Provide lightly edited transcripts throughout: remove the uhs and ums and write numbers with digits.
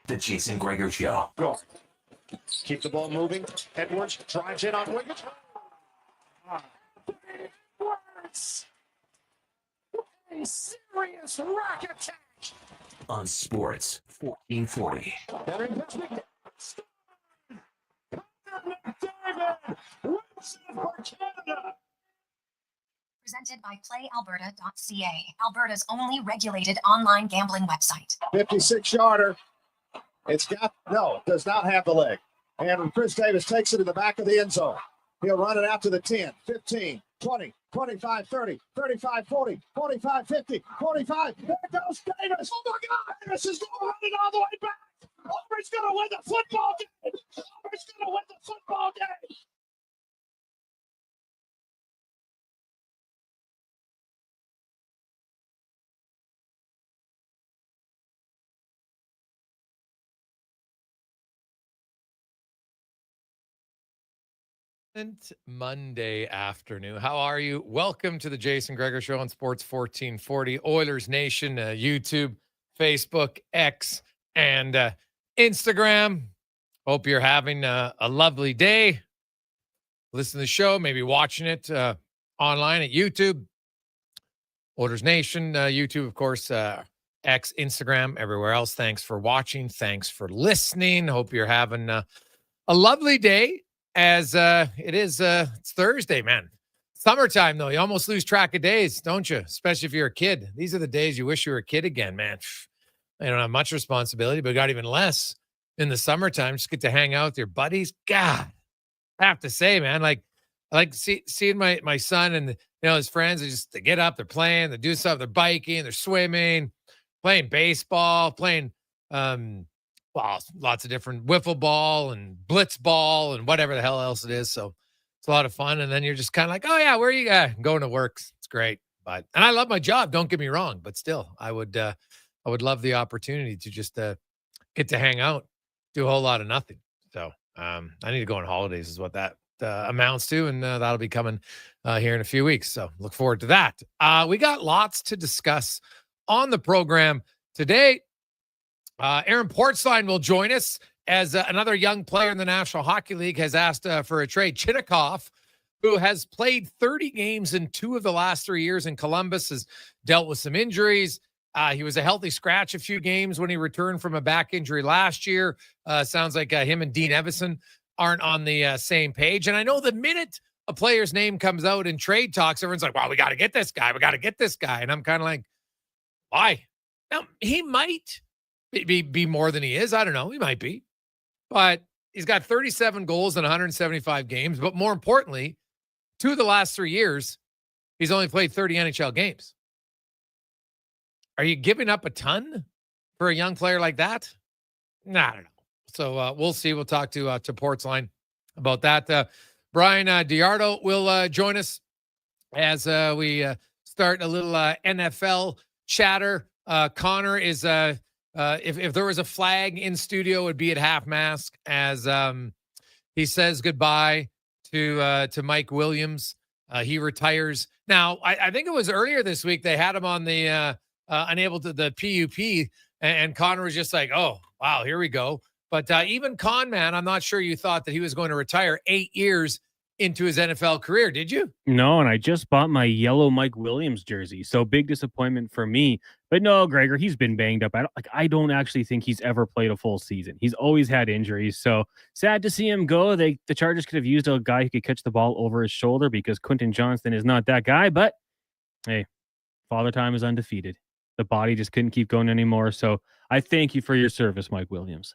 The Jason Gregor Show. Go. Keep the ball moving. Edwards drives in on Wiggins. A serious rack attack. On Sports 1440. Presented by PlayAlberta.ca, Alberta's only regulated online gambling website. 56-yarder. It's got, no, does not have the leg. And Chris Davis takes it in the back of the end zone. He'll run it out to the 10, 15, 20, 25, 30, 35, 40, 45, 50, 45. There goes Davis. Oh, my God. Davis is going to run it all the way back. Auburn's going to win the football game. Auburn's going to win the football game. Monday afternoon. How are you? Welcome to the Jason Gregor Show on Sports 1440, Oilers Nation, YouTube, Facebook, X, and Instagram. Hope you're having a lovely day. Listen to the show, maybe watching it online at YouTube. Oilers Nation, YouTube, of course, X, Instagram, everywhere else. Thanks for watching. Thanks for listening. Hope you're having a lovely day. As it's Thursday, man. Summertime, though. You almost lose track of days, don't you? Especially if you're a kid. These are the days you wish you were a kid again, man. I don't have much responsibility, but got even less in the summertime. Just get to hang out with your buddies. God, I have to say, man, I like seeing my son and his friends. They get up, they're playing, they do stuff, they're biking, they're swimming, playing baseball, playing lots of different wiffle ball and blitz ball and whatever the hell else it is. So it's a lot of fun. And then you're just kind of like, oh yeah, where are you at? Going to work. It's great. And I love my job. Don't get me wrong, but still I would love the opportunity to just get to hang out, do a whole lot of nothing. So I need to go on holidays is what that amounts to. And that'll be coming here in a few weeks. So look forward to that. We got lots to discuss on the program today. Aaron Portzline will join us as another young player in the National Hockey League has asked for a trade. Chinnikov, who has played 30 games in 2 of the last 3 years in Columbus, has dealt with some injuries. He was a healthy scratch a few games when he returned from a back injury last year. Sounds like him and Dean Evison aren't on the same page. And I know the minute a player's name comes out in trade talks, everyone's like, wow, we got to get this guy. We got to get this guy. And I'm kind of like, why? Now, he might be more than he is. I don't know. He might be. But he's got 37 goals in 175 games. But more importantly, 2 of the last 3 years, he's only played 30 NHL games. Are you giving up a ton for a young player like that? Nah, I don't know. So we'll see. We'll talk to Portzline about that. Brian Diardo will join us as we start a little NFL chatter. Connor is if there was a flag in studio, it would be at half mast as he says goodbye to Mike Williams. He retires. Now, I think it was earlier this week they had him on the unable to the PUP, and Connor was just like, oh, wow, here we go. But even Con Man, I'm not sure you thought that he was going to retire 8 years into his NFL career, did you? No, and I just bought my yellow Mike Williams jersey, so big disappointment for me. But no, Gregor, he's been banged up. I don't actually think he's ever played a full season. He's always had injuries, so sad to see him go. The Chargers could have used a guy who could catch the ball over his shoulder because Quentin Johnston is not that guy. But hey, Father Time is undefeated. The body just couldn't keep going anymore. So I thank you for your service, Mike Williams.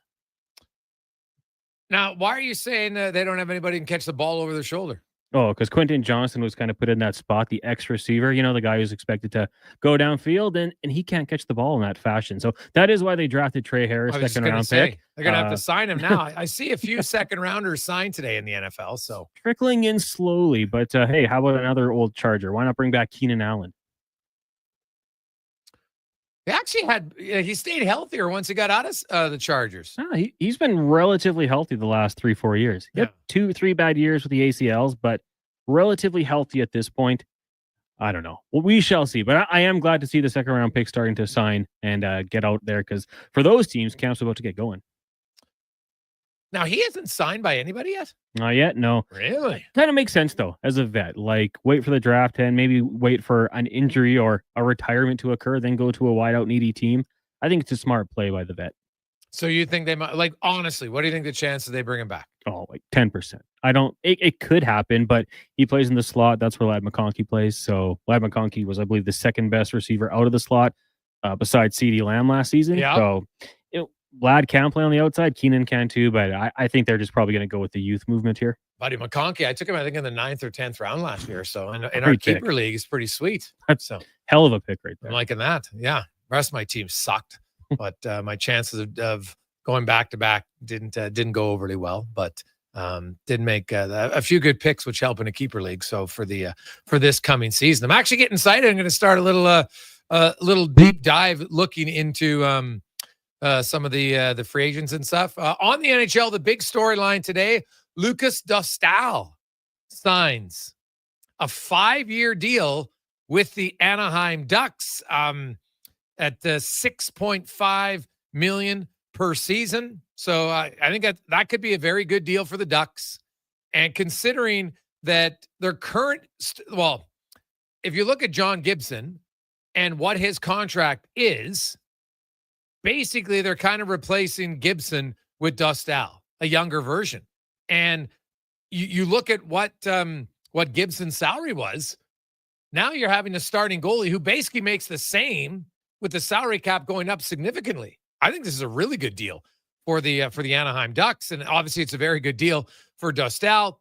Now, why are you saying they don't have anybody who can catch the ball over their shoulder? Oh, because Quentin Johnston was kind of put in that spot, the X receiver, the guy who's expected to go downfield, and he can't catch the ball in that fashion. So that is why they drafted Trey Harris, second-round pick. They're going to have to sign him now. I see a few second-rounders signed today in the NFL. So trickling in slowly, but hey, how about another old Charger? Why not bring back Keenan Allen? He actually he stayed healthier once he got out of the Chargers. He's been relatively healthy the last 3-4 years. He had 2-3 bad years with the ACLs, but relatively healthy at this point. I don't know. Well, we shall see. But I am glad to see the second round pick starting to sign and get out there, because for those teams, camp's about to get going. Now, he hasn't signed by anybody yet? Not yet, no. Really? Kind of makes sense, though, as a vet. Like, wait for the draft and maybe wait for an injury or a retirement to occur, then go to a wide out needy team. I think it's a smart play by the vet. So you think they might, like, honestly, what do you think the chances they bring him back? Oh, like 10%. I don't, it could happen, but he plays in the slot. That's where Ladd McConkey plays. So Ladd McConkey was, I believe, the second best receiver out of the slot besides CeeDee Lamb last season. Yeah. So Ladd can play on the outside. Keenan can too, but I think they're just probably going to go with the youth movement here. Buddy McConkey, I took him, I think, in the 9th or 10th round last year. So in our Great pick. keeper league, it's pretty sweet. That's So hell of a pick right there. I'm liking that. Yeah. The rest of my team sucked, but my chances of going back to back didn't go overly well, but did make a few good picks, which help in a keeper league. So for this coming season, I'm actually getting excited. I'm going to start a little deep dive looking into some of the free agents and stuff on the NHL. The big storyline today: Lucas Dostal signs a 5-year deal with the Anaheim Ducks at $6.5 million per season. So I think that could be a very good deal for the Ducks. And considering that their current, if you look at John Gibson and what his contract is, basically they're kind of replacing Gibson with Dostal, a younger version. And you look at what Gibson's salary was. Now you're having a starting goalie who basically makes the same, with the salary cap going up significantly. I think this is a really good deal for the Anaheim Ducks, and obviously it's a very good deal for Dostal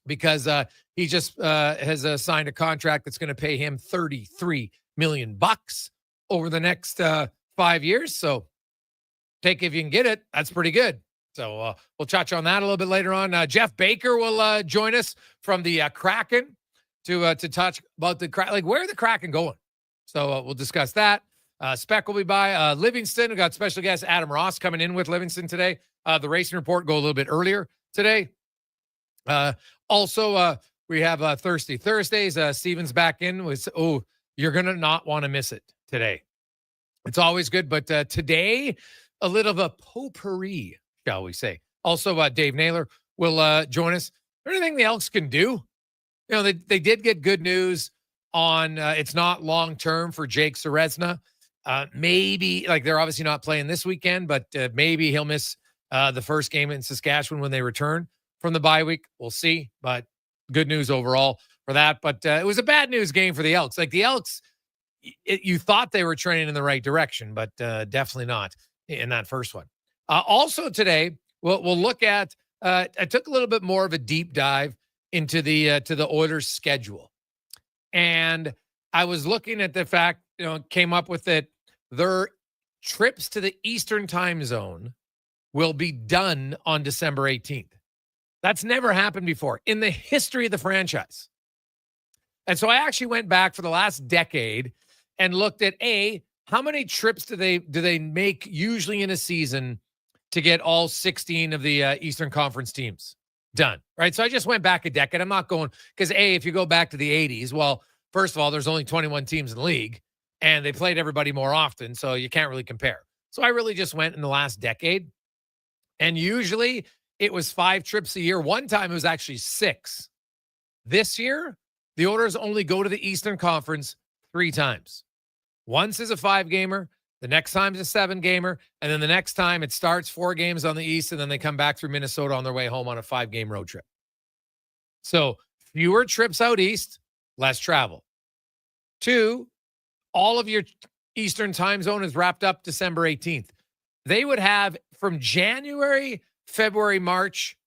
because he just has signed a contract that's going to pay him $33 million over the next 5 years. So take it if you can get it. That's pretty good. So we'll touch on that a little bit later on. Jeff Baker will join us from the Kraken to touch about where are the Kraken going. So we'll discuss that. Spec will be by Livingston. We got special guest Adam Ross coming in with Livingston today. The racing report go a little bit earlier today. Also, we have Thirsty Thursdays. Steven's back in with, you're going to not want to miss it today. It's always good, but today, a little of a potpourri, shall we say. Also, Dave Naylor will join us. Is there anything the Elks can do? You know, they did get good news on it's not long-term for Jake Serezna. Maybe, they're obviously not playing this weekend, but maybe he'll miss the first game in Saskatchewan when they return from the bye week. We'll see, but good news overall for that. But it was a bad news game for the Elks. Like the Elks, you thought they were trending in the right direction, but definitely not in that first one. Also today, we'll look at, I took a little bit more of a deep dive into the Oilers schedule. And I was looking at the fact, came up with it. Their trips to the Eastern time zone will be done on December 18th. That's never happened before in the history of the franchise. And so I actually went back for the last decade and looked at how many trips do they make usually in a season to get all 16 of the Eastern Conference teams done, right? So I just went back a decade. I'm not going, because if you go back to the 80s, well, first of all, there's only 21 teams in the league, and they played everybody more often, so you can't really compare. So I really just went in the last decade, and usually it was 5 trips a year. One time it was actually 6. This year, the Oilers only go to the Eastern Conference 3 times. Once is a 5-gamer, the next time is a 7-gamer, and then the next time it starts 4 games on the East, and then they come back through Minnesota on their way home on a 5-game road trip. So fewer trips out East, less travel. 2, all of your Eastern time zone is wrapped up December 18th. They would have from January, February, March,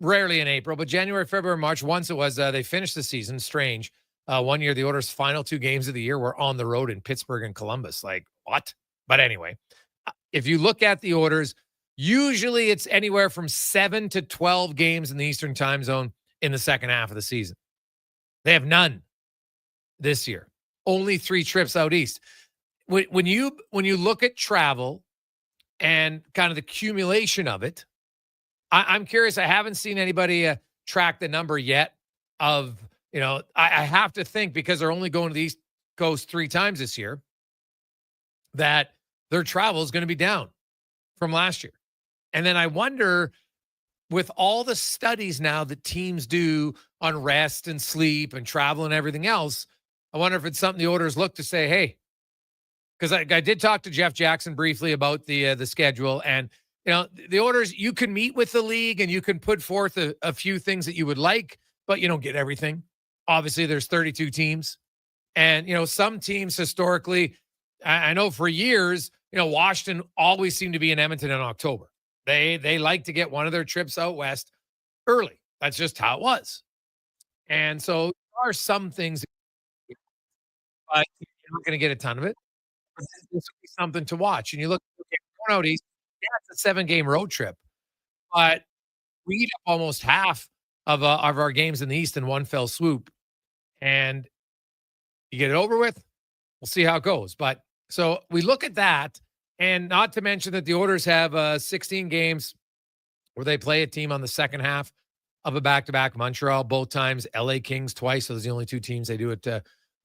rarely in April, but January, February, March, once it was, they finished the season, strange. One year, the Oilers' final 2 games of the year were on the road in Pittsburgh and Columbus. Like, what? But anyway, if you look at the Oilers, usually it's anywhere from 7 to 12 games in the Eastern time zone in the second half of the season. They have none this year. Only 3 trips out East. When you look at travel and kind of the accumulation of it, I'm curious. I haven't seen anybody track the number yet of I have to think, because they're only going to the East Coast 3 times this year, that their travel is going to be down from last year. And then I wonder, with all the studies now that teams do on rest and sleep and travel and everything else, I wonder if it's something the Oilers look to say, hey, because I did talk to Jeff Jackson briefly about the schedule, and the Oilers, you can meet with the league and you can put forth a few things that you would like, but you don't get everything. Obviously, there's 32 teams, and some teams historically, I know for years, Washington always seemed to be in Edmonton in October. They like to get one of their trips out west early. That's just how it was. And so there are some things, but you're not going to get a ton of it. This will be something to watch. And you look, okay, going out east, yeah, it's a 7-game road trip, but we eat up almost half of our games in the East in one fell swoop. And you get it over with, we'll see how it goes. But so we look at that, and not to mention that the Oilers have 16 games where they play a team on the second half of a back-to-back. Montreal both times, LA Kings twice. So those are the only 2 teams they do it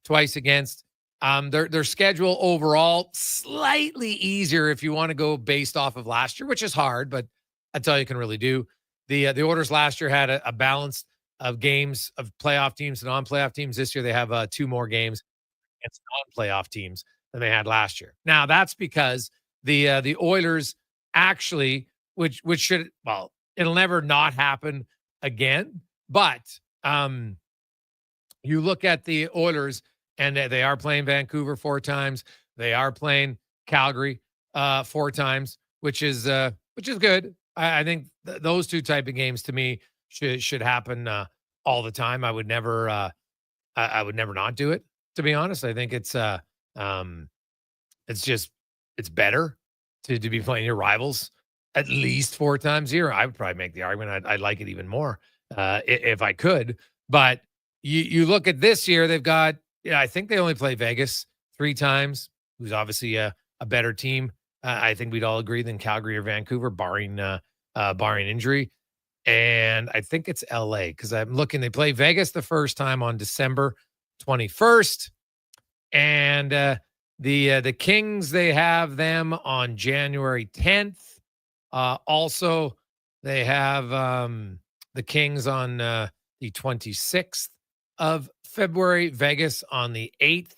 twice against. Their schedule overall slightly easier if you want to go based off of last year, which is hard, but that's all you can really do. The Oilers last year had a balance of games of playoff teams and non-playoff teams. This year they have 2 more games against non-playoff teams than they had last year. Now that's because the Oilers actually, which should, well, it'll never not happen again, but you look at the Oilers, and they are playing Vancouver 4 times. They are playing Calgary 4 times, which is good. I think those 2 type of games to me should happen all the time. I would never not do it, to be honest. I think it's better to be playing your rivals at least 4 times a year. I would probably make the argument I'd like it even more if I could. But you look at this year, they've got, I think they only play Vegas 3 times, who's obviously a better team. I think we'd all agree than Calgary or Vancouver, barring injury. And I think it's LA, because I'm looking, they play Vegas the first time on December 21st. And the Kings, they have them on January 10th. Also, they have the Kings on the 26th of February, Vegas on the 8th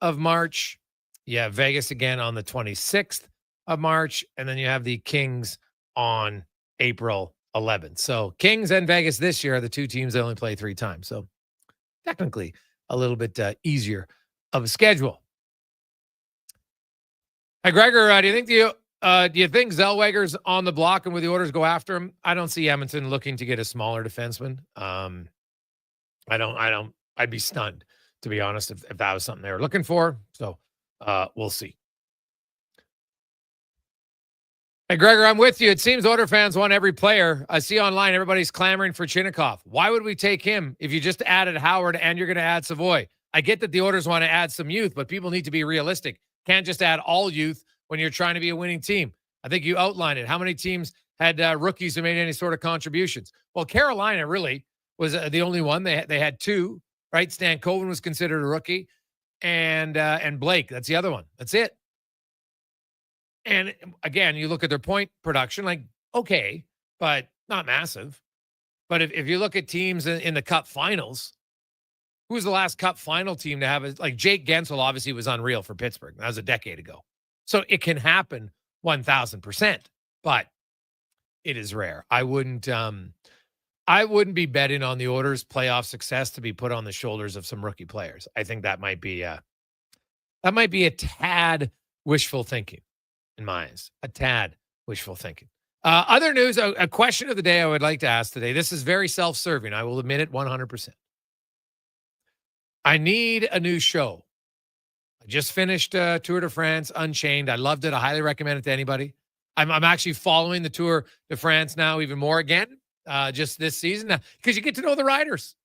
of March. Yeah, Vegas again on the 26th of March. And then you have the Kings on April 11th. So Kings and Vegas this year are the 2 teams that only play 3 times. So technically a little bit easier of a schedule. Hey, Gregor, do you think Zellweger's on the block and with the Oilers go after him? I don't see Edmonton looking to get a smaller defenseman. I'd be stunned, to be honest, if that was something they were looking for. So we'll see. Hey, Gregor, I'm with you. It seems Oilers fans want every player. I see online everybody's clamoring for Chinnikov. Why would we take him if you just added Howard and you're going to add Savoy? I get that the Oilers want to add some youth, but people need to be realistic. Can't just add all youth when you're trying to be a winning team. I think you outlined it. How many teams had rookies who made any sort of contributions? Well, Carolina really was the only one. They had 2, right? Stan Coven was considered a rookie, and Blake, that's the other one. That's it. And again, you look at their point production, like, okay, but not massive. But if you look at teams in the Cup finals, who was the last Cup final team to have like Jake Gensel obviously was unreal for Pittsburgh. That was a decade ago. So it can happen 1,000%, but it is rare. I wouldn't be betting on the Oilers' playoff success to be put on the shoulders of some rookie players. I think that might be a tad wishful thinking in my eyes. A tad wishful thinking. Other news, a question of the day I would like to ask today. This is very self-serving. I will admit it 100%. I need a new show. I just finished Tour de France Unchained. I loved it. I highly recommend it to anybody. I'm actually following the Tour de France now even more again, just this season, because you get to know the riders.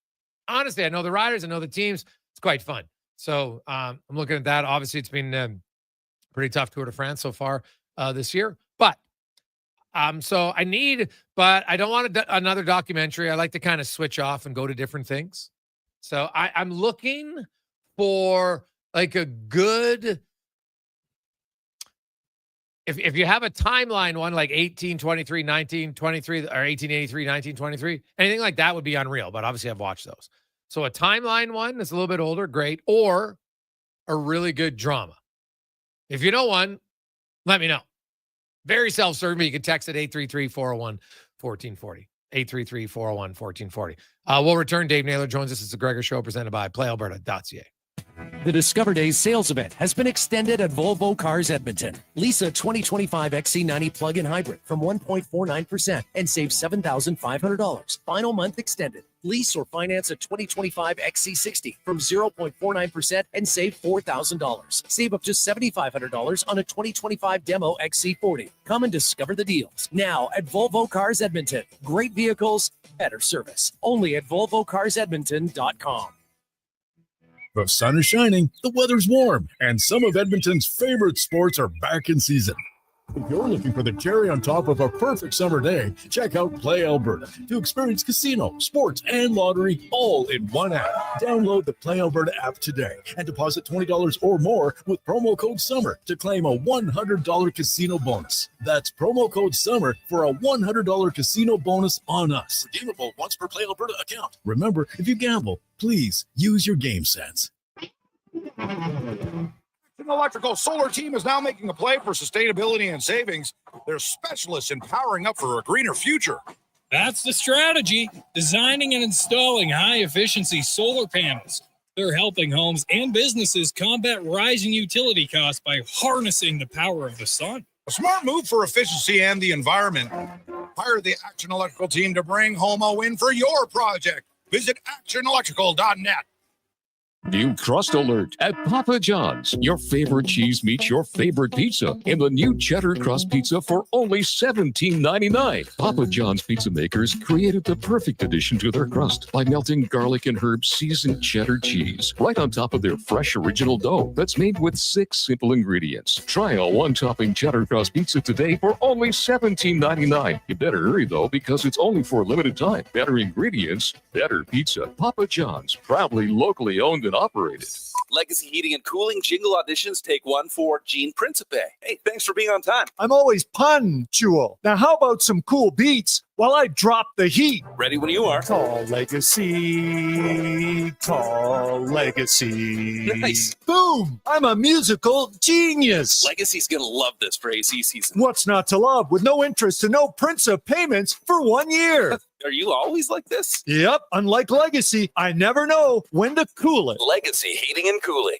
Honestly, I know the riders. I know the teams. It's quite fun. So I'm looking at that. Obviously, it's been pretty tough Tour de France so far this year. But so but I don't want another documentary. I like to kind of switch off and go to different things. So I'm looking for like a good, if you have a timeline one like 1823, 1923, or 1883, 1923, anything like that would be unreal. But obviously I've watched those. So a timeline one that's a little bit older, great, or a really good drama. If you know one, let me know. Very self-serving. You can text at 833-401-1440. 833-401-1440. We'll return. Dave Naylor joins us. It's the Gregor Show presented by PlayAlberta.ca. The Discover Days sales event has been extended at Volvo Cars Edmonton. Lease a 2025 XC90 plug-in hybrid from 1.49% and save $7,500. Final month extended. Lease or finance a 2025 XC60 from 0.49% and save $4,000. Save up to $7,500 on a 2025 demo XC40. Come and discover the deals now at Volvo Cars Edmonton. Great vehicles, better service. Only at VolvoCarsEdmonton.com. The sun is shining, the weather's warm, and some of Edmonton's favorite sports are back in season. If you're looking for the cherry on top of a perfect summer day, check out Play Alberta to experience casino, sports, and lottery all in one app. Download the Play Alberta app today and deposit $20 or more with promo code SUMMER to claim a $100 casino bonus. That's promo code SUMMER for a $100 casino bonus on us. Redeemable once per Play Alberta account. Remember, if you gamble, please use your game sense. Electrical Solar Team is now making a play for sustainability and savings. They're specialists in powering up for a greener future. That's the strategy, designing and installing high-efficiency solar panels. They're helping homes and businesses combat rising utility costs by harnessing the power of the sun. A smart move for efficiency and the environment. Hire the Action Electrical Team to bring home a win for your project. Visit actionelectrical.net. New crust alert at Papa John's. Your favorite cheese meets your favorite pizza in the new cheddar crust pizza for only $17.99. Papa John's pizza makers created the perfect addition to their crust by melting garlic and herb seasoned cheddar cheese right on top of their fresh original dough that's made with 6 simple ingredients. Try a one-topping cheddar crust pizza today for only $17.99. You better hurry though, because it's only for a limited time. Better ingredients, better pizza. Papa John's, proudly locally owned and operated. Legacy Heating and Cooling jingle auditions, take one for Gene Principe. Hey, thanks for being on time. I'm always punctual. Now, how about some cool beats while I drop the heat? Ready when you are. Call Legacy. Call Legacy. Nice. Boom! I'm a musical genius. Legacy's going to love this for AC season. What's not to love with no interest and no Principe payments for 1 year? Are you always like this? Yep. Unlike Legacy, I never know when to cool it. Legacy Heating and Cooling.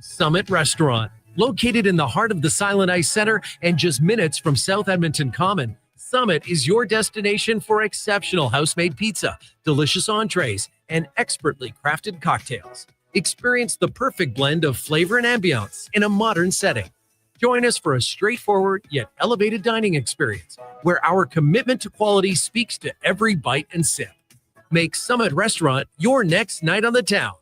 Summit Restaurant, located in the heart of the Silent Ice Center and just minutes from South Edmonton Common. Summit is your destination for exceptional house-made pizza, delicious entrees, and expertly crafted cocktails. Experience the perfect blend of flavor and ambiance in a modern setting. Join us for a straightforward yet elevated dining experience where our commitment to quality speaks to every bite and sip. Make Summit Restaurant your next night on the town.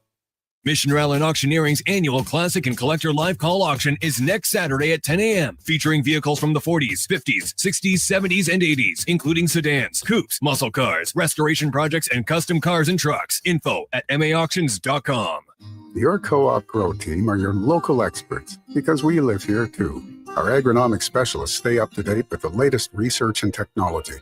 Mission Rail and Auctioneering's annual Classic and Collector Live Call Auction is next Saturday at 10 a.m., featuring vehicles from the 40s, 50s, 60s, 70s, and 80s, including sedans, coupes, muscle cars, restoration projects, and custom cars and trucks. Info at maauctions.com. Your Co-op Grow team are your local experts because we live here too. Our agronomic specialists stay up to date with the latest research and technology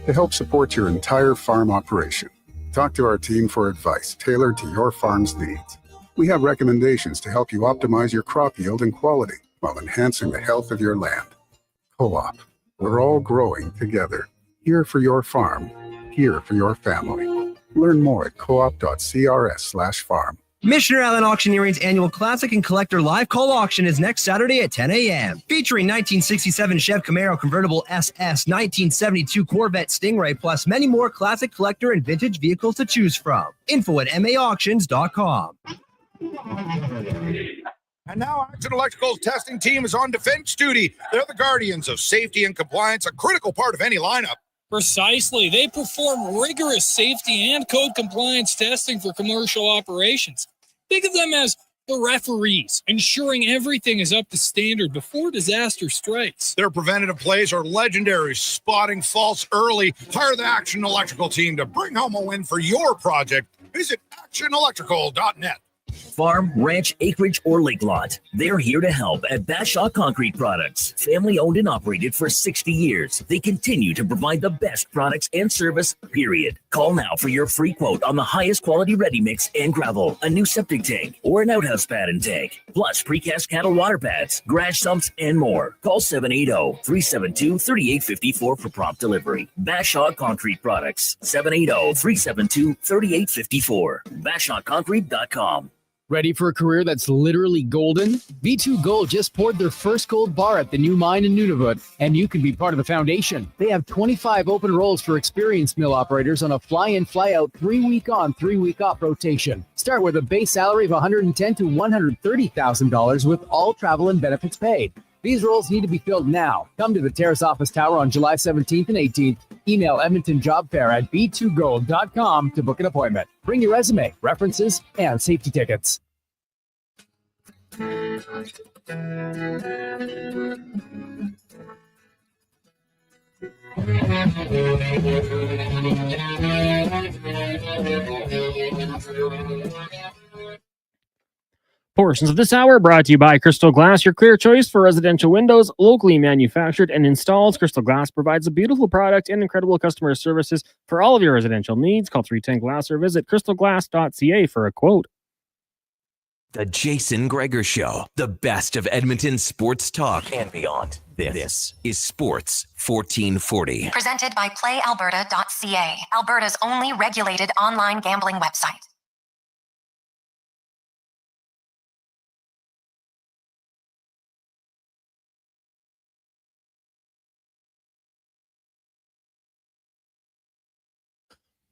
to help support your entire farm operation. Talk to our team for advice tailored to your farm's needs. We have recommendations to help you optimize your crop yield and quality while enhancing the health of your land. Co-op, we're all growing together. Here for your farm, here for your family. Learn more at coop.crs/farm. Mission Rail and Auctioneering's annual Classic and Collector Live Call Auction is next Saturday at 10 a.m. Featuring 1967 Chev Camaro Convertible SS, 1972 Corvette Stingray, plus many more classic collector and vintage vehicles to choose from. Info at maauctions.com. And now Action Electrical's testing team is on defense duty. They're the guardians of safety and compliance, a critical part of any lineup. Precisely. They perform rigorous safety and code compliance testing for commercial operations. Think of them as the referees, ensuring everything is up to standard before disaster strikes. Their preventative plays are legendary, spotting faults early. Hire the Action Electrical team to bring home a win for your project. Visit actionelectrical.net. Farm, ranch, acreage, or lake lot. They're here to help at Bashaw Concrete Products. Family owned and operated for 60 years. They continue to provide the best products and service, period. Call now for your free quote on the highest quality ready mix and gravel, a new septic tank, or an outhouse pad and tank, plus precast cattle water pads, garage sumps, and more. Call 780-372-3854 for prompt delivery. Bashaw Concrete Products, 780-372-3854. BashawConcrete.com. Ready for a career that's literally golden? V2 Gold just poured their first gold bar at the new mine in Nunavut, and you can be part of the foundation. They have 25 open roles for experienced mill operators on a fly-in, fly-out, 3-week on, 3-week off rotation. Start with a base salary of $110,000 to $130,000 with all travel and benefits paid. These roles need to be filled now. Come to the Terrace Office Tower on July 17th and 18th. Email Edmonton Job Fair at v2gold.com to book an appointment. Bring your resume, references, and safety tickets. Portions of this hour brought to you by Crystal Glass, your clear choice for residential windows, locally manufactured and installed. Crystal Glass provides a beautiful product and incredible customer services for all of your residential needs. Call 310 Glass or visit crystalglass.ca for a quote. The Jason Gregor Show, the best of Edmonton sports talk and beyond. This is Sports 1440. Presented by PlayAlberta.ca, Alberta's only regulated online gambling website.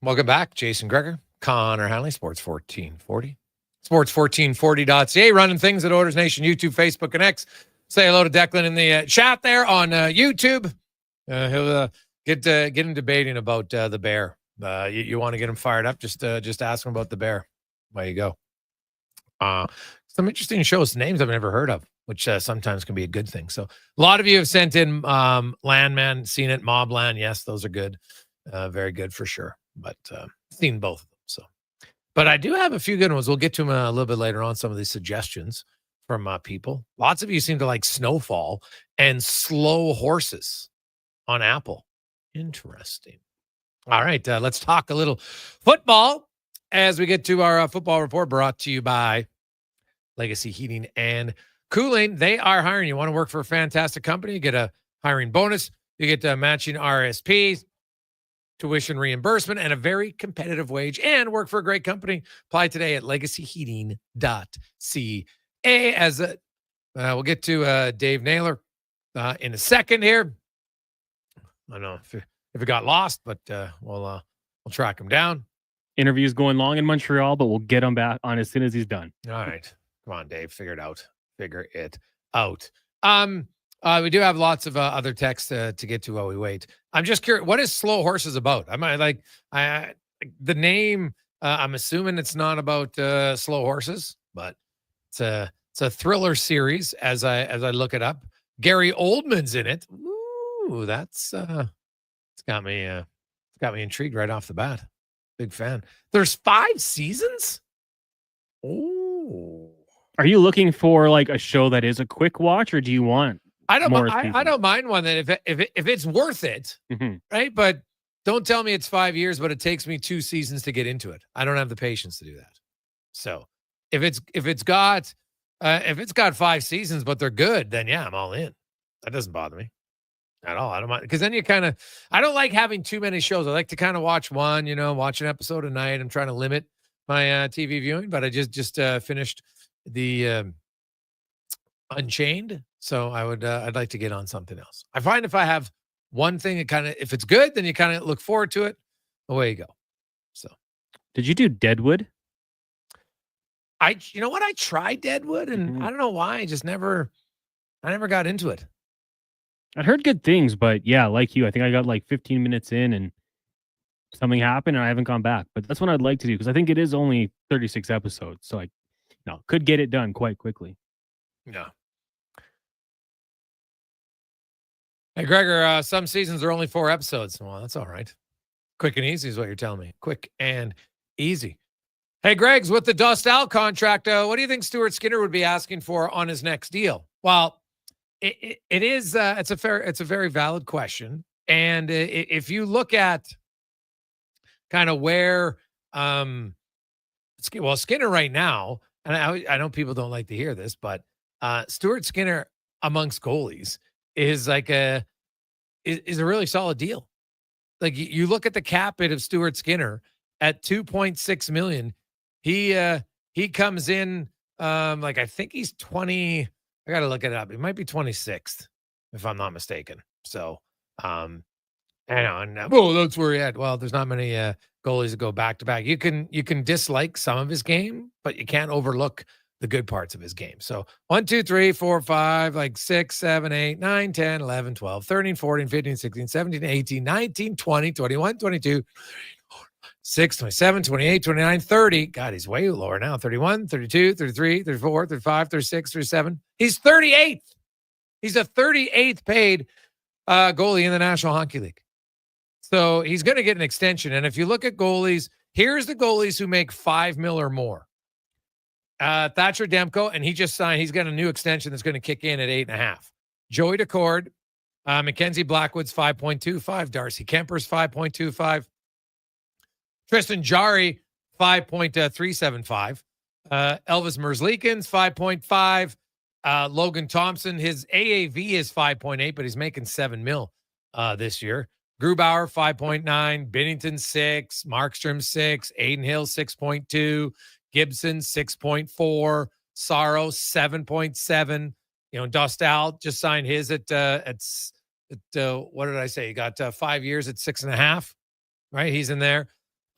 Welcome back. Jason Gregor, Connor Halley, Sports 1440. Sports1440.ca, running things at Oilers Nation, YouTube, Facebook, and X. Say hello to Declan in the chat there on YouTube. He'll get him debating about the Bear. You want to get him fired up? Just ask him about the Bear. There you go. Some interesting shows, names I've never heard of, which sometimes can be a good thing. So a lot of you have sent in Landman, seen it, Mobland. Yes, those are good. Very good for sure. But seen both of them. So, but I do have a few good ones. We'll get to them a little bit later on. Some of these suggestions from people. Lots of you seem to like Snowfall and Slow Horses on Apple. Interesting. All right, let's talk a little football as we get to our football report brought to you by Legacy Heating and Cooling. They are hiring. You want to work for a fantastic company? You get a hiring bonus. You get matching RSPs, tuition reimbursement, and a very competitive wage, and work for a great company. Apply today at legacyheating.ca. As we'll get to Dave Naylor in a second here. I don't know if it got lost, but we'll track him down. Interview's going long in Montreal, but we'll get him back on as soon as he's done. All right. Come on, Dave. Figure it out. We do have lots of other texts to get to while we wait. I'm just curious, what is Slow Horses about? The name, I'm assuming it's not about slow horses, but it's a thriller series as I look it up. Gary Oldman's in it. Ooh, it's got me intrigued right off the bat. Big fan. There's 5 seasons? Oh. Are you looking for like a show that is a quick watch, or do you want I don't mind one that if it's worth it, right? But don't tell me it's 5 years, but it takes me 2 seasons to get into it. I don't have the patience to do that. So if it's got 5 seasons, but they're good, then yeah, I'm all in. That doesn't bother me at all. I don't mind, because then I don't like having too many shows. I like to kind of watch one, watch an episode a night. I'm trying to limit my TV viewing, but I just finished the Unchained. So I'd like to get on something else. I find if I have one thing, if it's good, then you kind of look forward to it. Away you go. So, did you do Deadwood? I tried Deadwood, and I don't know why. I never got into it. I'd heard good things, but yeah, like you, I think I got like 15 minutes in and something happened and I haven't gone back. But that's what I'd like to do, because I think it is only 36 episodes. So No, could get it done quite quickly. No. Hey, Gregor, some seasons are only 4 episodes. Well, that's all right. Quick and easy is what you're telling me. Quick and easy. Hey, Greg's, with the Dostal contract, what do you think Stuart Skinner would be asking for on his next deal? Well, it's a very valid question. And if you look at kind of where, Skinner right now, and I know people don't like to hear this, but Stuart Skinner amongst goalies is like is a really solid deal. Like you look at the cap hit of Stuart Skinner at $2.6 million. He comes in like I think he's 20. I got to look it up. He might be 26th if I'm not mistaken. So and that's where he at. Well, there's not many goalies that go back to back. You can dislike some of his game, but you can't overlook the good parts of his game. So 1, 2, 3, 4, 5, like 6, 7, 8, 9, 10, 11, 12, 13, 14, 15, 16, 17, 18, 19, 20, 21, 22, 6, 27, 28, 29, 30. God, he's way lower now. 31, 32, 33, 34, 35, 36, 37. He's 38th. He's a 38th paid goalie in the National Hockey League. So he's going to get an extension. And if you look at goalies, here's the goalies who make $5 million or more. Thatcher Demko, and he just signed. He's got a new extension that's going to kick in at 8.5. Joey Decord, Mackenzie Blackwood's 5.25. Darcy Kemper's 5.25. Tristan Jarry, 5.375. Elvis Merzlikins, 5.5. Logan Thompson, his AAV is 5.8, but he's making $7 million this year. Grubauer, 5.9. Bennington, 6. Markstrom, 6. Aiden Hill, 6.2. Gibson, 6.4. Sorrow, 7.7. Dostal just signed his at what did I say? He got 5 years at 6.5, right? He's in there.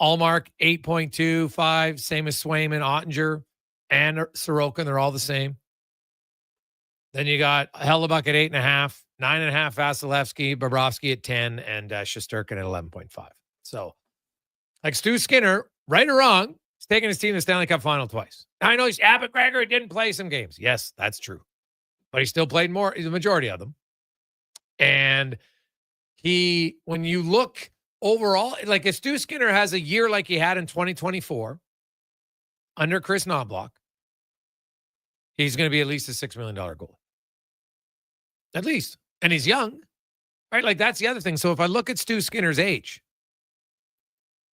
Allmark, 8.25. Same as Swayman, Ottinger, and Sorokin. They're all the same. Then you got Hellebuck at 8.5, 9.5 Vasilevsky, Bobrovsky at 10, and Shesterkin at 11.5. So, like Stu Skinner, right or wrong, he's taking his team to the Stanley Cup final twice. Now, I know but Gregor didn't play some games. Yes, that's true. But he still played more, the majority of them. And when you look overall, like if Stu Skinner has a year like he had in 2024 under Chris Knobloch, he's going to be at least a $6 million goalie. At least. And he's young, right? Like that's the other thing. So if I look at Stu Skinner's age,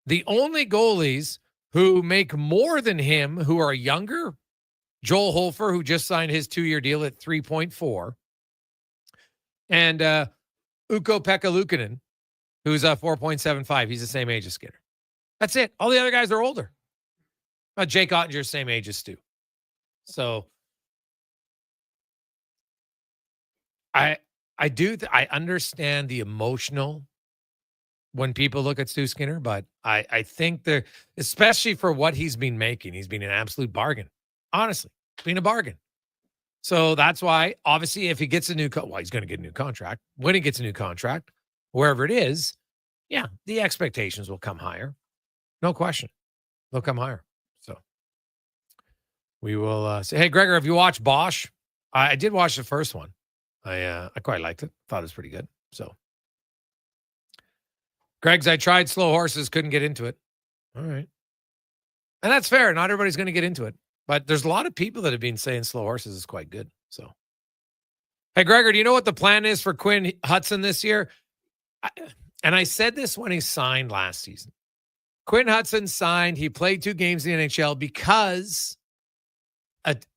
the only goalies who make more than him who are younger, Joel Holfer, who just signed his 2-year deal at 3.4, and Ukko-Pekka Luukkonen, who's 4.75. He's the same age as Skinner. That's it. All the other guys are older. Jake Ottinger's same age as Stu. So I understand the emotional when people look at Stu Skinner, but I think especially for what he's been making, he's been an absolute bargain. Honestly, it's been a bargain. So that's why, obviously, if he gets a new he's going to get a new contract. When he gets a new contract, wherever it is, yeah, the expectations will come higher. No question. They'll come higher. So we will say, hey, Gregor, have you watched Bosch? I did watch the first one. I quite liked it. Thought it was pretty good. So, Greg's, I tried Slow Horses, couldn't get into it. All right. And that's fair. Not everybody's going to get into it. But there's a lot of people that have been saying Slow Horses is quite good. So, hey, Gregor, do you know what the plan is for Quinn Hudson this year? And I said this when he signed last season. Quinn Hudson signed. He played 2 games in the NHL because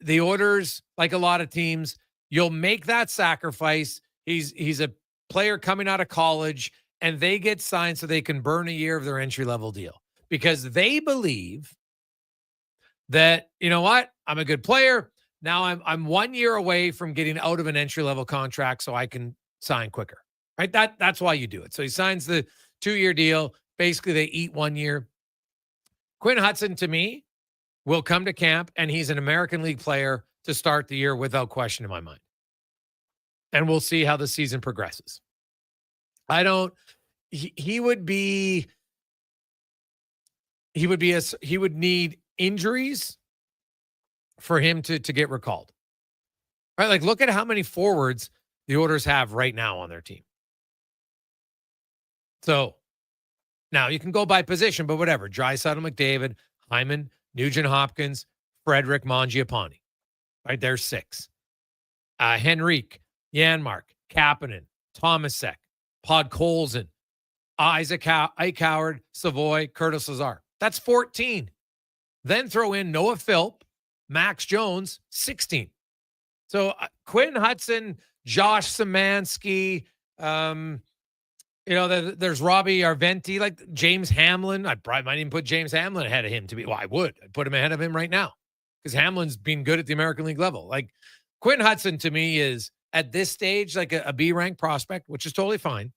the orders, like a lot of teams, you'll make that sacrifice. He's a player coming out of college, and they get signed so they can burn a year of their entry-level deal because they believe that, you know what, I'm a good player. Now I'm 1 year away from getting out of an entry-level contract so I can sign quicker, right? That's why you do it. So he signs the 2-year deal. Basically, they eat 1 year. Quinn Hudson, to me, will come to camp, and he's an American League player to start the year without question in my mind. And we'll see how the season progresses. He would need injuries for him to get recalled. Right? Like, look at how many forwards the Oilers have right now on their team. So now you can go by position, but whatever. Draisaitl, McDavid, Hyman, Nugent-Hopkins, Frederick, Mangiapane. Right, there's 6. Henrique, Janmark, Kapanen, Tomasek, Podkolzin, Isaac Howard, Savoy, Curtis Lazar. That's 14. Then throw in Noah Philp, Max Jones, 16. So Quinn Hudson, Josh Szymanski, there's Robbie Arventi, like James Hamlin. I probably might even put James Hamlin ahead of him I would. I'd put him ahead of him right now because Hamlin's been good at the American League level. Like Quinn Hudson to me is at this stage like a B rank prospect, which is totally fine.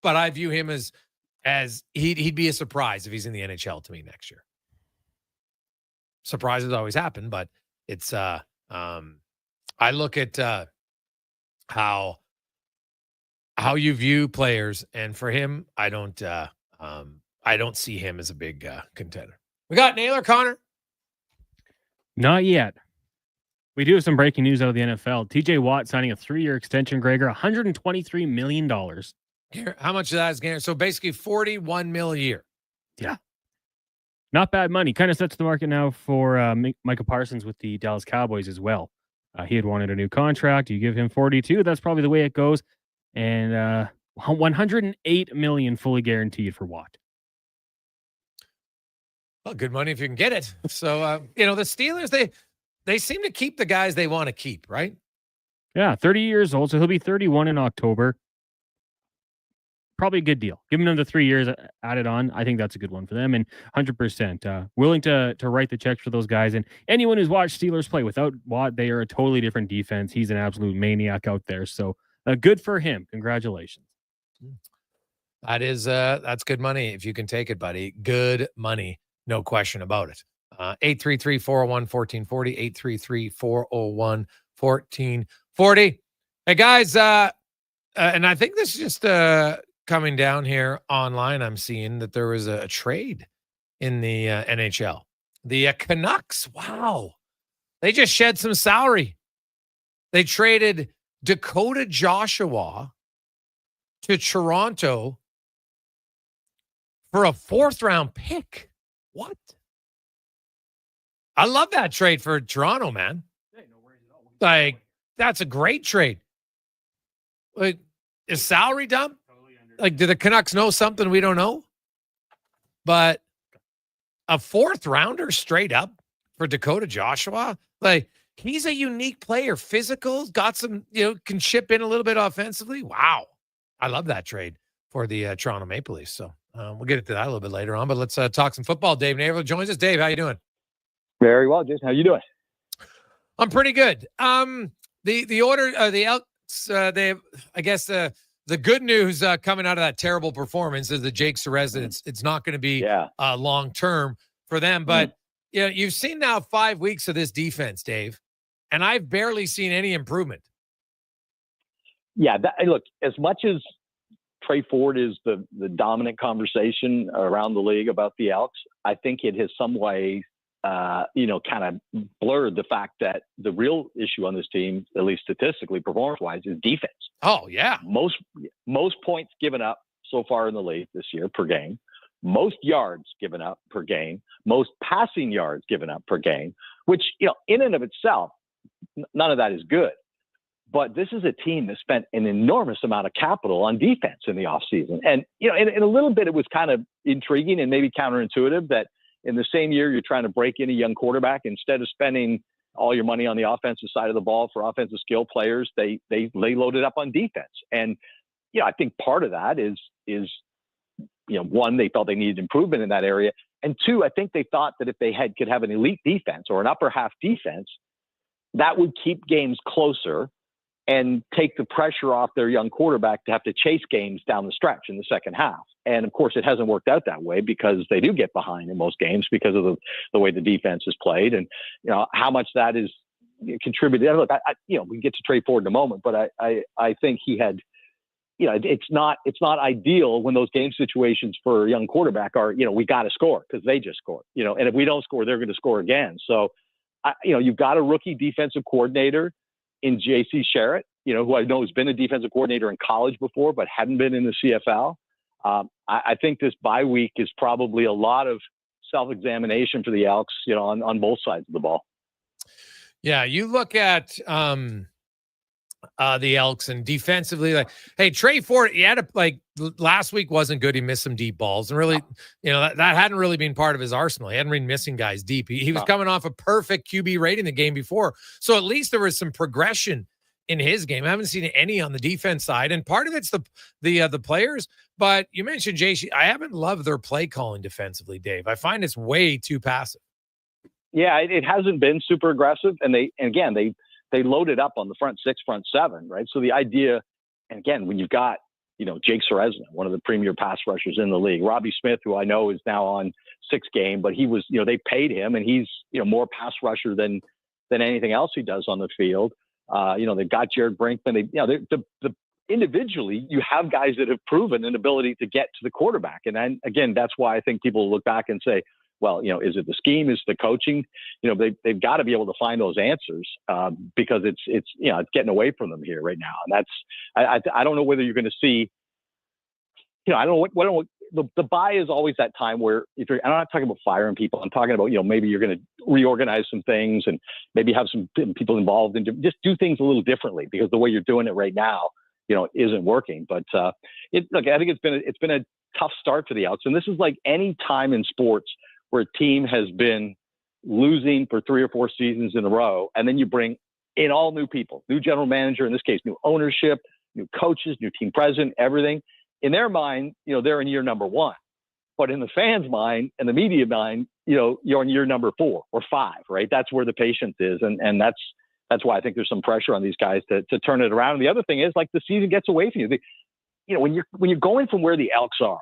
But I view him as he'd be a surprise if he's in the NHL to me next year. Surprises always happen, but it's I look at how you view players, and for him, I don't see him as a big contender. We got Naylor, Connor? Not yet. We do have some breaking news out of the NFL. TJ Watt signing a 3-year extension, Gregor, $123 million. How much of that is guaranteed? So basically $41 million a year. Yeah. Not bad money. Kind of sets the market now for Micah Parsons with the Dallas Cowboys as well. He had wanted a new contract. You give him 42. That's probably the way it goes. And $108 million fully guaranteed for Watt. Well, good money if you can get it. So, the Steelers, they seem to keep the guys they want to keep, right? Yeah, 30 years old. So he'll be 31 in October. Probably a good deal. Giving them the 3 years added on, I think that's a good one for them. And 100% willing to write the checks for those guys. And anyone who's watched Steelers play without Watt, they are a totally different defense. He's an absolute maniac out there. So good for him. Congratulations. That's good money if you can take it, buddy. Good money. No question about it. 833-401-1440, 833-401-1440. Hey, guys, and I think this is just coming down here online. I'm seeing that there was a trade in the NHL. The Canucks, wow. They just shed some salary. They traded Dakota Joshua to Toronto for a 4th-round pick. What? I love that trade for Toronto, man. Like, that's a great trade. Like, is salary dumb? Like, do the Canucks know something we don't know? But a 4th-rounder straight up for Dakota Joshua? Like, he's a unique player. Physical, got some, can chip in a little bit offensively. Wow. I love that trade for the Toronto Maple Leafs. So we'll get into that a little bit later on. But let's talk some football. Dave Navarro joins us. Dave, how you doing? Very well, Jason. How you doing? I'm pretty good. The Elks, they, I guess the good news coming out of that terrible performance is the Jake Serez. It's not going to be long term for them. But you've seen now 5 weeks of this defense, Dave, and I've barely seen any improvement. Yeah, look, as much as Trey Ford is the dominant conversation around the league about the Elks, I think it has some way kind of blurred the fact that the real issue on this team, at least statistically, performance-wise, is defense. Oh, yeah. Most points given up so far in the league this year per game, most yards given up per game, most passing yards given up per game, which, in and of itself, none of that is good. But this is a team that spent an enormous amount of capital on defense in the offseason. And, in a little bit, it was kind of intriguing and maybe counterintuitive that in the same year you're trying to break in a young quarterback, instead of spending all your money on the offensive side of the ball for offensive skill players, they loaded up on defense. And, I think part of that is one, they felt they needed improvement in that area. And two, I think they thought that if they could have an elite defense or an upper half defense, that would keep games closer and take the pressure off their young quarterback to have to chase games down the stretch in the second half. And of course, it hasn't worked out that way because they do get behind in most games because of the way the defense is played. And, how much that is contributed. Look, we can get to Trey Ford in a moment, but I think he had, it's not ideal when those game situations for a young quarterback are, we got to score because they just scored, and if we don't score, they're going to score again. So you've got a rookie defensive coordinator in J.C. Sherritt, who I know has been a defensive coordinator in college before, but hadn't been in the CFL. I think this bye week is probably a lot of self-examination for the Elks, on both sides of the ball. Yeah, you look at the Elks and defensively, like, hey, Trey Ford, he had last week wasn't good. He missed some deep balls, and really, that hadn't really been part of his arsenal. He hadn't been missing guys deep. He was coming off a perfect QB rating the game before, so at least there was some progression in his game. I haven't seen any on the defense side, and part of it's the players. But you mentioned JC. I haven't loved their play calling defensively, Dave. I find it's way too passive. Yeah, it hasn't been super aggressive, and they loaded up on the front six, front seven, right? So the idea, and again, when you've got Jake Ceresna, one of the premier pass rushers in the league, Robbie Smith, who I know is now on 6 game, but he was, they paid him, and he's more pass rusher than anything else he does on the field. They've got Jared Brinkman. The individually, you have guys that have proven an ability to get to the quarterback, and then again, that's why I think people look back and say, well, is it the scheme? Is it the coaching? They've got to be able to find those answers because it's getting away from them here right now. And that's, I don't know whether you're going to see, I don't know what the bye is always that time where I'm not talking about firing people. I'm talking about, maybe you're going to reorganize some things and maybe have some people involved and just do things a little differently because the way you're doing it right now, isn't working. But I think it's been a tough start for the Elks. And this is like any time in sports where a team has been losing for 3 or 4 seasons in a row, and then you bring in all new people, new general manager, in this case, new ownership, new coaches, new team president, everything. In their mind, they're in year number 1. But in the fans' mind and the media mind, you're in year number 4 or 5, right? That's where the patience is. And that's why I think there's some pressure on these guys to turn it around. And the other thing is, like, the season gets away from you. When you're going from where the Elks are,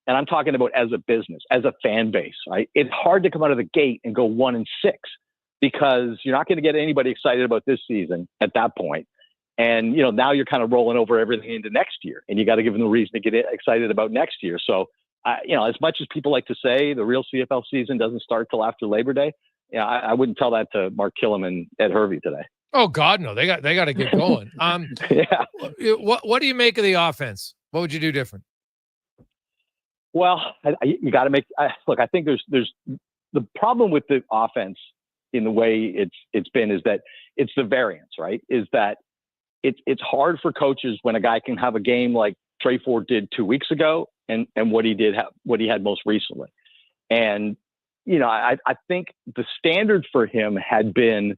and I'm talking about as a business, as a fan base, right? It's hard to come out of the gate and go 1-6 because you're not going to get anybody excited about this season at that point. And, now you're kind of rolling over everything into next year, and you got to give them a reason to get excited about next year. So, as much as people like to say the real CFL season doesn't start till after Labor Day, I wouldn't tell that to Mark Killam and Ed Hervey today. Oh God, no, they got to get going. Yeah. What do you make of the offense? What would you do different? Well, you got to make. Look, I think there's the problem with the offense in the way it's been is that it's the variance, right? Is that it's hard for coaches when a guy can have a game like Trey Ford did 2 weeks ago and what he had most recently. And I think the standard for him had been,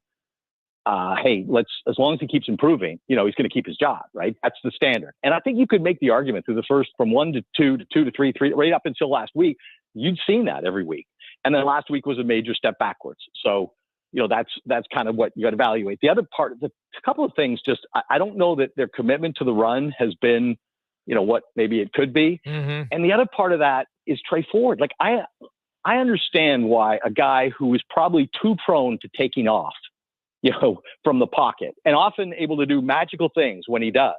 hey, as long as he keeps improving, he's going to keep his job, right? That's the standard. And I think you could make the argument through the first from 1 to 2 to 2 to 3, right up until last week. You'd seen that every week. And then last week was a major step backwards. So, that's kind of what you got to evaluate. The other part, a couple of things, just, I don't know that their commitment to the run has been, what maybe it could be. Mm-hmm. And the other part of that is Trey Ford. Like, I understand why a guy who is probably too prone to taking off, from the pocket, and often able to do magical things when he does,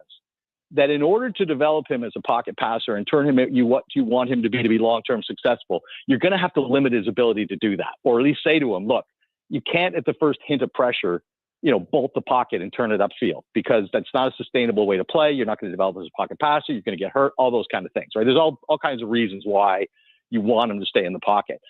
that in order to develop him as a pocket passer and turn him into what you want him to be long-term successful, you're going to have to limit his ability to do that, or at least say to him, look, you can't at the first hint of pressure, bolt the pocket and turn it upfield, because that's not a sustainable way to play. You're not going to develop as a pocket passer. You're going to get hurt, all those kind of things, right? There's all kinds of reasons why you want him to stay in the pocket.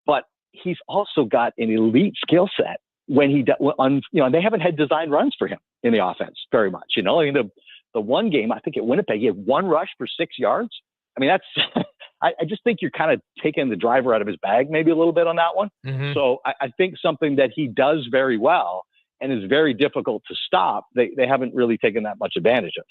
But he's also got an elite skill set when they haven't had design runs for him in the offense very much. I mean, the one game, I think at Winnipeg, he had 1 rush for 6 yards. I mean, that's, I just think you're kind of taking the driver out of his bag maybe a little bit on that one. Mm-hmm. So I think something that he does very well and is very difficult to stop, they haven't really taken that much advantage of.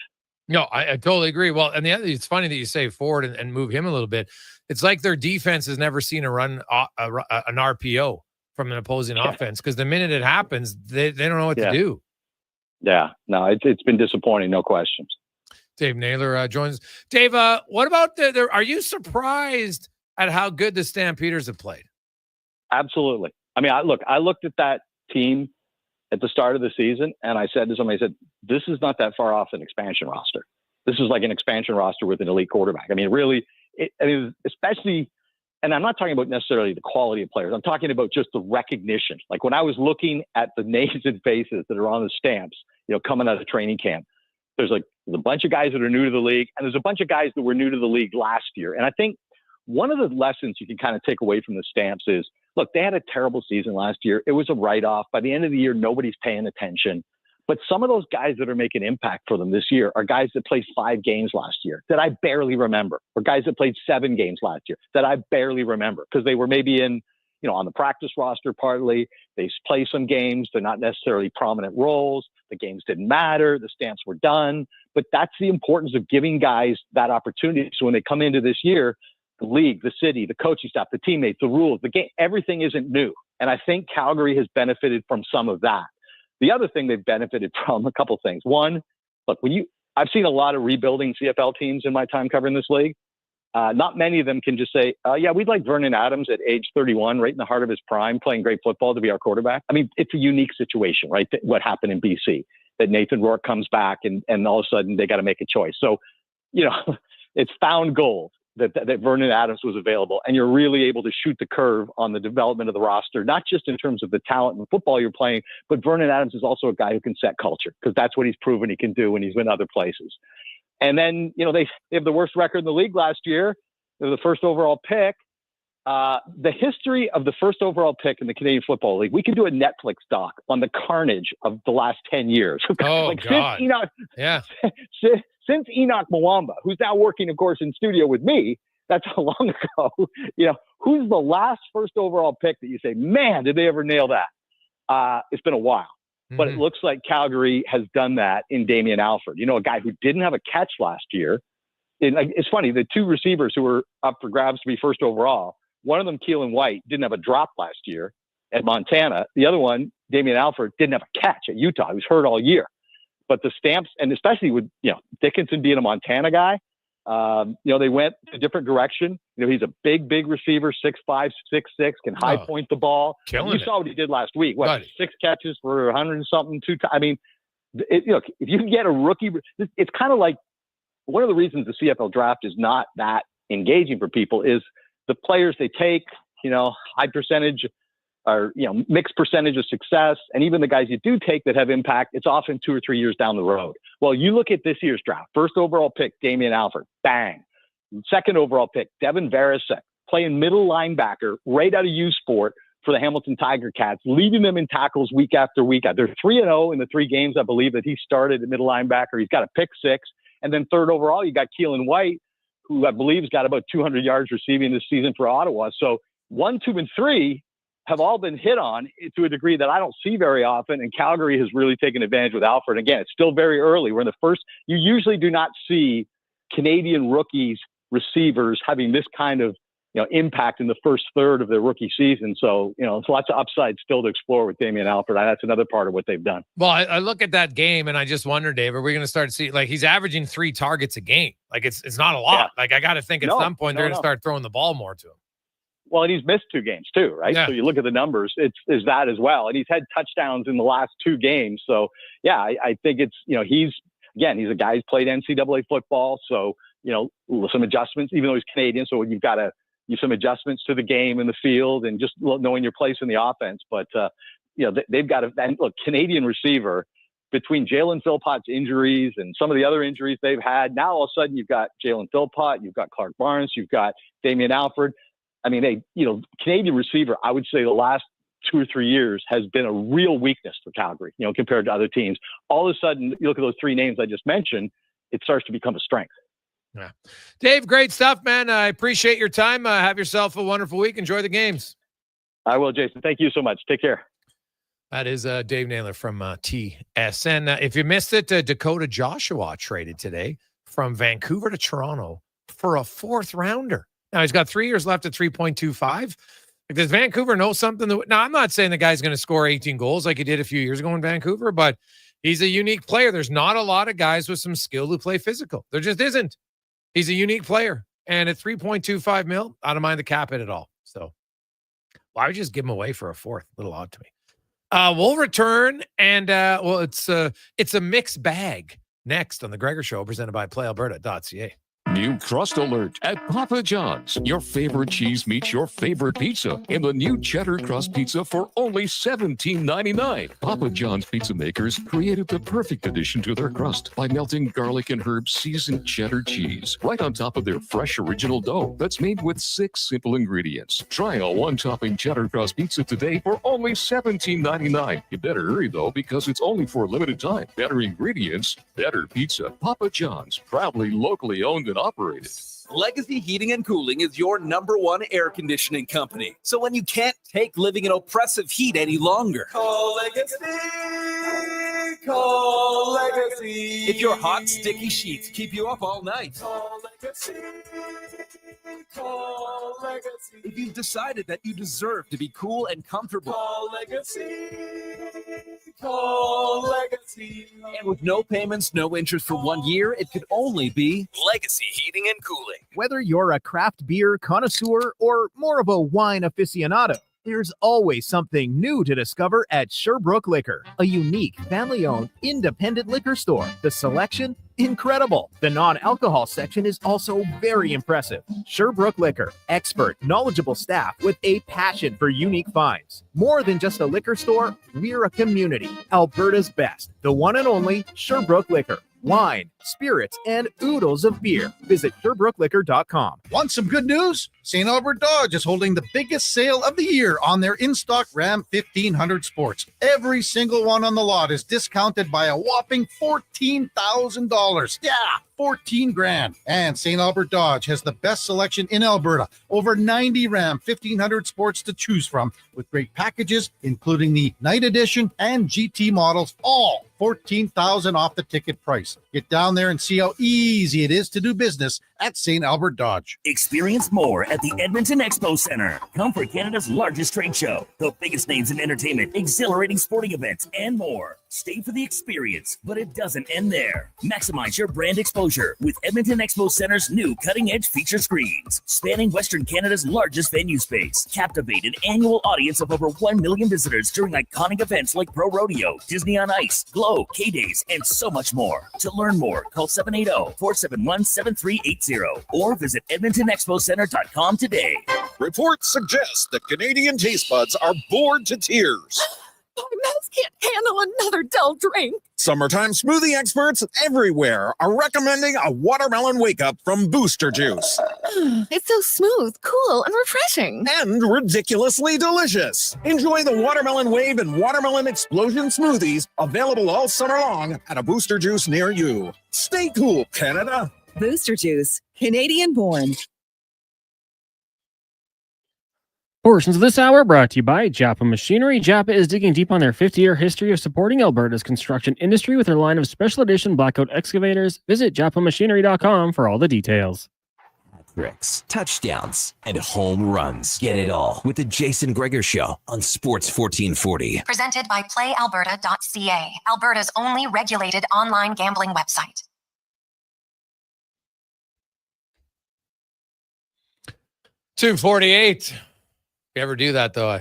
No, I totally agree. Well, and it's funny that you say Ford and move him a little bit. It's like their defense has never seen an RPO from an opposing offense, because the minute it happens, they don't know what to do. Yeah, no, it's been disappointing, no questions. Dave Naylor joins. Dave, what about are you surprised at how good the Stampeders have played? Absolutely. I mean, I looked at that team at the start of the season, and I said to somebody, this is not that far off an expansion roster. This is like an expansion roster with an elite quarterback. I mean, really, especially and I'm not talking about necessarily the quality of players. I'm talking about just the recognition. Like when I was looking at the names and faces that are on the stamps, coming out of training camp, there's a bunch of guys that are new to the league, and there's a bunch of guys that were new to the league last year. And I think one of the lessons you can kind of take away from the stamps is, look, they had a terrible season last year. It was a write-off. By the end of the year, nobody's paying attention. But some of those guys that are making impact for them this year are guys that played 5 games last year that I barely remember, or guys that played 7 games last year that I barely remember because they were maybe in, on the practice roster partly. They play some games. They're not necessarily prominent roles. The games didn't matter. The stamps were done. But that's the importance of giving guys that opportunity. So when they come into this year, the league, the city, the coaching staff, the teammates, the rules, the game, everything isn't new. And I think Calgary has benefited from some of that. The other thing they've benefited from, a couple things. One, look, I've seen a lot of rebuilding CFL teams in my time covering this league. Not many of them can just say, yeah, we'd like Vernon Adams at age 31, right in the heart of his prime, playing great football to be our quarterback. I mean, it's a unique situation, right? What happened in BC, that Nathan Rourke comes back and all of a sudden they got to make a choice. So, it's found gold that Vernon Adams was available, and you're really able to shoot the curve on the development of the roster, not just in terms of the talent and football you're playing, but Vernon Adams is also a guy who can set culture because that's what he's proven he can do when he's been other places. And then, they have the worst record in the league last year. They're the first overall pick. The history of the first overall pick in the Canadian Football League, we can do a Netflix doc on the carnage of the last 10 years. Oh, God. Since Enoch Mwamba, who's now working, of course, in studio with me, that's how long ago, who's the last first overall pick that you say, man, did they ever nail that? It's been a while. But it looks like Calgary has done that in Damian Alford, a guy who didn't have a catch last year. It's funny, the 2 receivers who were up for grabs to be first overall, one of them, Keelan White, didn't have a drop last year at Montana. The other one, Damian Alford, didn't have a catch at Utah. He was hurt all year. But the stamps, and especially with, Dickinson being a Montana guy, they went a different direction. He's a big receiver, 6'5", 6'6", can high point the ball. You saw what he did last week. 6 catches for 100 and something, 2 times. I mean, if you can get a rookie, it's kind of like one of the reasons the CFL draft is not that engaging for people is the players they take, high percentage or, mixed percentage of success. And even the guys you do take that have impact, it's often 2 or 3 years down the road. Well, you look at this year's draft, first overall pick, Damian Alford, bang. Second overall pick, Devin Varasek, playing middle linebacker right out of U Sport for the Hamilton Tiger Cats, leading them in tackles week after week. They're 3-0 in the 3 games, I believe, that he started at middle linebacker. He's got a pick 6. And then third overall, you got Keelan White, who I believe has got about 200 yards receiving this season for Ottawa. So 1, 2, and 3 have all been hit on to a degree that I don't see very often. And Calgary has really taken advantage with Alford. Again, it's still very early. We're in the first. You usually do not see Canadian rookies, receivers having this kind of impact in the first third of their rookie season. So, there's lots of upside still to explore with Damian Alford. That's another part of what they've done. Well, I look at that game and I just wonder, Dave, are we going to start to see, like, he's averaging 3 targets a game? Like, it's not a lot. Yeah. Like, I got to think at some point they're going to start throwing the ball more to him. Well, and he's missed 2 games too, right? Yeah. So you look at the numbers, it's that as well. And he's had touchdowns in the last 2 games. So yeah, I think it's, he's a guy who's played NCAA football. So, some adjustments, even though he's Canadian. So you've got to use some adjustments to the game in the field and just knowing your place in the offense. But, they've got Canadian receiver between Jalen Philpott's injuries and some of the other injuries they've had. Now all of a sudden you've got Jalen Philpott, you've got Clark Barnes, you've got Damian Alford. I mean, Canadian receiver, I would say the last 2 or 3 years has been a real weakness for Calgary, compared to other teams. All of a sudden, you look at those 3 names I just mentioned, it starts to become a strength. Yeah. Dave, great stuff, man. I appreciate your time. Have yourself a wonderful week. Enjoy the games. I will, Jason. Thank you so much. Take care. That is Dave Naylor from TSN. If you missed it, Dakota Joshua traded today from Vancouver to Toronto for a 4th rounder. Now, he's got 3 years left at 3.25. Like, does Vancouver know something? Now, I'm not saying the guy's going to score 18 goals like he did a few years ago in Vancouver, but he's a unique player. There's not a lot of guys with some skill who play physical. There just isn't. He's a unique player. And at 3.25 mil, I don't mind the cap hit at all. So why would you just give him away for a 4th? A little odd to me. We'll return, and it's a mixed bag next on the Gregor Show, presented by PlayAlberta.ca. New crust alert at Papa John's. Your favorite cheese meets your favorite pizza in the new cheddar crust pizza for only $17.99. Papa John's pizza makers created the perfect addition to their crust by melting garlic and herb seasoned cheddar cheese right on top of their fresh original dough that's made with 6 simple ingredients. Try a one-topping cheddar crust pizza today for only $17.99. You better hurry though, because it's only for a limited time. Better ingredients, better pizza. Papa John's, proudly locally owned and operated. Legacy Heating and Cooling is your #1 air conditioning company. So when you can't take living in oppressive heat any longer, call Legacy. Call Legacy. If your hot, sticky sheets keep you up all night, call Legacy. Call Legacy. If you've decided that you deserve to be cool and comfortable, call Legacy. Call Legacy. And with no payments, no interest for 1 year, it could only be Legacy Heating and Cooling. Whether you're a craft beer connoisseur or more of a wine aficionado, there's always something new to discover at Sherbrooke Liquor, a unique, family-owned, independent liquor store. The selection? Incredible. The non-alcohol section is also very impressive. Sherbrooke Liquor, expert, knowledgeable staff with a passion for unique finds. More than just a liquor store, we're a community. Alberta's best, the one and only Sherbrooke Liquor. Wine, spirits, and oodles of beer. Visit SherbrookeLiquor.com. Want some good news? St. Albert Dodge is holding the biggest sale of the year on their in-stock Ram 1500 Sports. Every single one on the lot is discounted by a whopping $14,000. Yeah, 14 grand. And St. Albert Dodge has the best selection in Alberta. Over 90 Ram 1500 Sports to choose from with great packages, including the Night Edition and GT models, all $14,000 off the ticket price. Get down there and see how easy it is to do business at St. Albert Dodge. Experience more at the Edmonton Expo Center. Come for Canada's largest trade show, the biggest names in entertainment, exhilarating sporting events, and more. Stay for the experience, but it doesn't end there. Maximize your brand exposure with Edmonton Expo Center's new cutting-edge feature screens, spanning Western Canada's largest venue space. Captivate an annual audience of over 1 million visitors during iconic events like Pro Rodeo, Disney on Ice, Glow, K-Days, and so much more. To learn more, call 780-471-7380 or visit EdmontonExpoCenter.com today. Reports suggest that Canadian taste buds are bored to tears. My mouth can't handle another dull drink. Summertime smoothie experts everywhere are recommending a watermelon wake-up from Booster Juice. It's so smooth, cool, and refreshing. And ridiculously delicious. Enjoy the Watermelon Wave and Watermelon Explosion smoothies, available all summer long at a Booster Juice near you. Stay cool, Canada. Booster Juice, Canadian born. Portions of this hour brought to you by Japa Machinery. Japa is digging deep on their 50-year history of supporting Alberta's construction industry with their line of special edition blackout excavators. Visit japamachinery.com for all the details. Tricks, touchdowns, and home runs. Get it all with the Jason Gregor Show on Sports 1440. Presented by PlayAlberta.ca, Alberta's only regulated online gambling website. $2.48. You ever do that though,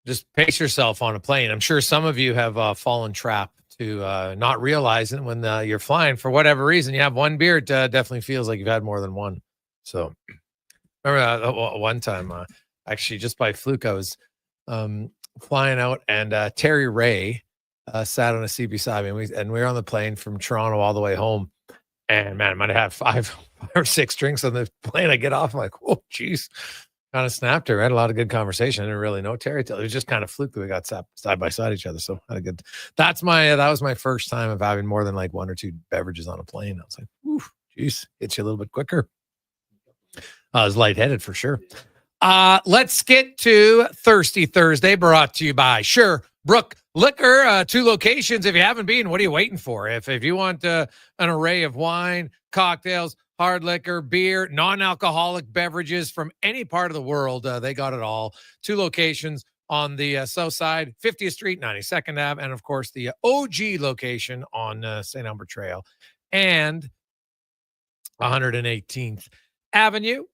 just pace yourself on a plane. I'm sure some of you have fallen trap to not realizing when you're flying for whatever reason you have one beer. It definitely feels like you've had more than one. So remember one time, actually just by fluke, I was flying out and Terry Ray sat on a seat beside me, and we were on the plane from Toronto all the way home. And man, I might have had 5 or 6 drinks on the plane. I get off, I'm like, oh, geez. Kind of snapped her. I had a lot of good conversation. I didn't really know Terry. It was just kind of fluke that we got side by side each other. So had a good. That was my first time of having more than like 1 or 2 beverages on a plane. I was like, ooh, geez, hits you a little bit quicker. I was lightheaded for sure. Let's get to Thirsty Thursday, brought to you by Sherbrooke Liquor. 2 locations. If you haven't been, what are you waiting for? If you want an array of wine, cocktails, hard liquor, beer, non-alcoholic beverages from any part of the world, they got it all. 2 locations on the south side, 50th Street, 92nd Ave, and of course the OG location on St. Albert Trail and 118th Avenue.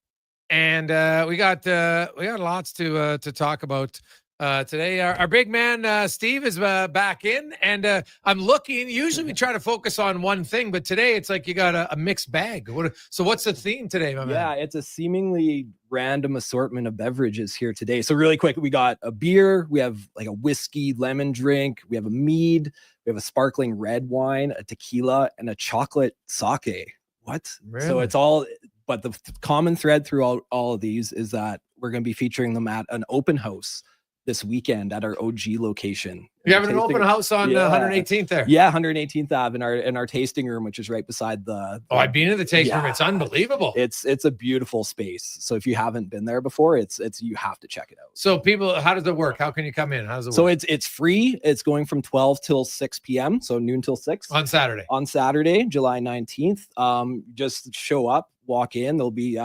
And we got lots to talk about Today, our big man, Steve, is back in, and I'm looking. Usually we try to focus on one thing, but today it's like you got a mixed bag. So what's the theme today, my man? Yeah, it's a seemingly random assortment of beverages here today. So really quick, we got a beer, we have like a whiskey lemon drink, we have a mead, we have a sparkling red wine, a tequila, and a chocolate sake. What? Really? So it's all, but the common thread through all of these is that we're going to be featuring them at an open house this weekend at our OG location. You're having an open house on 118th there. Yeah, 118th Ave in our tasting room, which is right beside the. Oh, I've been in the tasting room. It's unbelievable. It's a beautiful space. So if you haven't been there before, it's you have to check it out. So people, how does it work? How can you come in? How does it work? So it's free. It's going from 12 till 6 p.m. So noon till 6 on Saturday. On Saturday, July 19th. Just show up. Walk in, there'll be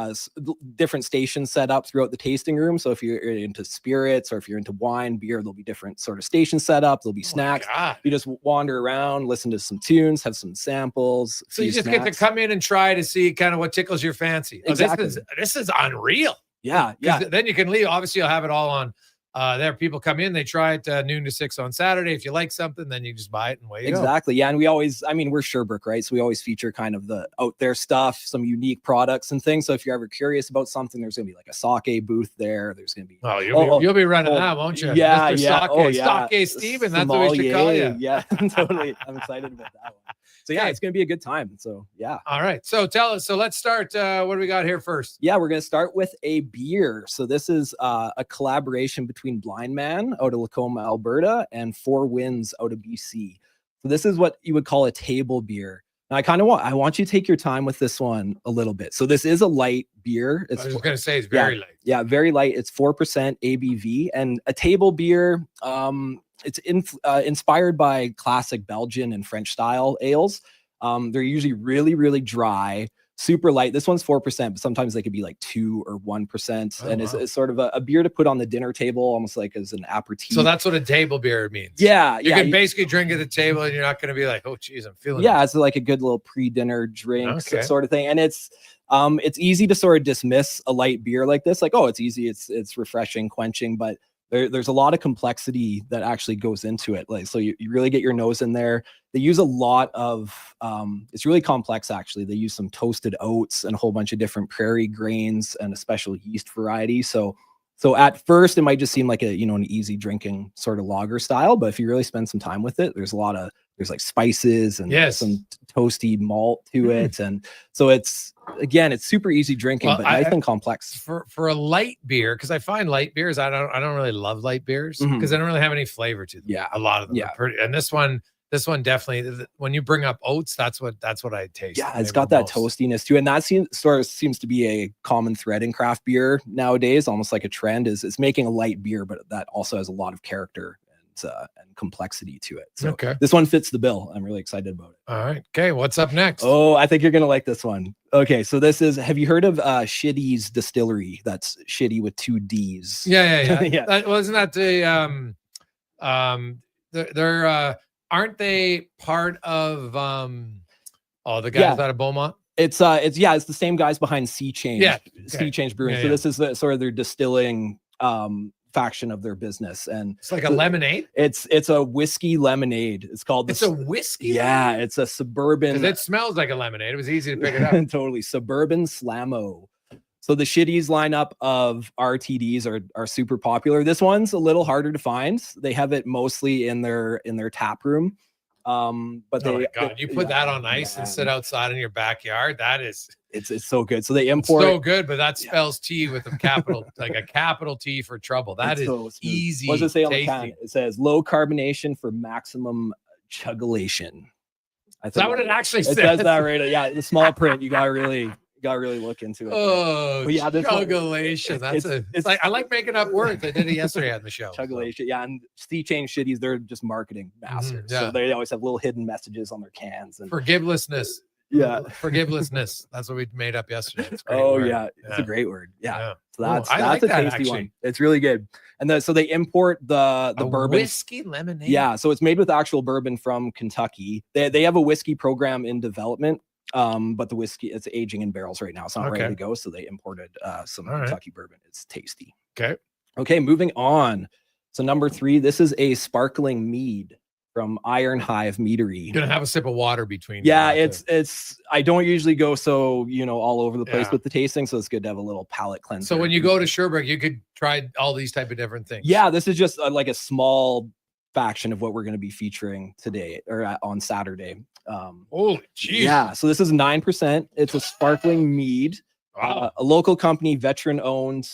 different stations set up throughout the tasting room. So if you're into spirits or if you're into wine, beer, there'll be different sort of stations set up. There'll be snacks. You just wander around, listen to some tunes, have some samples. So you just get to come in and try to see kind of what tickles your fancy. Exactly. This is unreal. Yeah. Then you can leave. Obviously, you'll have it all on. There, people come in, they try it noon to 6 on Saturday. If you like something, then you just buy it and away you go. Exactly. Yeah. And we always, we're Sherbrooke, right? So we always feature kind of the out there stuff, some unique products and things. So if you're ever curious about something, there's going to be like a sake booth there. There's going to be. You'll be running that, won't you? Yeah. Mr. Yeah. Sake Steven. That's what we should call you. Yeah, totally. I'm excited about that one. So yeah, it's going to be a good time. So yeah. All right. So tell us. So let's start. What do we got here first? Yeah, we're going to start with a beer. So this is a collaboration between Blind Man out of Lacombe, Alberta, and Four Winds out of BC. So this is what you would call a table beer. Now I want you to take your time with this one a little bit. So this is a light beer. I was going to say it's very light. Yeah, very light. It's 4% ABV, and a table beer. It's inspired by classic Belgian and French style ales. They're usually really, really dry, super light. This one's 4%, but sometimes they could be like 2 or 1%. And it's sort of a beer to put on the dinner table, almost like as an aperitif. So that's what a table beer means. Yeah. You can basically drink at the table and you're not going to be like, oh, geez, I'm feeling it. It's like a good little pre-dinner drink sort of thing. And it's easy to sort of dismiss a light beer like this. Like, oh, it's easy. It's refreshing, quenching, but there's a lot of complexity that actually goes into it. Like, so you really get your nose in there. They use a lot of, it's really complex actually. They use some toasted oats and a whole bunch of different prairie grains and a special yeast variety. So at first it might just seem like an easy drinking sort of lager style, but if you really spend some time with it, there's like spices and some toasty malt to it. And so it's super easy drinking, but nice and complex. For a light beer, because I find light beers, I don't really love light beers because they don't really have any flavor to them. Yeah. A lot of them are pretty, and this one definitely, when you bring up oats, that's what I taste. Yeah, it's got that toastiness too. And that seems to be a common thread in craft beer nowadays, almost like a trend is making a light beer, but that also has a lot of character and complexity to it. So this one fits the bill. I'm really excited about it. All right. Okay. What's up next? Oh, I think you're going to like this one. Okay. So have you heard of Shitty's Distillery? That's Shitty with 2 D's. Yeah. Yeah. Wasn't that they're aren't they part of the guys out of Beaumont? It's the same guys behind Sea Change. Yeah. Sea Change Brewing. So this is sort of their distilling faction of their business, and it's like a lemonade. It's a whiskey lemonade. It's called. It's a whiskey. Yeah, it's a suburban. Because it smells like a lemonade. It was easy to pick it up. Totally suburban Slammo. So the Shitties lineup of RTDs are super popular. This one's a little harder to find. They have it mostly in their tap room. But you put that on ice and sit outside in your backyard. That is. It's so good. So they import so good, but that spells tea with a capital, like a capital T for trouble. That is so easy. What does it say on the can? It says low carbonation for maximum chugulation. Is that what it actually says? It says that right. Yeah, the small print. You gotta really look into it. Oh, but yeah, chugulation. It's like I like making up words. I did it yesterday on the show. Chugulation. Yeah, and Sea Change Shitties, they're just marketing masters. So they always have little hidden messages on their cans. And forgivelessness. Yeah, forgivelessness. That's what we made up yesterday. It's a great word. Yeah. So that's a tasty one. It's really good. And so they import the bourbon whiskey lemonade. Yeah, so it's made with actual bourbon from Kentucky. They have a whiskey program in development. But the whiskey, it's aging in barrels right now. It's not ready to go. So they imported some Kentucky bourbon. It's tasty. Okay. Moving on. So number 3, this is a sparkling mead from Iron Hive Meadery. Gonna have a sip of water between. Yeah, it's I don't usually go so all over the place Yeah. with the tasting, so it's good to have a little palate cleanser. So when you go to Sherbrooke, you could try all these type of different things. Yeah, this is just like a small faction of what we're going to be featuring today or on Saturday. Holy jeez. Yeah, so this is 9%. It's a sparkling mead. Wow. A local company, veteran owned,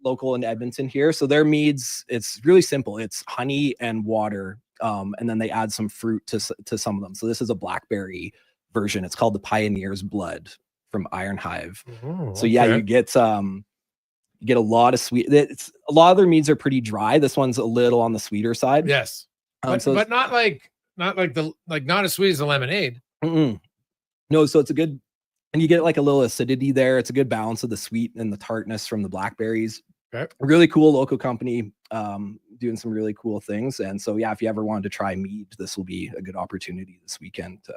local in Edmonton here. So their meads, it's really simple. It's honey and water, and then they add some fruit to some of them. So this is a blackberry version. It's called the Pioneer's Blood from Iron Hive. So yeah, you get a lot of sweet. A lot of their meads are pretty dry. This one's a little on the sweeter side. Yes, but not as sweet as a lemonade. No, so it's a good, and you get like a little acidity there. It's a good balance of the sweet and the tartness from the blackberries. Okay. Really cool local company, doing some really cool things. And so yeah, if you ever wanted to try mead, this will be a good opportunity this weekend to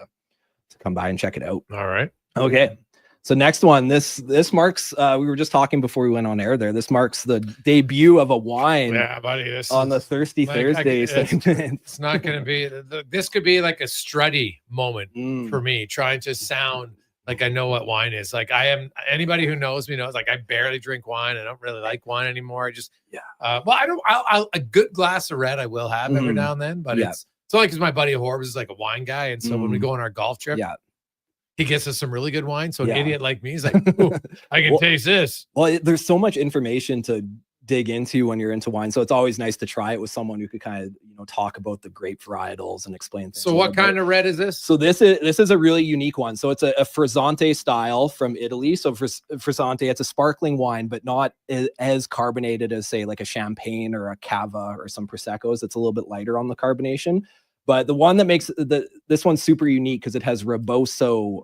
come by and check it out. All right. Okay. So next one, this marks, we were just talking before we went on air there. This marks the debut of a wine. Yeah, buddy. On the Thirsty Thursday segment. It's not going to be, this could be like a strutty moment for me, trying to sound like I know what wine is. Like anybody who knows me knows, like I barely drink wine. I don't really like wine anymore. I just, a good glass of red I will have every now and then, but it's only because my buddy Horbes is like a wine guy. And so when we go on our golf trip, he gets us some really good wine. So an idiot like me is like, "Ooh, I can taste this." Well, there's so much information to dig into when you're into wine. So it's always nice to try it with someone who could kind of, talk about the grape varietals and explain things. So what kind of red is this? So this is a really unique one. So it's a Frizzante style from Italy. So Frizzante, it's a sparkling wine, but not as carbonated as say like a champagne or a cava or some Prosecco's. It's a little bit lighter on the carbonation. But the one that makes this one super unique because it has Reboso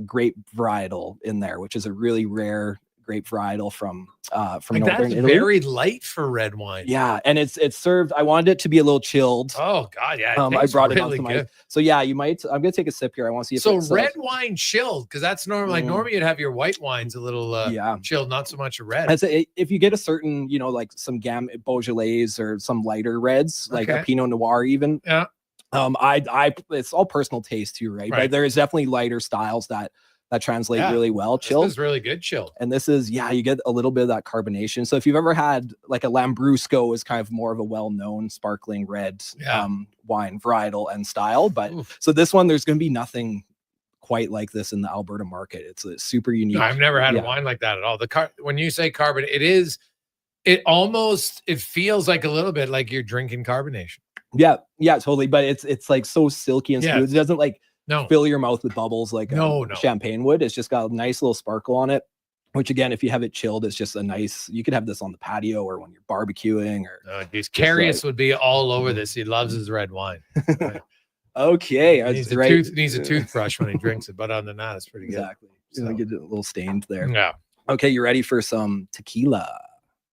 grape varietal in there, which is a really rare grape varietal from northern Italy. Very light for red wine. Yeah, and it's served. I wanted it to be a little chilled. Oh God, yeah. I brought it really onto good. so yeah, you might. I'm gonna take a sip here. I want to see if so it's, red wine chilled because that's normal. Like normally you'd have your white wines a little chilled, not so much a red. If you get a certain like some Beaujolais or some lighter reds, like a Pinot Noir even. Yeah. It's all personal taste too, right? But there is definitely lighter styles that translate really well. Chilled. This is really good chilled. And this is, you get a little bit of that carbonation. So if you've ever had like a Lambrusco is kind of more of a well-known sparkling red wine varietal and style. But so this one, there's going to be nothing quite like this in the Alberta market. It's a super unique. No, I've never had a wine like that at all. When you say carbon, it feels like a little bit like you're drinking carbonation. Yeah, totally. But it's like so silky and smooth. It doesn't like fill your mouth with bubbles like champagne would. It's just got a nice little sparkle on it. Which again, if you have it chilled, it's just a nice. You could have this on the patio or when you're barbecuing or. Carius would be all over this. He loves his red wine. Okay, he needs a toothbrush when he drinks it, but other than that, it's pretty good. Exactly. So get it a little stained there. Yeah. Okay, you ready for some tequila?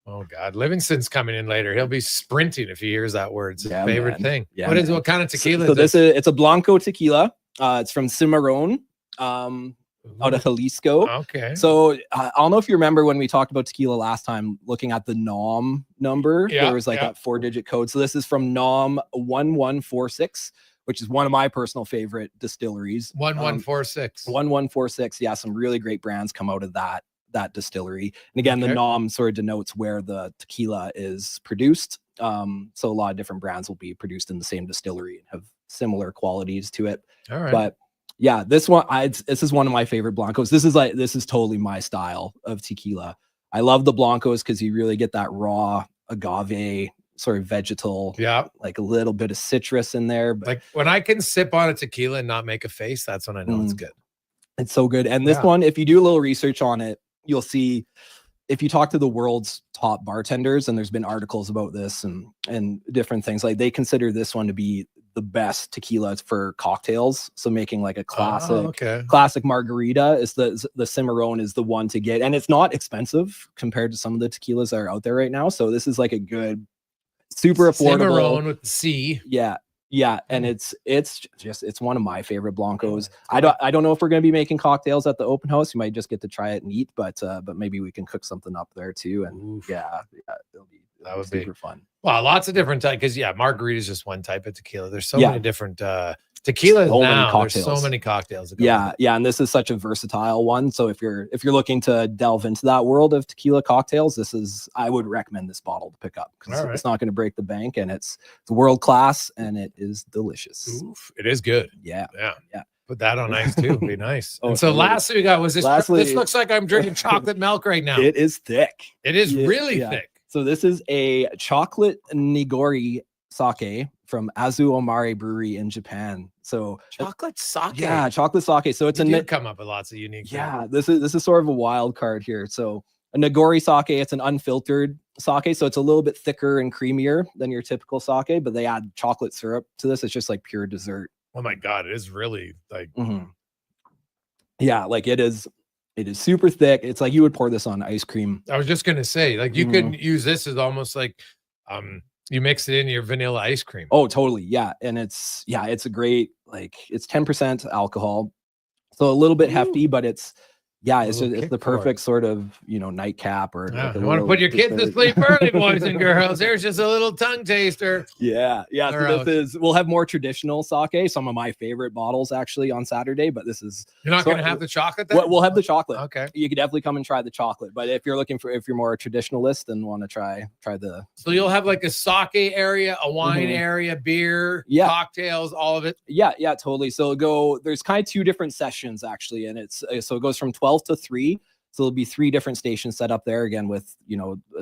Oh God, Livingston's coming in later. He'll be sprinting if he hears that word. It's his favorite thing. Yeah. What kind of tequila? So it's a Blanco tequila. It's from Cimarron, out of Jalisco. Okay. So I don't know if you remember when we talked about tequila last time, looking at the NOM number. There was like that 4-digit code. So this is from NOM 1146, which is one of my personal favorite distilleries. 1146. 1146. Yeah, some really great brands come out of that distillery. And again, the NOM sort of denotes where the tequila is produced. So a lot of different brands will be produced in the same distillery and have similar qualities to it. All right. But yeah, this one, this is one of my favorite Blancos. This is totally my style of tequila. I love the Blancos because you really get that raw agave sort of vegetal, like a little bit of citrus in there. But like when I can sip on a tequila and not make a face, that's when I know it's good. It's so good. And this one, if you do a little research on it, you'll see if you talk to the world's top bartenders, and there's been articles about this and different things, like they consider this one to be the best tequila for cocktails. So making like a classic margarita is the Cimarron is the one to get. And it's not expensive compared to some of the tequilas that are out there right now. So this is like a good, super affordable. Cimarron with the C. Yeah, and it's one of my favorite Blancos. I don't know if we're going to be making cocktails at the open house. You might just get to try it and eat, but maybe we can cook something up there too. And it'll That would super be fun. Well, lots of different types. Because margarita is just one type of tequila. There's so Yeah. many different tequilas So many now. There's so cocktails. many cocktails. That go with it. Yeah, and this is such a versatile one. So if you're looking to delve into that world of tequila cocktails, I would recommend this bottle to pick up because All right. it's not going to break the bank, and it's world class and it is delicious. Oof, it is good. Yeah. Put that on ice too. Would be nice. Oh, and so totally. lastly, we got was this. Lastly- This looks like I'm drinking chocolate milk right now. It is thick. It is Yeah, really yeah. thick. So this is a chocolate nigori sake from Azu Omare Brewery in Japan. So Chocolate sake. yeah, chocolate sake. So it's You a did come up with lots of unique. yeah. This is sort of a wild card here. So a nigori sake, it's an unfiltered sake, so it's a little bit thicker and creamier than your typical sake. But they add chocolate syrup to this. It's just like pure dessert. Oh my god, it is really like. Yeah, like it is super thick. It's like you would pour this on ice cream. I was just gonna say, like you could use this as almost like, you mix it in your vanilla ice cream. Oh, totally. Yeah. And it's a great, like it's 10% alcohol. So a little bit hefty, but it's it's the perfect sort of, nightcap or Yeah, like a you want to little put your kids to dessert. sleep early, boys and girls. There's just a little tongue taster. Yeah. They're So out. we'll have more traditional sake, some of my favorite bottles actually on Saturday, but this is You're not so- gonna have the chocolate then? We'll have the chocolate. Okay. You could definitely come and try the chocolate, but if you're more a traditionalist and want to try the So you'll have like a sake area, a wine Mhm. area, beer, Yeah. cocktails, all of it. Yeah, totally. So there's kind of two different sessions actually, and so it goes from 12 to 3. So there'll be 3 different stations set up there again with,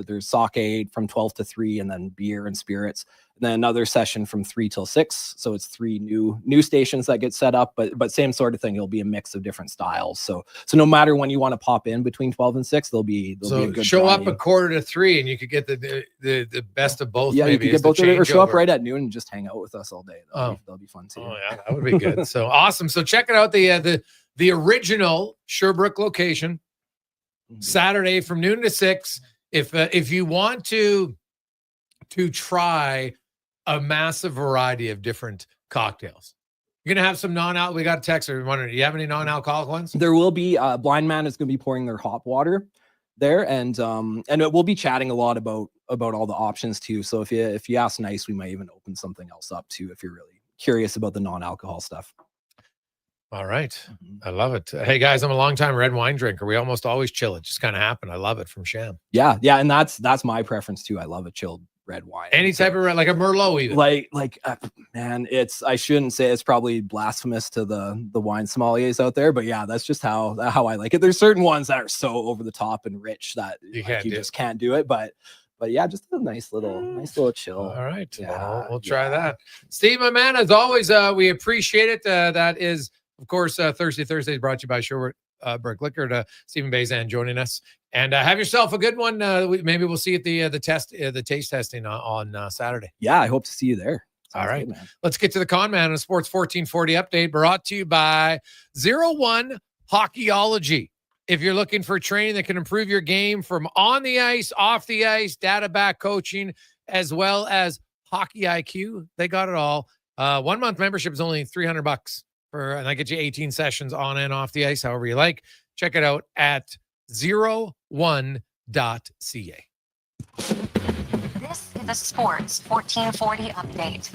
there's sake from 12 to 3 and then beer and spirits. And then another session from 3 till 6. So it's 3 new stations that get set up, but same sort of thing. It'll be a mix of different styles. So no matter when you want to pop in between 12 and 6, there'll be a So good show up variety. a quarter to 3 and you could get the best of both. Yeah, you maybe, could is get both the of it, or show up changeover. right at noon and just hang out with us all day. That'll be fun too. Oh yeah, that would be good. So awesome. So check it out. The original Sherbrooke location, Saturday from noon to 6. If you want to try a massive variety of different cocktails, you're gonna have some non-alcoholic. We got a text. We're wondering, do you have any non-alcoholic ones? There will be Blind Man is going to be pouring their hot water there, and we'll be chatting a lot about all the options too. So if you ask nice, we might even open something else up too if you're really curious about the non-alcohol stuff. All right. I love it. Hey guys, I'm a longtime red wine drinker. We almost always chill. It just kind of happened. I love it from Sham. Yeah, and that's my preference too. I love a chilled red wine. Any type of red, like a Merlot even. Man, I shouldn't say it's probably blasphemous to the wine sommeliers out there, but yeah, that's just how I like it. There's certain ones that are so over the top and rich that you just can't do it, but yeah, just a nice little chill. All right. Yeah, We'll try that. Steve, my man, as always, we appreciate it. That is, of course, Thursday is brought to you by Sherbrooke Liquor. To Stephen Bazan joining us, and have yourself a good one. Maybe we'll see you at the taste testing on Saturday. Yeah, I hope to see you there. All right, good, let's get to the Con Man on a Sports 1440 update brought to you by 01 Hockeyology. If you're looking for training that can improve your game from on the ice, off the ice, data back coaching, as well as hockey IQ, they got it all. 1 month membership is only $300 and I get you 18 sessions on and off the ice, however you like. Check it out at 01.ca. This is the Sports 1440 update.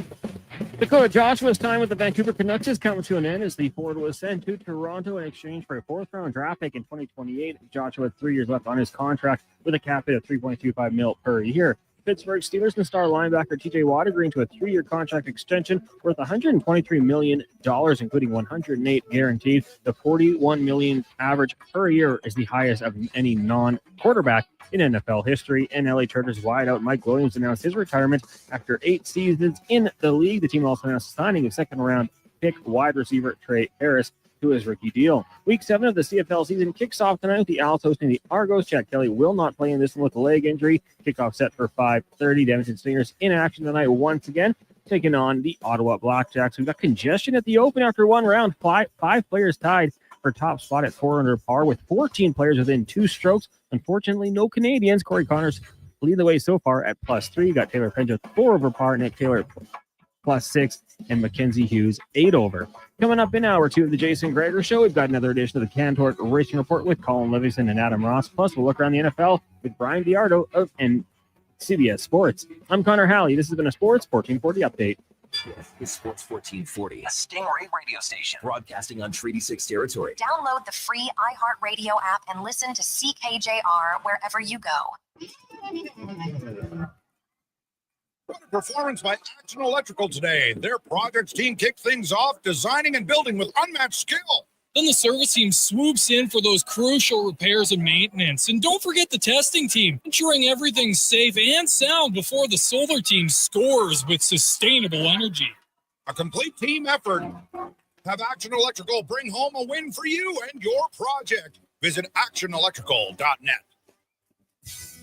Dakota Joshua's time with the Vancouver Canucks is coming to an end as the forward was sent to Toronto in exchange for a 4th-round draft pick in 2028. Joshua had 3 years left on his contract with a cap hit of $3.25 million per year. Pittsburgh Steelers and star linebacker TJ Watt agreeing to a 3-year contract extension worth $123 million, including $108 guaranteed. The $41 million average per year is the highest of any non-quarterback in NFL history. And LA Chargers wideout Mike Williams announced his retirement after 8 seasons in the league. The team also announced the signing of 2nd-round pick wide receiver Trey Harris to his rookie deal. Week 7 of the CFL season kicks off tonight with the Owls hosting the Argos. Jack Kelly will not play in this one with a leg injury. Kickoff set for 5:30. The Edmonton Stingers in action tonight once again, taking on the Ottawa Blackjacks. We've got congestion at the Open after 1 round. Five players tied for top spot at 4 under par with 14 players within 2 strokes. Unfortunately, no Canadians. Corey Connors lead the way so far at +3. Got Taylor Penge with 4 over par. Nick Taylor +6, and Mackenzie Hughes 8 over. Coming up in hour 2 of the Jason Gregor Show, we've got another edition of the Cantor Racing Report with Colin Livingston and Adam Ross. Plus, we'll look around the NFL with Brian Diardo and CBS Sports. I'm Connor Halley. This has been a Sports 1440 update. This is Sports 1440, a Stingray radio station broadcasting on Treaty 6 territory. Download the free iHeartRadio app and listen to CKJR wherever you go. Performance by Action Electrical today. Their projects team kicked things off, designing and building with unmatched skill. Then the service team swoops in for those crucial repairs and maintenance. And don't forget the testing team, ensuring everything's safe and sound before the solar team scores with sustainable energy. A complete team effort. Have Action Electrical bring home a win for you and your project. Visit actionelectrical.net.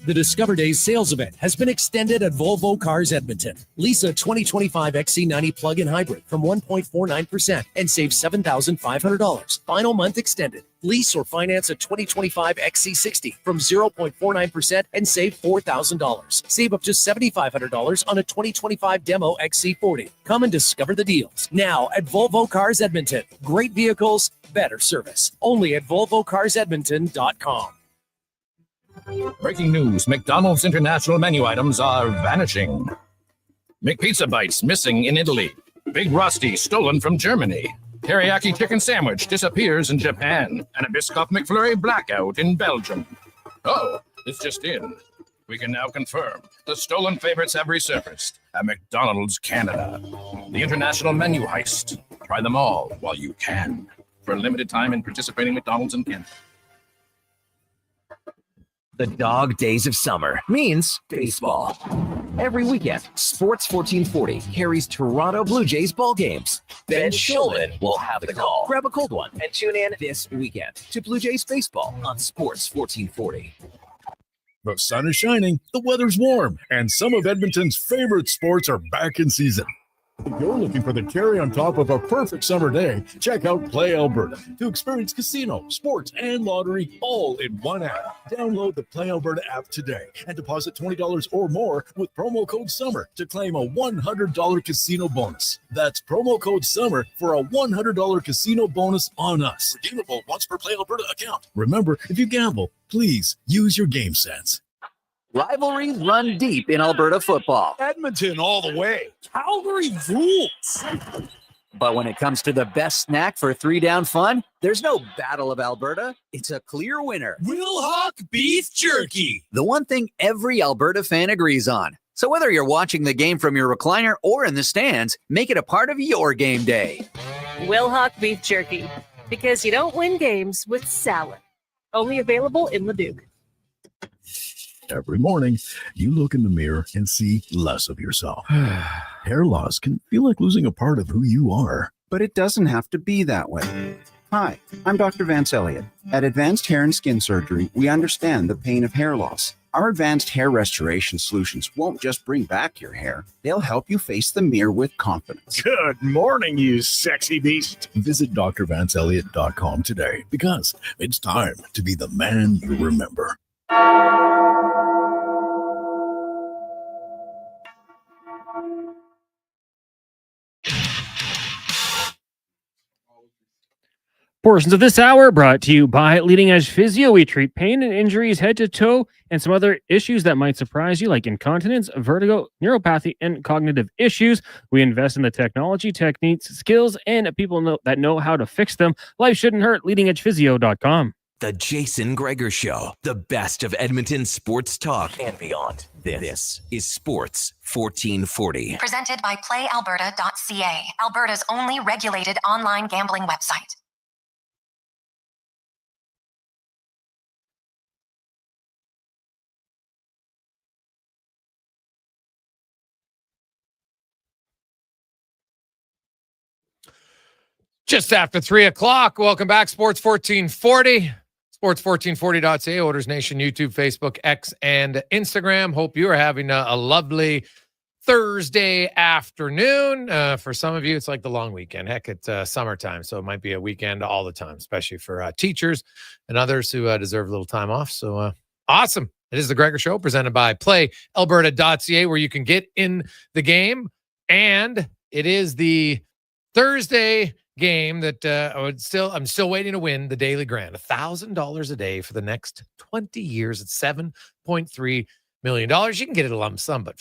The Discover Days sales event has been extended at Volvo Cars Edmonton. Lease a 2025 XC90 plug-in hybrid from 1.49% and save $7,500. Final month extended. Lease or finance a 2025 XC60 from 0.49% and save $4,000. Save up to $7,500 on a 2025 demo XC40. Come and discover the deals now at Volvo Cars Edmonton. Great vehicles, better service. Only at VolvoCarsEdmonton.com. Breaking news, McDonald's international menu items are vanishing. McPizza Bites missing in Italy. Big Rusty stolen from Germany. Teriyaki chicken sandwich disappears in Japan. And a Biscoff McFlurry blackout in Belgium. Oh, it's just in. We can now confirm the stolen favorites have resurfaced at McDonald's Canada. The international menu heist. Try them all while you can. For a limited time in participating McDonald's in Canada. The dog days of summer means baseball. Every weekend, Sports 1440 carries Toronto Blue Jays ball games. Ben Shulman will have the call. Grab a cold one and tune in this weekend to Blue Jays baseball on Sports 1440. The sun is shining, the weather's warm, and some of Edmonton's favorite sports are back in season. If you're looking for the cherry on top of a perfect summer day, check out Play Alberta to experience casino, sports, and lottery all in one app. Download the Play Alberta app today and deposit $20 or more with promo code SUMMER to claim a $100 casino bonus. That's promo code SUMMER for a $100 casino bonus on us. Redeemable once per Play Alberta account. Remember, if you gamble, please use your game sense. Rivalries run deep in Alberta football. Edmonton all the way. Calgary rules. But when it comes to the best snack for three-down fun, there's no Battle of Alberta. It's a clear winner. Wilhauk Beef Jerky. The one thing every Alberta fan agrees on. So whether you're watching the game from your recliner or in the stands, make it a part of your game day. Wilhauk Beef Jerky. Because you don't win games with salad. Only available in Leduc. Every morning, you look in the mirror and see less of yourself. Hair loss can feel like losing a part of who you are. But it doesn't have to be that way. Hi, I'm Dr. Vance Elliott. At Advanced Hair and Skin Surgery, we understand the pain of hair loss. Our advanced hair restoration solutions won't just bring back your hair. They'll help you face the mirror with confidence. Good morning, you sexy beast. Visit drvanceelliott.com today because it's time to be the man you remember. Portions of this hour brought to you by Leading Edge Physio. We treat pain and injuries head to toe and some other issues that might surprise you, like incontinence, vertigo, neuropathy, and cognitive issues. We invest in the technology, techniques, skills, and people that know how to fix them. Life shouldn't hurt. LeadingEdgePhysio.com. The Jason Gregor Show, the best of Edmonton sports talk and beyond. This is Sports 1440. Presented by PlayAlberta.ca, Alberta's only regulated online gambling website. Just after 3 o'clock. Welcome back, Sports 1440. Sports1440.ca, Oilers Nation, YouTube, Facebook, X, and Instagram. Hope you are having a lovely Thursday afternoon. For some of you, it's like the long weekend. Heck, it's summertime, so it might be a weekend all the time, especially for teachers and others who deserve a little time off. So awesome. It is the Gregor Show, presented by PlayAlberta.ca, where you can get in the game. And it is the Thursday game that I'm still waiting to win the Daily Grand, $1,000 a day for the next 20 years. It's 7.3 million, you can get it a lump sum, but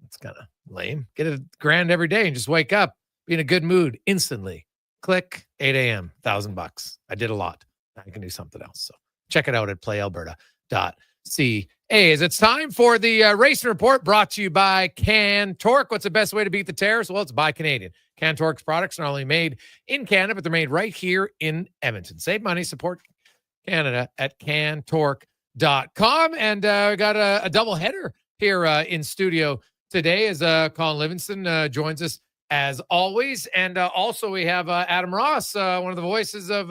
it's kind of lame. Get a grand every day and just wake up, be in a good mood instantly. Click 8 a.m., $1,000. I did a lot. I can do something else. So check it out at playalberta.ca. As it's time for the racing report brought to you by Cantork. What's the best way to beat the tariffs? Well, it's buy Canadian. Cantork's products are not only made in Canada, but they're made right here in Edmonton. Save money, support Canada at cantork.com. And we got a double header here in studio today as Colin Livingston joins us as always. And also we have Adam Ross, one of the voices of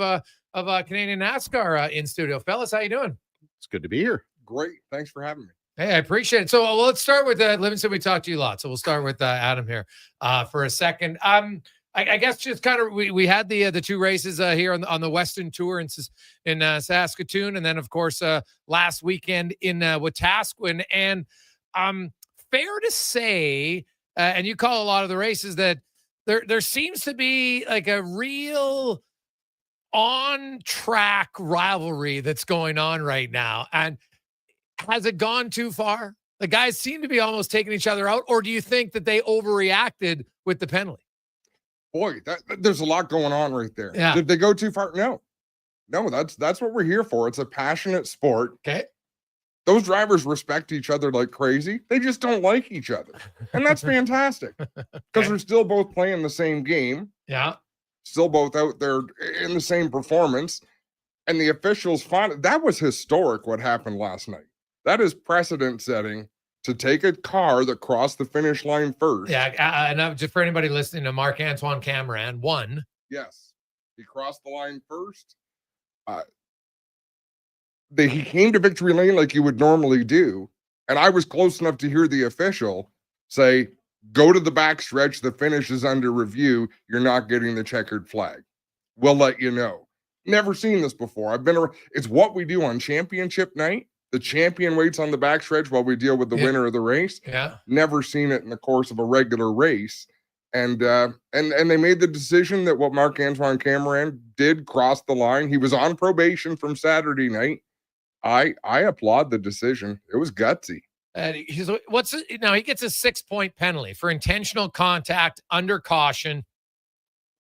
Canadian NASCAR in studio. Fellas, how you doing? It's good to be here. Great. Thanks for having me. Hey, I appreciate it. So let's start with Livingston. We talked to you a lot. So we'll start with Adam here for a second. I guess just kind of we had the two races here on the Western Tour in Saskatoon, and then of course last weekend in Wetaskiwin. And fair to say, and you call a lot of the races, that there seems to be like a real on track rivalry that's going on right now. And has it gone too far? The guys seem to be almost taking each other out, or do you think that they overreacted with the penalty? Boy, there's a lot going on right there. Yeah. Did they go too far? No, that's what we're here for. It's a passionate sport. Okay. Those drivers respect each other like crazy. They just don't like each other. And that's fantastic because they're still both playing the same game. Yeah. Still both out there in the same performance. And the officials found that was historic what happened last night. That is precedent setting to take a car that crossed the finish line first. Yeah. And just for anybody listening to Marc-Antoine Cameron, won. Yes. He crossed the line first. He came to victory lane like you would normally do. And I was close enough to hear the official say, go to the back stretch. The finish is under review. You're not getting the checkered flag. We'll let you know. Never seen this before. It's what we do on championship night. The champion waits on the back stretch while we deal with the winner of the race. Yeah. Never seen it in the course of a regular race. And they made the decision that what Marc-Antoine Cameron did cross the line. He was on probation from Saturday night. I applaud the decision. It was gutsy. Now he gets a 6-point penalty for intentional contact under caution.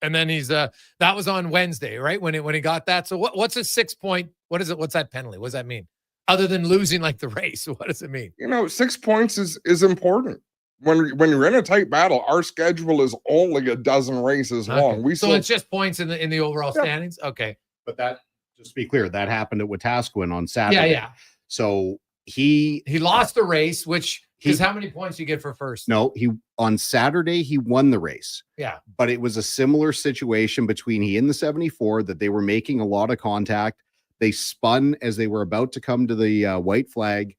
And then he's that was on Wednesday, right? When he got that. So what's a 6-point? What is it? What's that penalty? What does that mean? Other than losing like the race, what does it mean? 6 points is important. When you're in a tight battle, our schedule is only a dozen races long. It's just points in the overall standings. Okay. But that, just to be clear, that happened at Wetaskiwin on Saturday. Yeah. So he lost the race, which is how many points you get for first? No, on Saturday he won the race. Yeah. But it was a similar situation between he and the 74 that they were making a lot of contact. They spun as they were about to come to the white flag.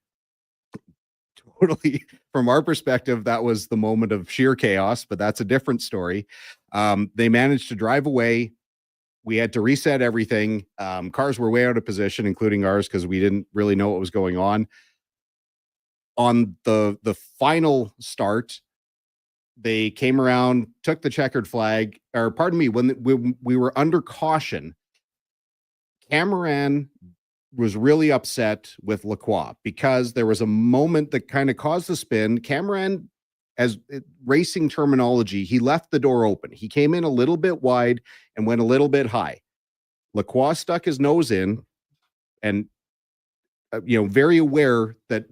Totally, from our perspective, that was the moment of sheer chaos, but that's a different story. They managed to drive away. We had to reset everything. Cars were way out of position, including ours, because we didn't really know what was going on. On the final start, they came around, took the checkered flag, or pardon me, when we were under caution, Cameron was really upset with Lacroix because there was a moment that kind of caused the spin. Cameron, as racing terminology, he left the door open. He came in a little bit wide and went a little bit high. Lacroix stuck his nose in and, very aware that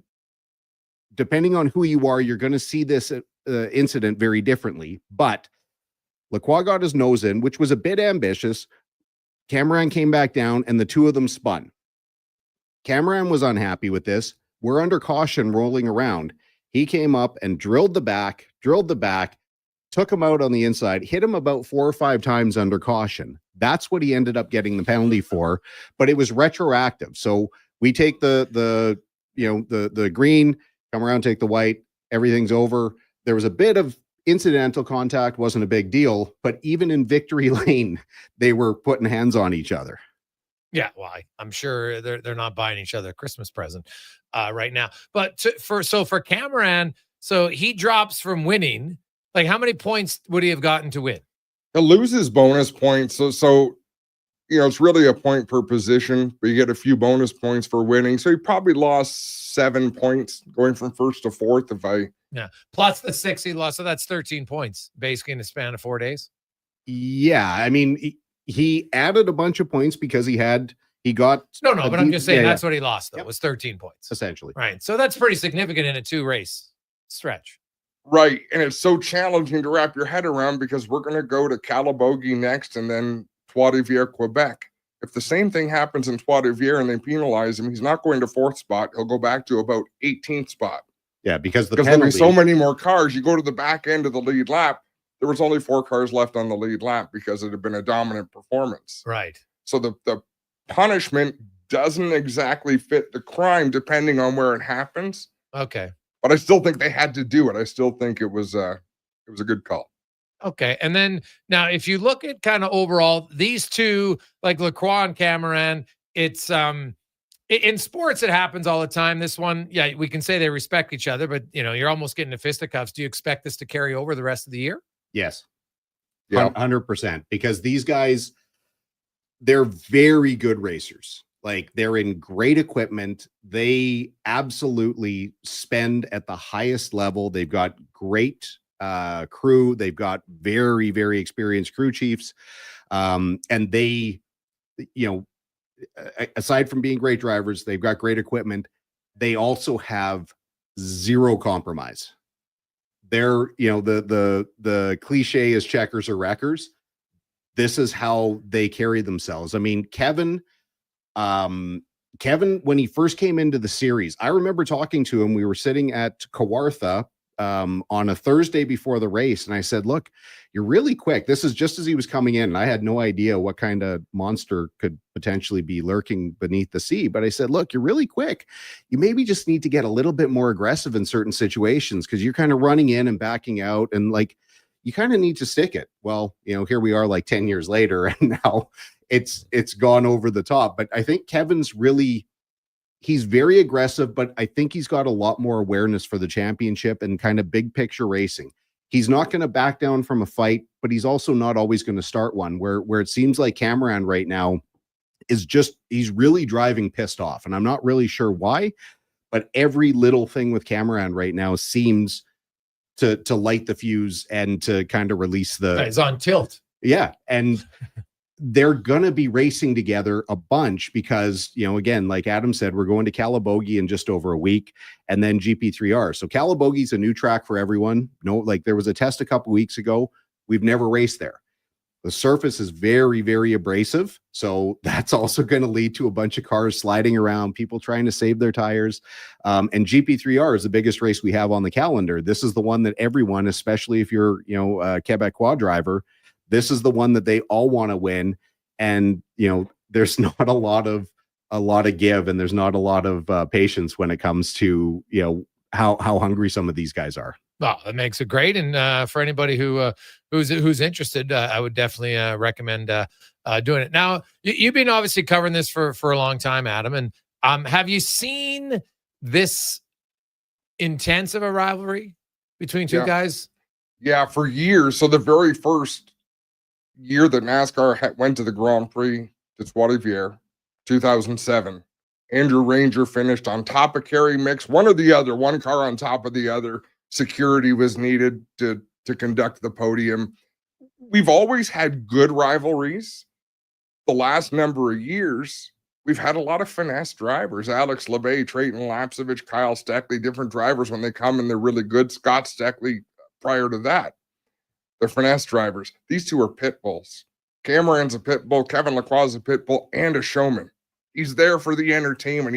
depending on who you are, you're going to see this incident very differently. But Lacroix got his nose in, which was a bit ambitious. Cameron came back down and the two of them spun. Cameron was unhappy with this. We're under caution rolling around. He came up and drilled the back, took him out on the inside, hit him about 4 or 5 times under caution. That's what he ended up getting the penalty for, but it was retroactive. So we take the green, come around, take the white, everything's over. There was a bit of incidental contact, wasn't a big deal, but even in victory lane, they were putting hands on each other. Yeah, well, I'm sure they're not buying each other a Christmas present right now. But for Cameron, so he drops from winning. Like, how many points would he have gotten to win? He'll lose his bonus points. So it's really a point per position, but you get a few bonus points for winning. So he probably lost 7 points going from first to fourth. Plus the 6 he lost. So that's 13 points basically in the span of 4 days. Yeah. I mean, he added a bunch of points because he got. No, but I'm just saying that's what he lost, though, was 13 points. Essentially. Right. So that's pretty significant in a 2-race stretch. Right. And it's so challenging to wrap your head around because we're going to go to Calabogie next and then Trois-Rivières, Quebec. If the same thing happens in Trois-Rivières and they penalize him, he's not going to 4th spot. He'll go back to about 18th spot. Yeah, because there'll be so many more cars. You go to the back end of the lead lap. There was only 4 cars left on the lead lap because it had been a dominant performance. Right. So the punishment doesn't exactly fit the crime depending on where it happens. Okay. But I still think they had to do it. I still think it was a good call. Okay. And then now if you look at kind of overall, these two, like Lacroix and Cameron, it's in sports, it happens all the time. This one, yeah, we can say they respect each other, but you're almost getting to fisticuffs. Do you expect this to carry over the rest of the year? Yes. Yeah. 100%. Because these guys, they're very good racers. Like, they're in great equipment. They absolutely spend at the highest level. They've got great crew. They've got very, very experienced crew chiefs. And they, aside from being great drivers, they've got great equipment. They also have zero compromise. They're, the cliche is checkers or wreckers. This is how they carry themselves. I mean, Kevin, when he first came into the series, I remember talking to him. We were sitting at Kawartha on a Thursday before the race. And I said, look, you're really quick. This is just as he was coming in. And I had no idea what kind of monster could potentially be lurking beneath the sea. But I said, look, you're really quick. You maybe just need to get a little bit more aggressive in certain situations because you're kind of running in and backing out. And like, you kind of need to stick it. Well, here we are like 10 years later, and now it's gone over the top. But I think Kevin's he's very aggressive, but I think he's got a lot more awareness for the championship and kind of big picture racing. He's not going to back down from a fight, but he's also not always going to start one where it seems like Cameron right now he's really driving pissed off. And I'm not really sure why, but every little thing with Cameron right now seems to light the fuse and to kind of release He's on tilt. Yeah. And they're going to be racing together a bunch because, again, like Adam said, we're going to Calabogie in just over a week and then GP3R. So Calabogie's a new track for everyone. There was a test a couple weeks ago. We've never raced there. The surface is very, very abrasive. So that's also going to lead to a bunch of cars sliding around, people trying to save their tires. And GP3R is the biggest race we have on the calendar. This is the one that everyone, especially if you're, a Quebecois driver, this is the one that they all want to win. And, there's not a lot of give and there's not a lot of patience when it comes to, how hungry some of these guys are. Well, that makes it great. And for anybody who's interested, I would definitely recommend doing it. Now, you've been obviously covering this for a long time, Adam. And have you seen this intense of a rivalry between two guys? Yeah, for years. So the very first year that NASCAR went to the Grand Prix de Trois-Rivières, 2007, Andrew Ranger finished on top of Kerry Mix, one or the other, one car on top of the other. Security was needed to conduct the podium. We've always had good rivalries. The last number of years, we've had a lot of finesse drivers. Alex LeBay, Trayton Lapsevich, Kyle Steckley, different drivers when they come and they're really good. Scott Steckley prior to that. They're finesse drivers. These two are pit bulls. Cameron's a pit bull. Kevin Lacroix is a pit bull and a showman. He's there for the entertainment.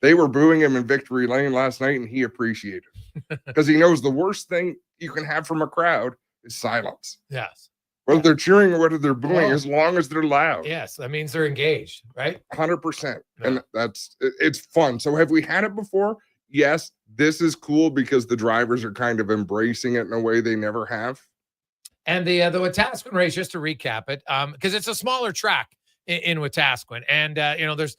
They were booing him in Victory Lane last night and he appreciated it because he knows the worst thing you can have from a crowd is silence. Yes. Whether they're cheering or whether they're booing, as long as they're loud. Yes. That means they're engaged, right? 100%. Yeah. And it's fun. So have we had it before? Yes. This is cool because the drivers are kind of embracing it in a way they never have. And the Wetaskiwin race, just to recap it, because it's a smaller track in Wetaskiwin, and there's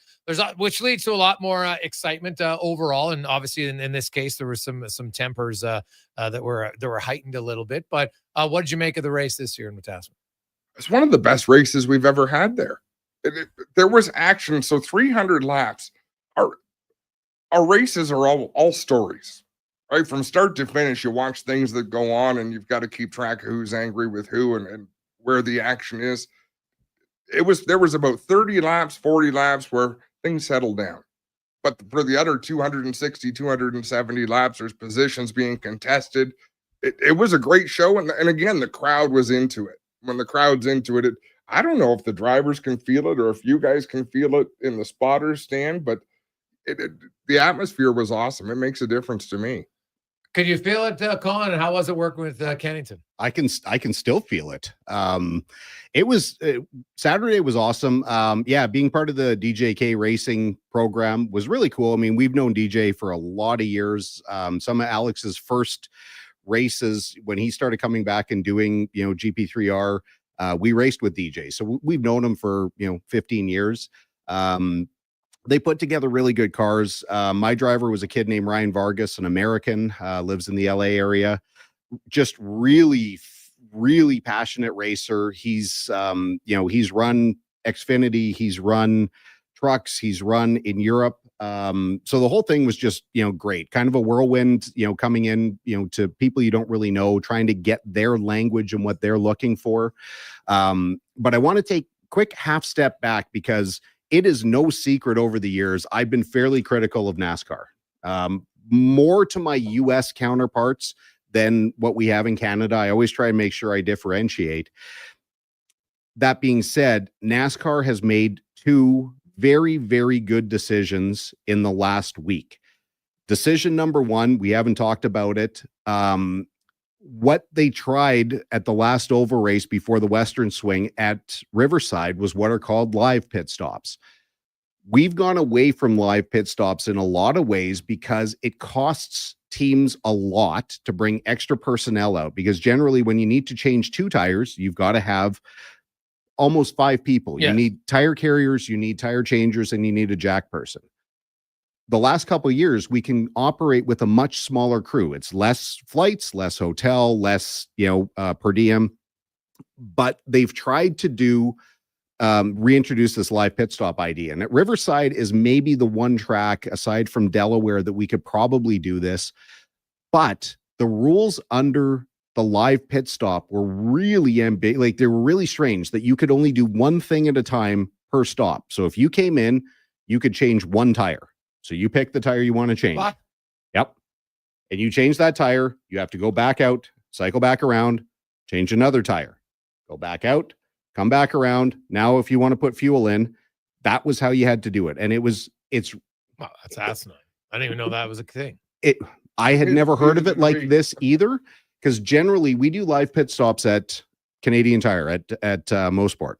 which leads to a lot more excitement overall. And obviously, in this case, there were some tempers that were heightened a little bit. But what did you make of the race this year in Wetaskiwin? It's one of the best races we've ever had there. There was action. So 300 laps. Our races are all stories, right? From start to finish, you watch things that go on, and you've got to keep track of who's angry with who and where the action is. There was about 30 laps, 40 laps where things settled down. But for the other 260, 270 laps, there's positions being contested. It was a great show. And again, the crowd was into it. When the crowd's into it, I don't know if the drivers can feel it or if you guys can feel it in the spotters stand, but the atmosphere was awesome. It makes a difference to me. Could you feel it, Colin? And how was it working with Kennington? I can still feel it. It was Saturday was awesome. Being part of the DJK racing program was really cool. I mean, we've known DJ for a lot of years. Some of Alex's first races when he started coming back and doing, GP3R, we raced with DJ. So we've known him for, 15 years. They put together really good cars. My driver was a kid named Ryan Vargas, an American, lives in the LA area. Just really, really passionate racer. He's, he's run Xfinity, he's run trucks, he's run in Europe. So the whole thing was just, great. Kind of a whirlwind, coming in, to people you don't really know, trying to get their language and what they're looking for. But I want to take a quick half step back because it is no secret over the years, I've been fairly critical of NASCAR, more to my US counterparts than what we have in Canada. I always try and make sure I differentiate. That being said, NASCAR has made two very, very good decisions in the last week. Decision number one, we haven't talked about it. What they tried at the last oval race before the Western Swing at Riverside was what are called live pit stops. We've gone away from live pit stops in a lot of ways because it costs teams a lot to bring extra personnel out, because generally when you need to change two tires, you've got to have almost 5 people. Yes. You need tire carriers, you need tire changers, and you need a jack person. The last couple of years, we can operate with a much smaller crew. It's less flights, less hotel, less, per diem. But they've tried to do reintroduce this live pit stop idea. And at Riverside is maybe the one track aside from Delaware that we could probably do this. But the rules under the live pit stop were really they were really strange, that you could only do one thing at a time per stop. So if you came in, you could change one tire. So you pick the tire you want to change. What? Yep. And you change that tire, you have to go back out, cycle back around, change another tire, go back out, come back around. Now, if you want to put fuel in, that was how you had to do it. And it's wow, that's asinine. I didn't even know that was a thing. I had never heard of it like this either, because generally we do live pit stops at Canadian Tire at Mosport.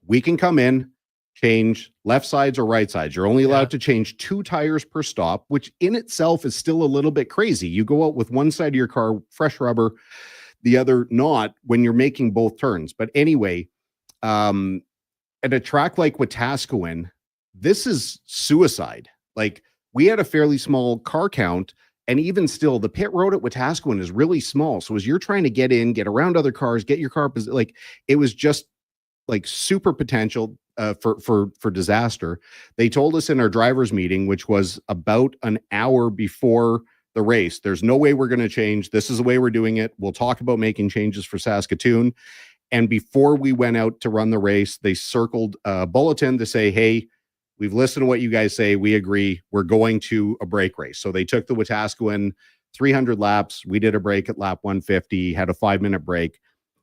We can come in, change left sides or right sides. You're only allowed to change 2 tires per stop, which in itself is still a little bit crazy. You go out with one side of your car, fresh rubber, the other not, when you're making both turns. But anyway, at a track like Wetaskiwin, this is suicide. Like, we had a fairly small car count, and even still, the pit road at Wetaskiwin is really small. So as you're trying to get in, get around other cars, get your car, like, it was just like super potential for disaster. They told us in our drivers meeting, which was about an hour before the race, there's no way we're going to change. This is the way we're doing it. We'll talk about making changes for Saskatoon. And before we went out to run the race, they circled a bulletin to say, hey, we've listened to what you guys say. We agree. We're going to a break race. So they took the Wetaskiwin 300 laps. We did a break at lap 150, had a 5-minute break.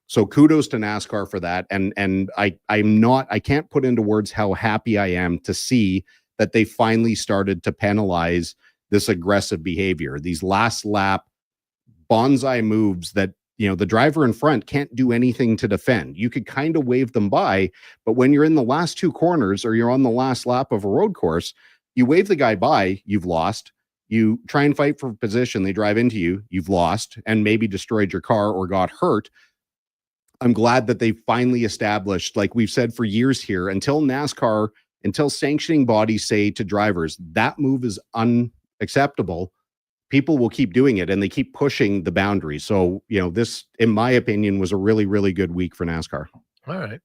So kudos to NASCAR for that. And I can't put into words how happy I am to see that they finally started to penalize this aggressive behavior, these last lap bonsai moves that, the driver in front can't do anything to defend. You could kind of wave them by, but when you're in the last 2 corners or you're on the last lap of a road course, you wave the guy by, you've lost. You try and fight for position, they drive into you, you've lost, and maybe destroyed your car or got hurt. I'm glad that they finally established, like we've said for years here, until sanctioning bodies say to drivers, that move is unacceptable, people will keep doing it, and they keep pushing the boundaries. So, this, in my opinion, was a really, really good week for NASCAR. All right.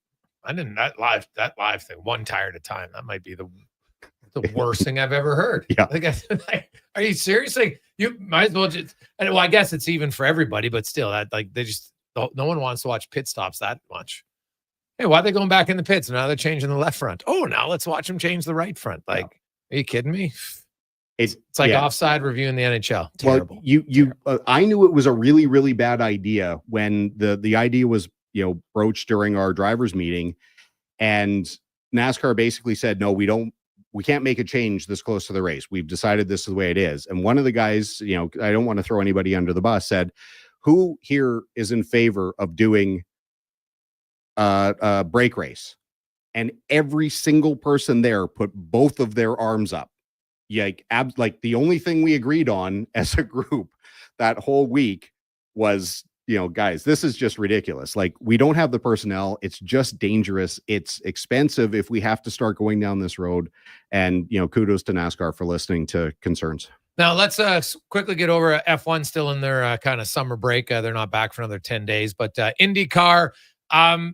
I didn't that live thing one tire at a time. That might be the worst thing I've ever heard. Yeah. Like, are you serious? Like, you might as well just. And well, I guess it's even for everybody, but still, that like they just no one wants to watch pit stops that much. Hey, why are they going back in the pits? Now they're changing the left front. Oh, now let's watch them change the right front. Like, are you kidding me? It's like offside review in the NHL. Terrible. Well, I knew it was a really, really bad idea when the idea was, broached during our drivers meeting, and NASCAR basically said, no, we can't make a change this close to the race. We've decided this is the way it is. And one of the guys, I don't want to throw anybody under the bus, said, who here is in favor of doing a brake race? And every single person there put both of their arms up. Like the only thing we agreed on as a group that whole week was, guys, this is just ridiculous. Like, we don't have the personnel. It's just dangerous. It's expensive if we have to start going down this road. And, kudos to NASCAR for listening to concerns. Now let's quickly get over F1 still in their kind of summer break. They're not back for another 10 days, but IndyCar,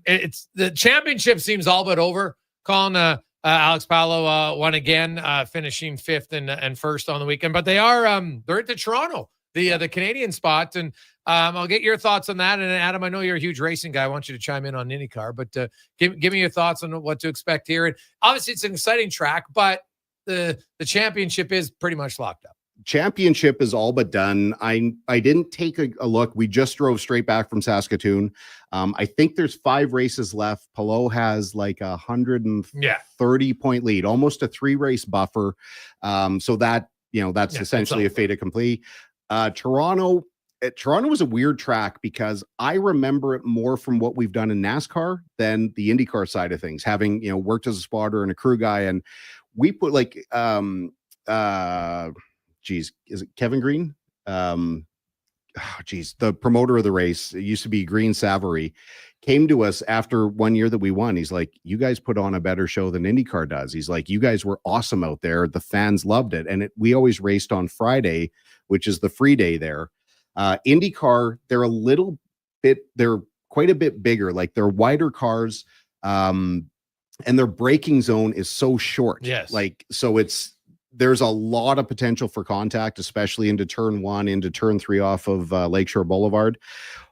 it's the championship seems all but over. Colin, Alex Palou won again, finishing 5th and 1st on the weekend. But they are they're at the Toronto, the Canadian spot, and I'll get your thoughts on that. And Adam, I know you're a huge racing guy. I want you to chime in on IndyCar, but give me your thoughts on what to expect here. And obviously, it's an exciting track, but the championship is pretty much locked up. Championship is all but done. I didn't take a look. We just drove straight back from Saskatoon. I think there's 5 races left. Palou has like 130 point lead, almost a 3-race buffer. So that, that's essentially a fait accompli. Toronto was a weird track because I remember it more from what we've done in NASCAR than the IndyCar side of things, having, worked as a spotter and a crew guy. And we put like, is it Kevin Green? The promoter of the race, it used to be Green Savary, came to us after one year that we won. He's like, you guys put on a better show than IndyCar does. He's like, you guys were awesome out there. The fans loved it. And we always raced on Friday, which is the free day there. IndyCar, they're quite a bit bigger. Like, they're wider cars, and their braking zone is so short. Yes. Like, so there's a lot of potential for contact, especially into turn 1, into turn 3 off of Lakeshore Boulevard.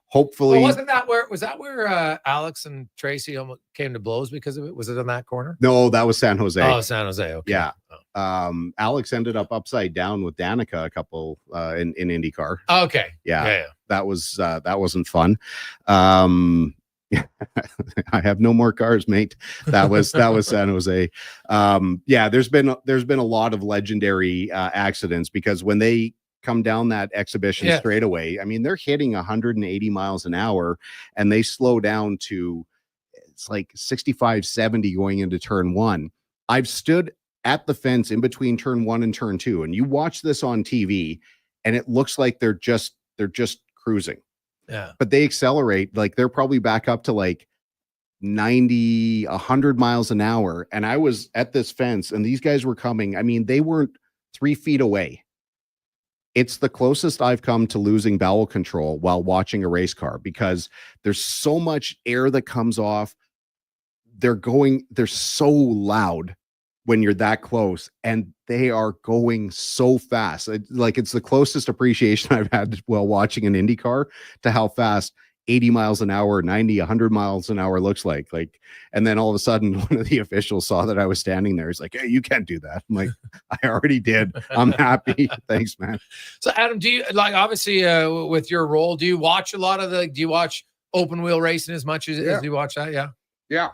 Hopefully, was that where Alex and Tracy almost came to blows because of it? Was it in that corner? No, that was San Jose. Oh, San Jose. Okay. Yeah. Alex ended up upside down with Danica a couple in IndyCar. Okay. Yeah. That wasn't fun. I have no more cars, mate. That was San Jose. There's been a lot of legendary accidents because when they come down that exhibition straightaway, I mean, they're hitting 180 miles an hour and they slow down to, it's like 65, 70 going into turn 1. I've stood at the fence in between turn 1 and turn 2, and you watch this on TV and it looks like they're just cruising. Yeah. But they accelerate, like they're probably back up to like 90, 100 miles an hour. And I was at this fence and these guys were coming. I mean, they weren't 3 feet away. It's the closest I've come to losing bowel control while watching a race car because there's so much air that comes off. They're so loud when you're that close, and they are going so fast. It's the closest appreciation I've had while watching an IndyCar to how fast 80 miles an hour, 90, 100 miles an hour looks like. And then all of a sudden, one of the officials saw that I was standing there. He's like, hey, you can't do that. I'm like, I already did. I'm happy. Thanks, man. So, Adam, do you, obviously, with your role, do you watch a lot of do you watch open wheel racing as much as you watch that? Yeah. Yeah.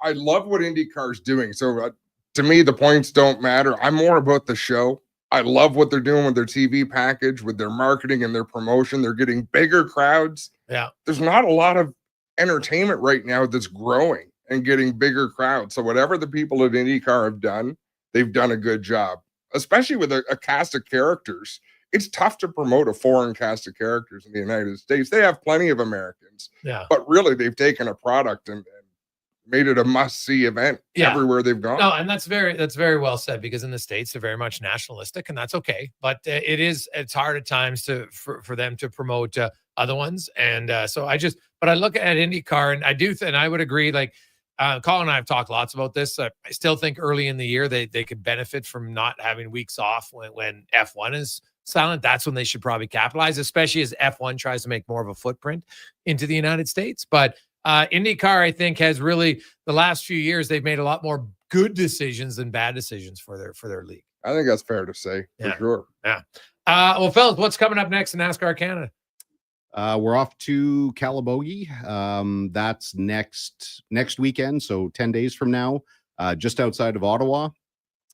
I love what IndyCar's doing. So, to me, the points don't matter. I'm more about the show. I love what they're doing with their TV package, with their marketing and their promotion. They're getting bigger crowds. Yeah. There's not a lot of entertainment right now that's growing and getting bigger crowds. So whatever the people at IndyCar have done, they've done a good job, especially with a cast of characters. It's tough to promote a foreign cast of characters in the United States. They have plenty of Americans. Yeah. But really, they've taken a product and made it a must-see event everywhere they've gone. No, and that's very well said, because in the States they're very much nationalistic, and that's okay. But it's hard at times for them to promote other ones, and so I look at IndyCar, and I do, and I would agree. Colin and I have talked lots about this. I still think early in the year they could benefit from not having weeks off when F1 is silent. That's when they should probably capitalize, especially as F1 tries to make more of a footprint into the United States. But IndyCar, I think, has really the last few years they've made a lot more good decisions than bad decisions for their league. I think that's fair to say, for sure. Yeah. Well, fellas, what's coming up next in NASCAR Canada? We're off to Calabogie. That's next weekend, so 10 days from now, just outside of Ottawa.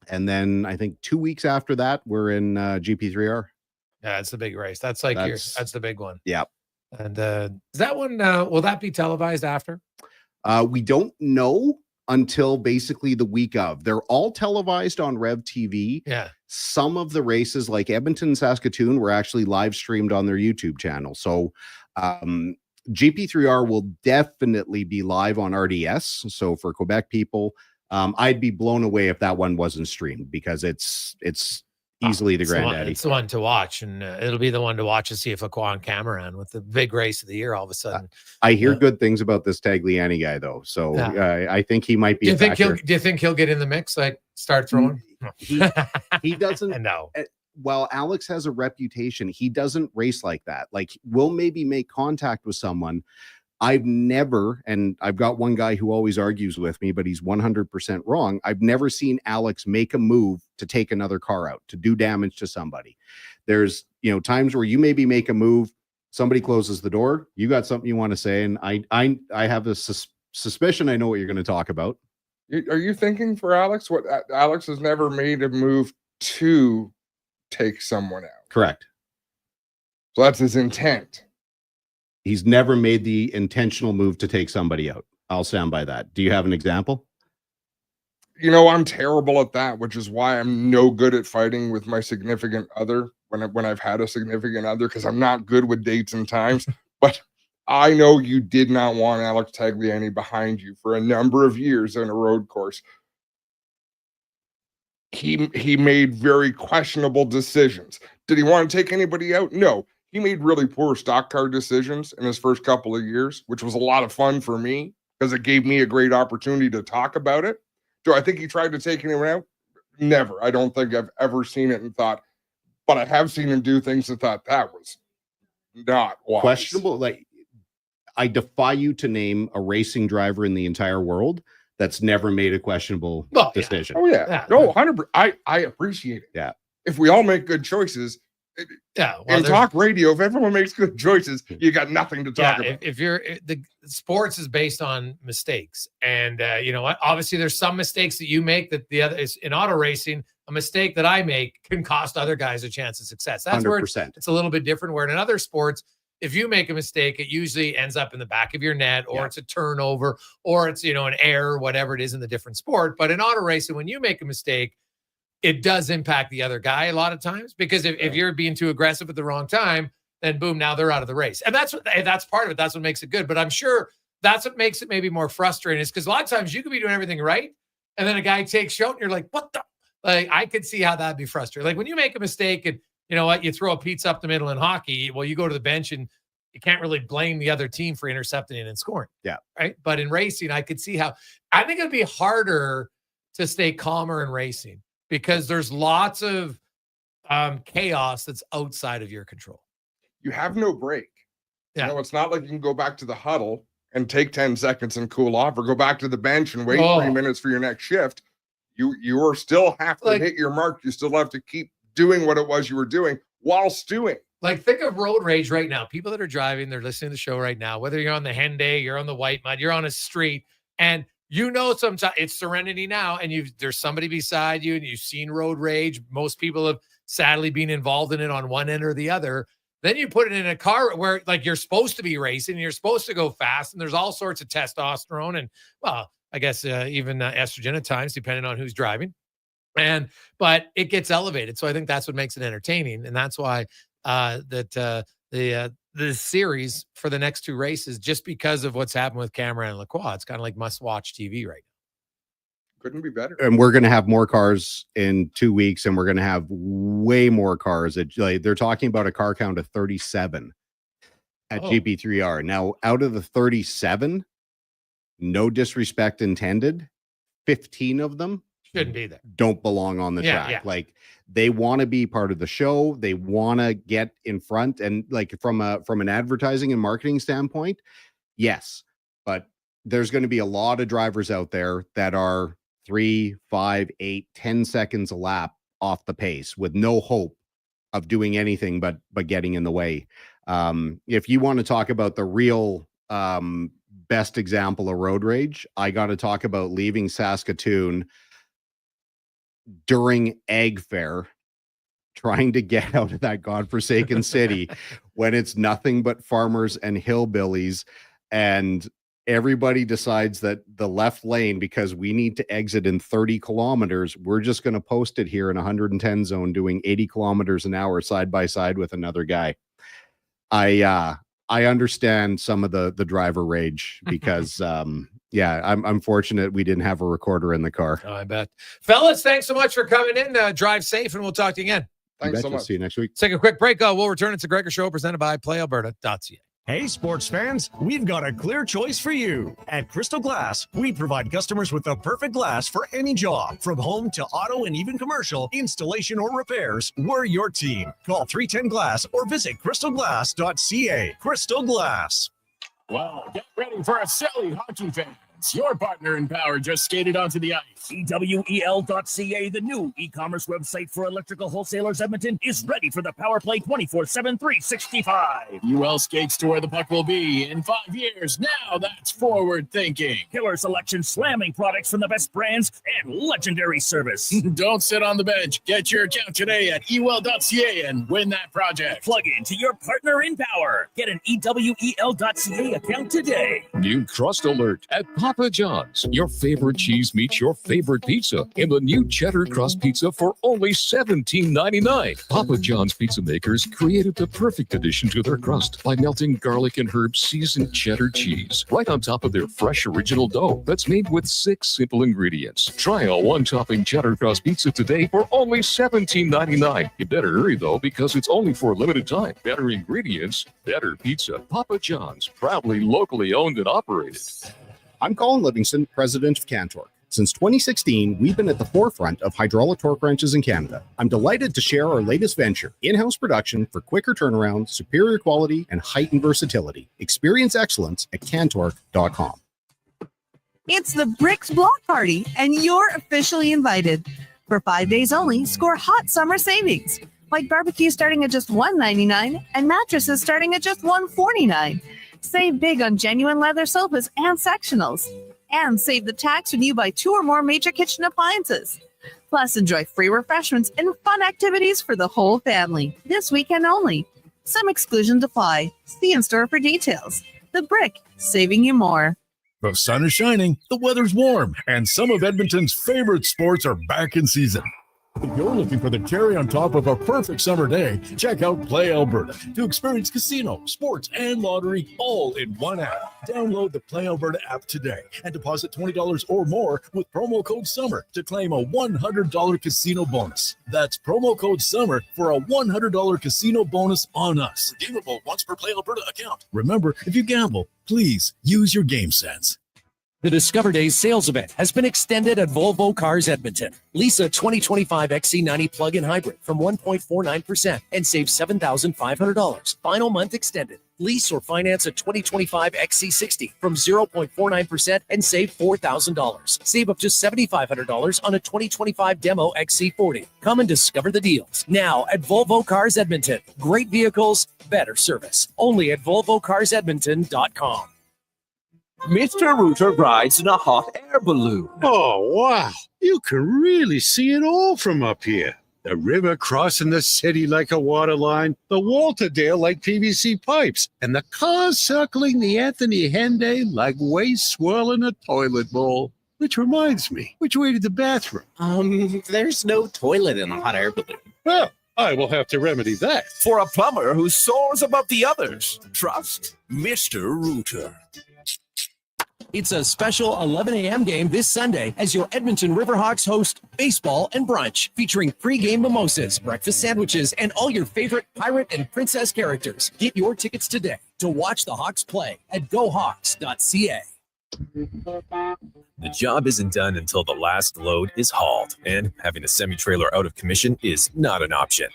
And then I think 2 weeks after that, we're in GP3R. Yeah, it's the big race. That's that's the big one. Yeah. And is that one, will that be televised after? We don't know until basically the week of. They're all televised on Rev TV. Yeah. Some of the races, like Edmonton, Saskatoon, were actually live streamed on their YouTube channel. So GP3R will definitely be live on RDS. So for Quebec people, I'd be blown away if that one wasn't streamed, because it's easily the granddaddy. It's the one to watch, and it'll be the one to watch to see if Laquan Cameron with the big race of the year all of a sudden. I hear good things about this Tagliani guy, though, so I think he might be. Do you think he'll get in the mix? Like start throwing? He doesn't. No. Well, Alex has a reputation. He doesn't race like that. Like, we'll maybe make contact with someone. I've never, and I've got one guy who always argues with me, but he's 100% wrong. I've never seen Alex make a move to take another car out, to do damage to somebody. There's, times where you maybe make a move, somebody closes the door, you got something you want to say, and I have a suspicion I know what you're going to talk about. Are you thinking for Alex? What Alex has never made a move to take someone out. Correct. So that's his intent. He's never made the intentional move to take somebody out. I'll stand by that. Do you have an example? I'm terrible at that, which is why I'm no good at fighting with my significant other when I've had a significant other, because I'm not good with dates and times. But I know you did not want Alex Tagliani behind you for a number of years in a road course. He made very questionable decisions. Did he want to take anybody out? No. He made really poor stock car decisions in his first couple of years, which was a lot of fun for me because it gave me a great opportunity to talk about it. Do I think he tried to take anyone out? Never. I don't think I've ever seen it and thought, but I have seen him do things and thought that was not wise. Questionable. Like, I defy you to name a racing driver in the entire world that's never made a questionable decision. Yeah. Oh yeah. No, 100%. I appreciate it. Yeah. If we all make good choices, and talk radio, if everyone makes good choices, you got nothing to talk about. If the sports is based on mistakes, and you know what? Obviously, there's some mistakes that you make that the other is in auto racing. A mistake that I make can cost other guys a chance of success. That's 100%. Where it's a little bit different. Where in other sports, if you make a mistake, it usually ends up in the back of your net, or it's a turnover, or it's an error, whatever it is in the different sport. But in auto racing, when you make a mistake, it does impact the other guy a lot of times, because if you're being too aggressive at the wrong time, then boom, now they're out of the race. And that's part of it. That's what makes it good. But I'm sure that's what makes it maybe more frustrating, is because a lot of times you could be doing everything right, and then a guy takes you out and you're like, what the? Like, I could see how that'd be frustrating. Like when you make a mistake and you know what, you throw a pizza up the middle in hockey, well, you go to the bench and you can't really blame the other team for intercepting it and scoring. Yeah. Right. But in racing, I could see how, I think it'd be harder to stay calmer in racing, because there's lots of chaos that's outside of your control. You have no break. Yeah. It's not like you can go back to the huddle and take 10 seconds and cool off, or go back to the bench and wait 3 minutes for your next shift. You are still have to hit your mark. You still have to keep doing what it was you were doing while stewing. Like, think of road rage right now. People that are driving, they're listening to the show right now, whether you're on the Henday, you're on the White Mud, you're on a street, and sometimes it's Serenity now, and there's somebody beside you, and you've seen road rage. Most people have sadly been involved in it on one end or the other. Then you put it in a car where, like, you're supposed to be racing, and you're supposed to go fast, and there's all sorts of testosterone and, well, I guess even estrogen at times, depending on who's driving. But it gets elevated. So I think that's what makes it entertaining. And that's why the series for the next 2 races, just because of what's happened with Cameron and Lacroix, it's kind of like must-watch TV right now. Couldn't be better. And we're going to have more cars in 2 weeks, and we're going to have way more cars. They're talking about a car count of 37 at GP3R. Now, out of the 37, no disrespect intended, 15 of them shouldn't be there. Don't belong on the track. Yeah. Like, they want to be part of the show. They want to get in front, and like from an advertising and marketing standpoint, yes. But there's going to be a lot of drivers out there that are 3, 5, 8, 10 seconds a lap off the pace with no hope of doing anything but getting in the way. If you want to talk about the real best example of road rage, I got to talk about leaving Saskatoon during Ag Fair, trying to get out of that godforsaken city when it's nothing but farmers and hillbillies, and everybody decides that the left lane, because we need to exit in 30 kilometers, we're just going to post it here in 110 zone doing 80 kilometers an hour side by side with another guy. I understand some of the driver rage because I'm fortunate we didn't have a recorder in the car. Oh, I bet. Fellas, thanks so much for coming in. Drive safe, and we'll talk to you again. Thanks so much. See you next week. Take a quick break. We'll return. It's a Gregor Show presented by PlayAlberta.ca. Hey, sports fans, we've got a clear choice for you. At Crystal Glass, we provide customers with the perfect glass for any job. From home to auto and even commercial, installation or repairs, we're your team. Call 310 Glass or visit crystalglass.ca. Crystal Glass. Well, get ready for a silly hockey fans. Your partner in power just skated onto the ice. EWEL.ca, the new e-commerce website for electrical wholesalers Edmonton, is ready for the power play 24/7, 365. UL skates to where the puck will be in 5 years. Now that's forward thinking. Killer selection, slamming products from the best brands, and legendary service. Don't sit on the bench. Get your account today at EWEL.ca and win that project. Plug into your partner in power. Get an EWEL.ca account today. New Trust Alert at Papa John's. Your favorite cheese meets your favorite pizza in the new cheddar crust pizza for only $17.99. Papa John's pizza makers created the perfect addition to their crust by melting garlic and herb seasoned cheddar cheese right on top of their fresh original dough that's made with 6 simple ingredients. Try a one-topping cheddar crust pizza today for only $17.99. You better hurry though, because it's only for a limited time. Better ingredients, better pizza. Papa John's, proudly locally owned and operated. I'm Colin Livingston, president of Cantork. Since 2016, we've been at the forefront of hydraulic torque wrenches in Canada. I'm delighted to share our latest venture, in-house production for quicker turnaround, superior quality, and heightened versatility. Experience excellence at Cantork.com. It's the Bricks Block Party, and you're officially invited. For 5 days only, score hot summer savings, like barbecue starting at just $1.99 and mattresses starting at just $1.49. Save big on genuine leather sofas and sectionals. And save the tax when you buy 2 or more major kitchen appliances. Plus, enjoy free refreshments and fun activities for the whole family. This weekend only. Some exclusions apply. See in-store for details. The Brick, saving you more. The sun is shining, the weather's warm, and some of Edmonton's favorite sports are back in season. If you're looking for the cherry on top of a perfect summer day, check out Play Alberta to experience casino, sports, and lottery all in one app. Download the Play Alberta app today and deposit $20 or more with promo code SUMMER to claim a $100 casino bonus. That's promo code SUMMER for a $100 casino bonus on us. Redeemable once per Play Alberta account. Remember, if you gamble, please use your game sense. The Discover Days sales event has been extended at Volvo Cars Edmonton. Lease a 2025 XC90 plug-in hybrid from 1.49% and save $7,500. Final month extended. Lease or finance a 2025 XC60 from 0.49% and save $4,000. Save up to $7,500 on a 2025 demo XC40. Come and discover the deals now at Volvo Cars Edmonton. Great vehicles, better service. Only at VolvoCarsEdmonton.com. Mr. Rooter rides in a hot air balloon. Oh, wow. You can really see it all from up here. The river crossing the city like a water line, the Walterdale like PVC pipes, and the cars circling the Anthony Henday like waste swirling a toilet bowl. Which reminds me, which way to the bathroom? There's no toilet in a hot air balloon. Well, I will have to remedy that. For a plumber who soars above the others, trust Mr. Rooter. It's a special 11 a.m. game this Sunday as your Edmonton Riverhawks host baseball and brunch, featuring pre-game mimosas, breakfast sandwiches, and all your favorite pirate and princess characters. Get your tickets today to watch the Hawks play at GoHawks.ca. The job isn't done until the last load is hauled, and having a semi-trailer out of commission is not an option.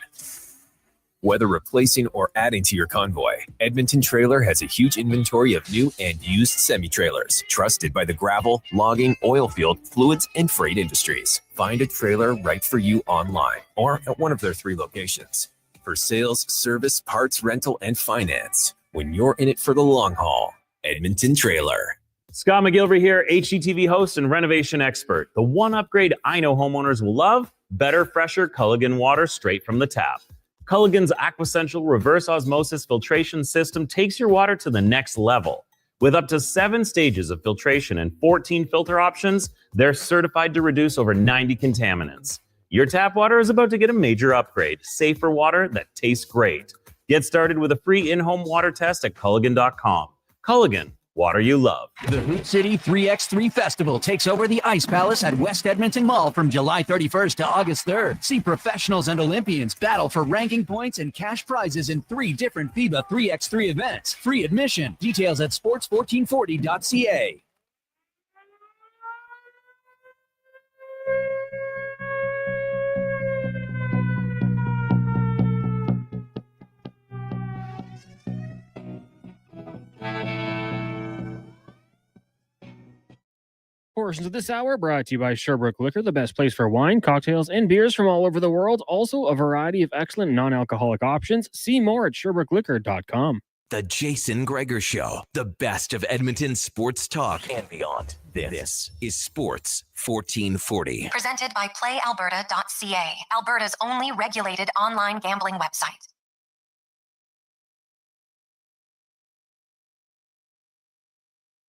Whether replacing or adding to your convoy, Edmonton Trailer has a huge inventory of new and used semi-trailers, trusted by the gravel, logging, oil field, fluids, and freight industries. Find a trailer right for you online or at one of their 3 locations. For sales, service, parts, rental, and finance, when you're in it for the long haul, Edmonton Trailer. Scott McGilvery here, HGTV host and renovation expert. The one upgrade I know homeowners will love: better, fresher Culligan water straight from the tap. Culligan's Aquasential reverse osmosis filtration system takes your water to the next level. With up to 7 stages of filtration and 14 filter options, they're certified to reduce over 90 contaminants. Your tap water is about to get a major upgrade. Safer water that tastes great. Get started with a free in-home water test at Culligan.com. Culligan, water you love. The Hoot City 3x3 Festival takes over the Ice Palace at West Edmonton Mall from July 31st to August 3rd. See professionals and Olympians battle for ranking points and cash prizes in 3 different FIBA 3x3 events. Free admission. Details at sports1440.ca. Portions of this hour brought to you by Sherbrooke Liquor, the best place for wine, cocktails, and beers from all over the world. Also, a variety of excellent non-alcoholic options. See more at SherbrookeLiquor.com. The Jason Gregor Show, the best of Edmonton sports talk and beyond. This is Sports 1440. Presented by PlayAlberta.ca, Alberta's only regulated online gambling website.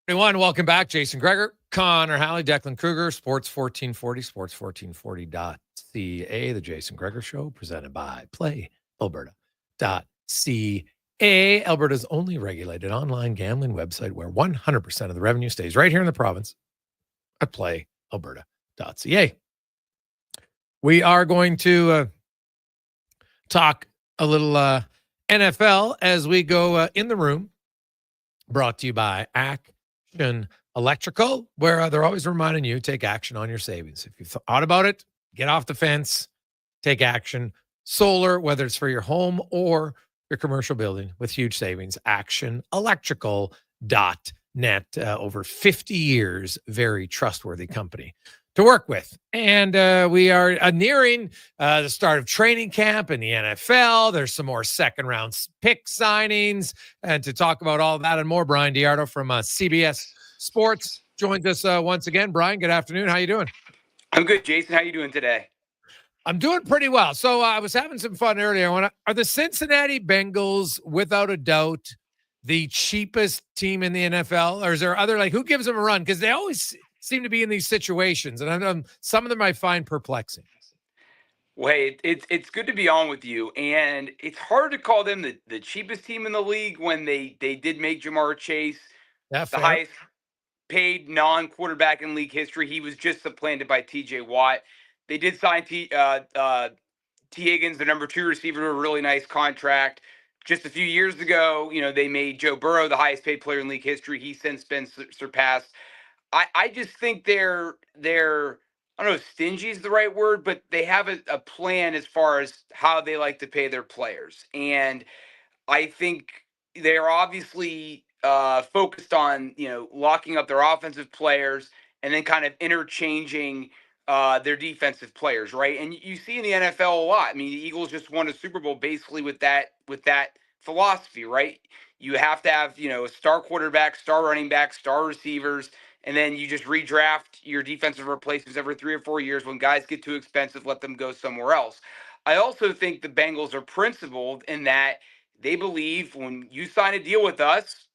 Everyone, welcome back. Jason Gregor, Connor Halley, Declan Kruger, Sports 1440, sports1440.ca, the Jason Gregor Show, presented by PlayAlberta.ca, Alberta's only regulated online gambling website where 100% of the revenue stays right here in the province at PlayAlberta.ca. We are going to talk a little NFL as we go in the room, brought to you by Action Electrical, where they're always reminding you, take action on your savings. If you've thought about it, get off the fence, take action. Solar, whether it's for your home or your commercial building, with huge savings. ActionElectrical.net. Over 50 years, very trustworthy company to work with. And we are nearing the start of training camp in the NFL. There's some more second-round pick signings. And to talk about all that and more, Brian Diardo from CBS Sports joins us once again. Brian, good afternoon. How you doing? I'm good, Jason. How you doing today? I'm doing pretty well. So I was having some fun earlier. Are the Cincinnati Bengals, without a doubt, the cheapest team in the NFL? Or is there other, who gives them a run? Because they always seem to be in these situations, and some of them I find perplexing. Well, it's good to be on with you, and it's hard to call them the cheapest team in the league when they did make Jamar Chase the highest paid non-quarterback in league history. He was just supplanted by T.J. Watt. They did sign T. Higgins, the number 2 receiver, to a really nice contract. Just a few years ago, they made Joe Burrow the highest paid player in league history. He's since been surpassed. I just think they're I don't know if stingy is the right word, but they have a plan as far as how they like to pay their players. And I think they're obviously focused on, locking up their offensive players and then kind of interchanging their defensive players, right? And you see in the NFL a lot. I mean, the Eagles just won a Super Bowl basically with that philosophy, right? You have to have, a star quarterback, star running back, star receivers, and then you just redraft your defensive replacements every 3 or 4 years. When guys get too expensive, let them go somewhere else. I also think the Bengals are principled in that they believe when you sign a deal with us,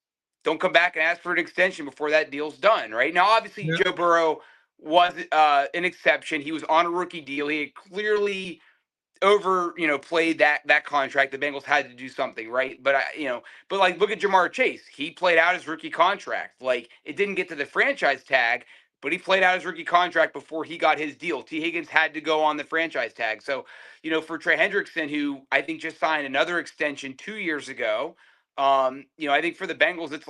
don't come back and ask for an extension before that deal's done, right? Now, obviously, Joe Burrow was an exception. He was on a rookie deal. He had clearly played that contract. The Bengals had to do something, right? But look at Jamar Chase. He played out his rookie contract. It didn't get to the franchise tag, but he played out his rookie contract before he got his deal. T. Higgins had to go on the franchise tag. So, for Trey Hendrickson, who I think just signed another extension 2 years ago, I think for the Bengals, it's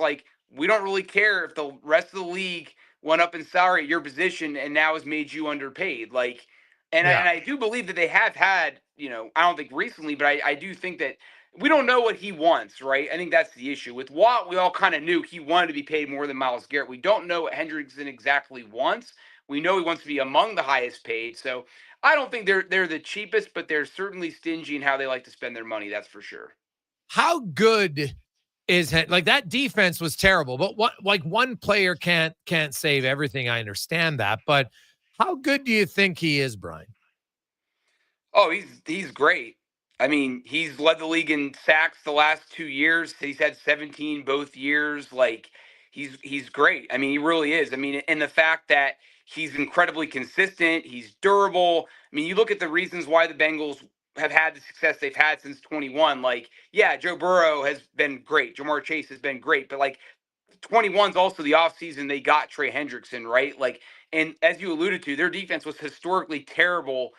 we don't really care if the rest of the league went up in salary at your position and now has made you underpaid. Like, and I do believe that they have had, I don't think recently, but I do think that we don't know what he wants, right? I think that's the issue. With Watt, we all kind of knew he wanted to be paid more than Myles Garrett. We don't know what Hendrickson exactly wants. We know he wants to be among the highest paid. So I don't think they're the cheapest, but they're certainly stingy in how they like to spend their money. That's for sure. How good is like that defense was terrible, but one player can't save everything. I understand that, but how good do you think he is, Brian? Oh, he's great. I mean, he's led the league in sacks the last 2 years. He's had 17 both years. Like, he's great. I mean, he really is. I mean, and the fact that he's incredibly consistent, he's durable. I mean, you look at the reasons why the Bengals have had the success they've had since 21. Like, yeah, Joe Burrow has been great. Jamar Chase has been great. But, like, 21's also the offseason they got Trey Hendrickson, right? Like, and as you alluded to, their defense was historically terrible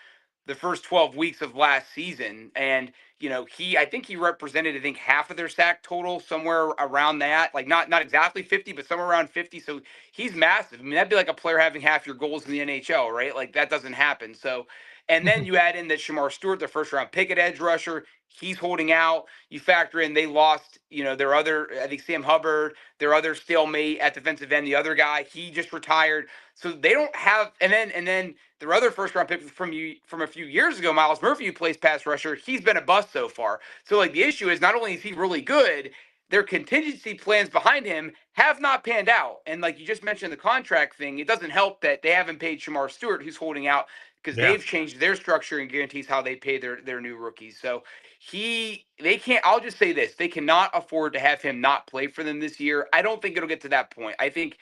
the first 12 weeks of last season. And, I think he represented, half of their sack total, somewhere around that. Like, not exactly 50, but somewhere around 50. So he's massive. I mean, that'd be like a player having half your goals in the NHL, right? Like, that doesn't happen. So, and then you add in that Shamar Stewart, their first round pick at edge rusher, he's holding out. You factor in they lost, their other, I think Sam Hubbard, their other stalemate at defensive end, the other guy, he just retired. So they don't have, and then their other first round pick from a few years ago, Miles Murphy, who plays pass rusher, he's been a bust so far. So, like, the issue is not only is he really good, their contingency plans behind him have not panned out. And like you just mentioned, the contract thing, it doesn't help that they haven't paid Shamar Stewart, who's holding out, because they've changed their structure and guarantees how they pay their new rookies. So they can't, I'll just say this, they cannot afford to have him not play for them this year. I don't think it'll get to that point. I think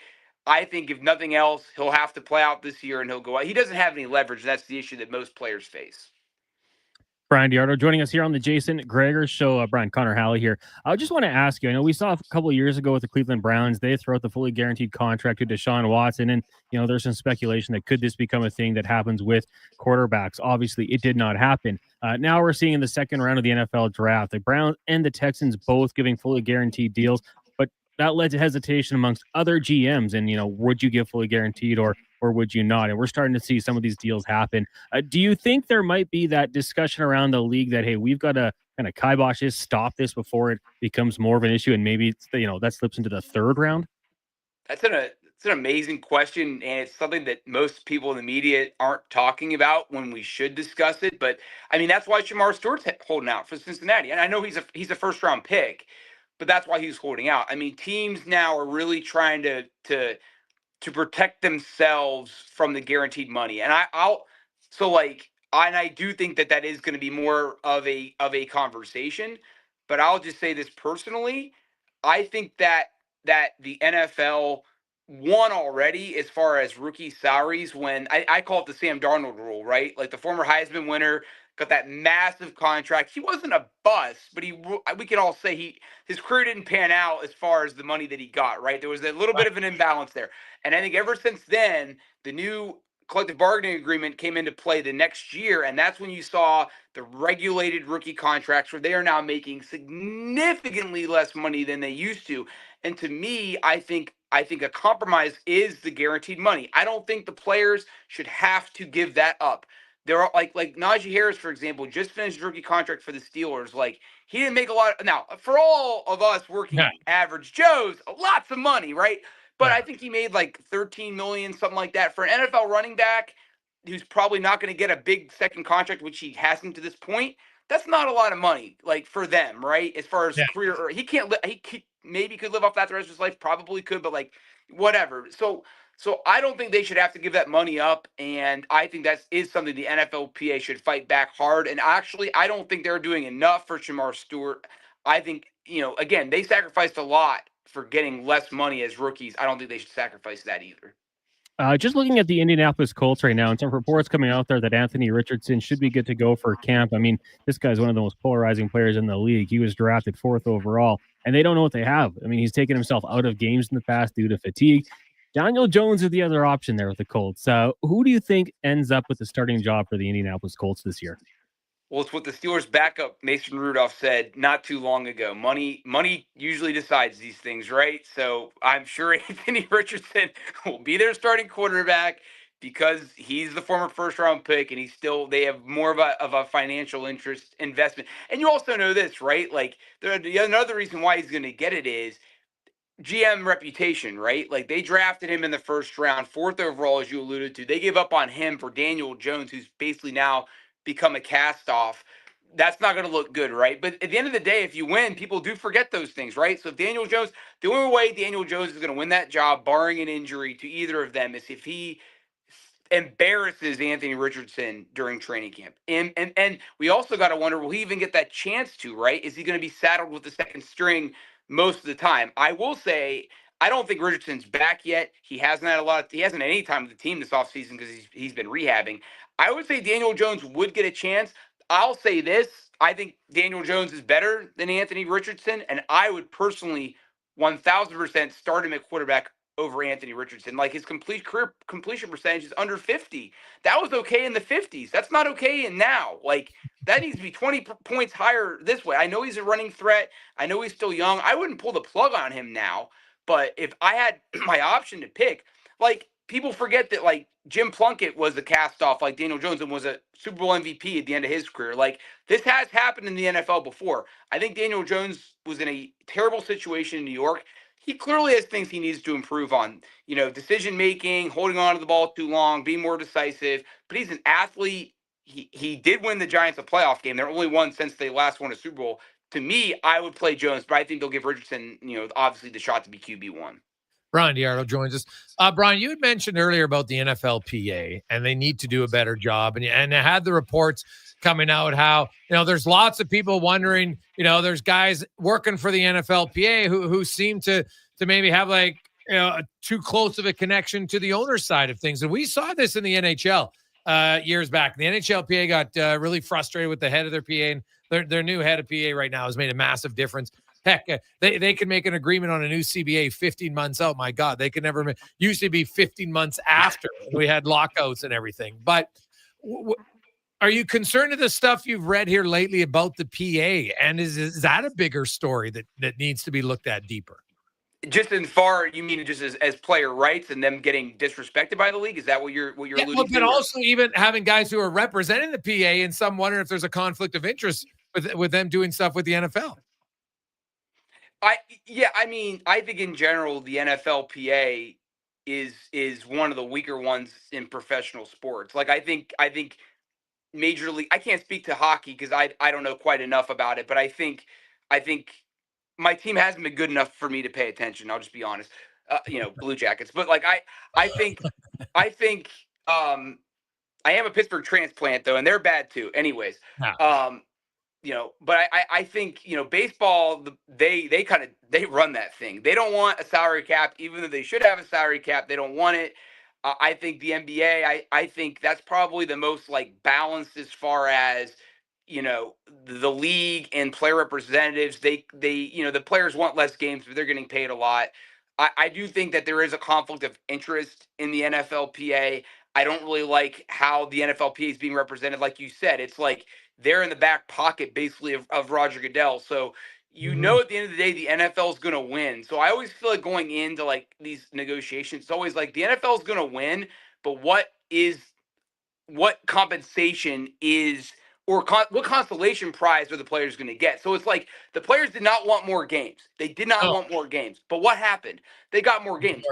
if nothing else, he'll have to play out this year and he'll go out. He doesn't have any leverage. That's the issue that most players face. Brian Diardo joining us here on the Jason Gregor Show. Brian, Connor Halley here. I just want to ask you, I know we saw a couple of years ago with the Cleveland Browns, they throw out the fully guaranteed contract to Deshaun Watson. And, there's some speculation that could this become a thing that happens with quarterbacks. Obviously, it did not happen. Now we're seeing in the second round of the NFL draft, the Browns and the Texans both giving fully guaranteed deals. But that led to hesitation amongst other GMs. And, would you give fully guaranteed or would you not? And we're starting to see some of these deals happen. Do you think there might be that discussion around the league that, hey, we've got to kind of kibosh this, stop this before it becomes more of an issue and maybe, that slips into the third round? That's an amazing question, and it's something that most people in the media aren't talking about when we should discuss it. But, I mean, that's why Shamar Stewart's holding out for Cincinnati. And I know he's a first-round pick, but that's why he's holding out. I mean, teams now are really trying to protect themselves from the guaranteed money. And I do think that is going to be more of a conversation, but I'll just say this personally. I think that the NFL won already as far as rookie salaries when I call it the Sam Darnold rule, right? Like the former Heisman winner got that massive contract. He wasn't a bust, but we can all say his career didn't pan out as far as the money that he got, right? There was a little bit of an imbalance there. And I think ever since then, the new collective bargaining agreement came into play the next year, and that's when you saw the regulated rookie contracts where they are now making significantly less money than they used to. And to me, I think a compromise is the guaranteed money. I don't think the players should have to give that up. There are like Najee Harris, for example, just finished rookie contract for the Steelers. Like, he didn't make a lot. Now, for all of us working average Joes, lots of money, right? But I think he made like $13 million, something like that. For an NFL running back who's probably not going to get a big second contract, which he hasn't to this point, that's not a lot of money, like, for them, right? As far as career, or he maybe could live off that the rest of his life, probably could, but like, whatever. So I don't think they should have to give that money up, and I think that is something the NFLPA should fight back hard. And actually, I don't think they're doing enough for Shamar Stewart. I think, again, they sacrificed a lot for getting less money as rookies. I don't think they should sacrifice that either. Just looking at the Indianapolis Colts right now, and some reports coming out there that Anthony Richardson should be good to go for camp. I mean, this guy's one of the most polarizing players in the league. He was drafted 4th overall, and they don't know what they have. I mean, he's taken himself out of games in the past due to fatigue. Daniel Jones is the other option there with the Colts. Who do you think ends up with the starting job for the Indianapolis Colts this year? Well, it's what the Steelers' backup Mason Rudolph said not too long ago. Money usually decides these things, right? So I'm sure Anthony Richardson will be their starting quarterback because he's the former first-round pick, and they have more of a financial interest investment. And you also know this, right? Like another reason why he's going to get it is GM reputation, right? Like they drafted him in the first round, 4th overall, as you alluded to. They gave up on him for Daniel Jones, who's basically now become a cast off. That's not going to look good, right? But at the end of the day, if you win, people do forget those things, right? So if Daniel Jones, the only way Daniel Jones is going to win that job, barring an injury to either of them, is if he embarrasses Anthony Richardson during training camp. And we also got to wonder, will he even get that chance to, right? Is he going to be saddled with the second string most of the time? I will say, I don't think Richardson's back yet. He hasn't had any time with the team this offseason because he's been rehabbing. I would say Daniel Jones would get a chance. I'll say this. I think Daniel Jones is better than Anthony Richardson, and I would personally 1,000% start him at quarterback over Anthony Richardson. Like his career completion percentage is under 50. That was okay in the 50s. That's not okay in now. Like that needs to be 20 points higher this way. I know he's a running threat. I know he's still young. I wouldn't pull the plug on him now. But if I had my option to pick, like people forget that like Jim Plunkett was a cast off like Daniel Jones and was a Super Bowl MVP at the end of his career. Like this has happened in the NFL before. I think Daniel Jones was in a terrible situation in New York. He clearly has things he needs to improve on, decision making, holding on to the ball too long, being more decisive. But he's an athlete. He did win the Giants a playoff game. They're only won since they last won a Super Bowl. To me, I would play Jones, but I think they'll give Richardson, obviously the shot to be QB1. Brian Diardo joins us. Brian, you had mentioned earlier about the NFLPA, and they need to do a better job. And I had the reports coming out how, there's lots of people wondering, there's guys working for the NFLPA who seem to maybe have like, too close of a connection to the owner's side of things. And we saw this in the NHL years back. The NHLPA got really frustrated with the head of their PA, and their new head of PA right now has made a massive difference. Heck, they can make an agreement on a new CBA 15 months out. My God, they could never used to be 15 months after we had lockouts and everything. But are you concerned of the stuff you've read here lately about the PA? And is that a bigger story that needs to be looked at deeper? Just in far, you mean just as player rights and them getting disrespected by the league? Is that what you're alluding to? But also even having guys who are representing the PA and some wondering if there's a conflict of interest with them doing stuff with the NFL. I think in general the NFLPA is one of the weaker ones in professional sports. Like I think Major League. I can't speak to hockey because I don't know quite enough about it, but I think my team hasn't been good enough for me to pay attention. I'll just be honest. Blue Jackets, but like I think I am a Pittsburgh transplant though, and they're bad too. Anyways, but I think, baseball, they run that thing. They don't want a salary cap, even though they should have a salary cap. They don't want it. I think the NBA, I think that's probably the most like balanced as far as, the league and player representatives. They the players want less games, but they're getting paid a lot. I do think that there is a conflict of interest in the NFLPA. I don't really like how the NFLPA is being represented. Like you said, it's like they're in the back pocket basically of Roger Goodell. So at the end of the day, the NFL is going to win. So I always feel like going into like these negotiations, it's always like the NFL is going to win, but what compensation is, or what consolation prize are the players going to get? So it's like the players did not want more games. They did not want more games. But what happened? They got more games.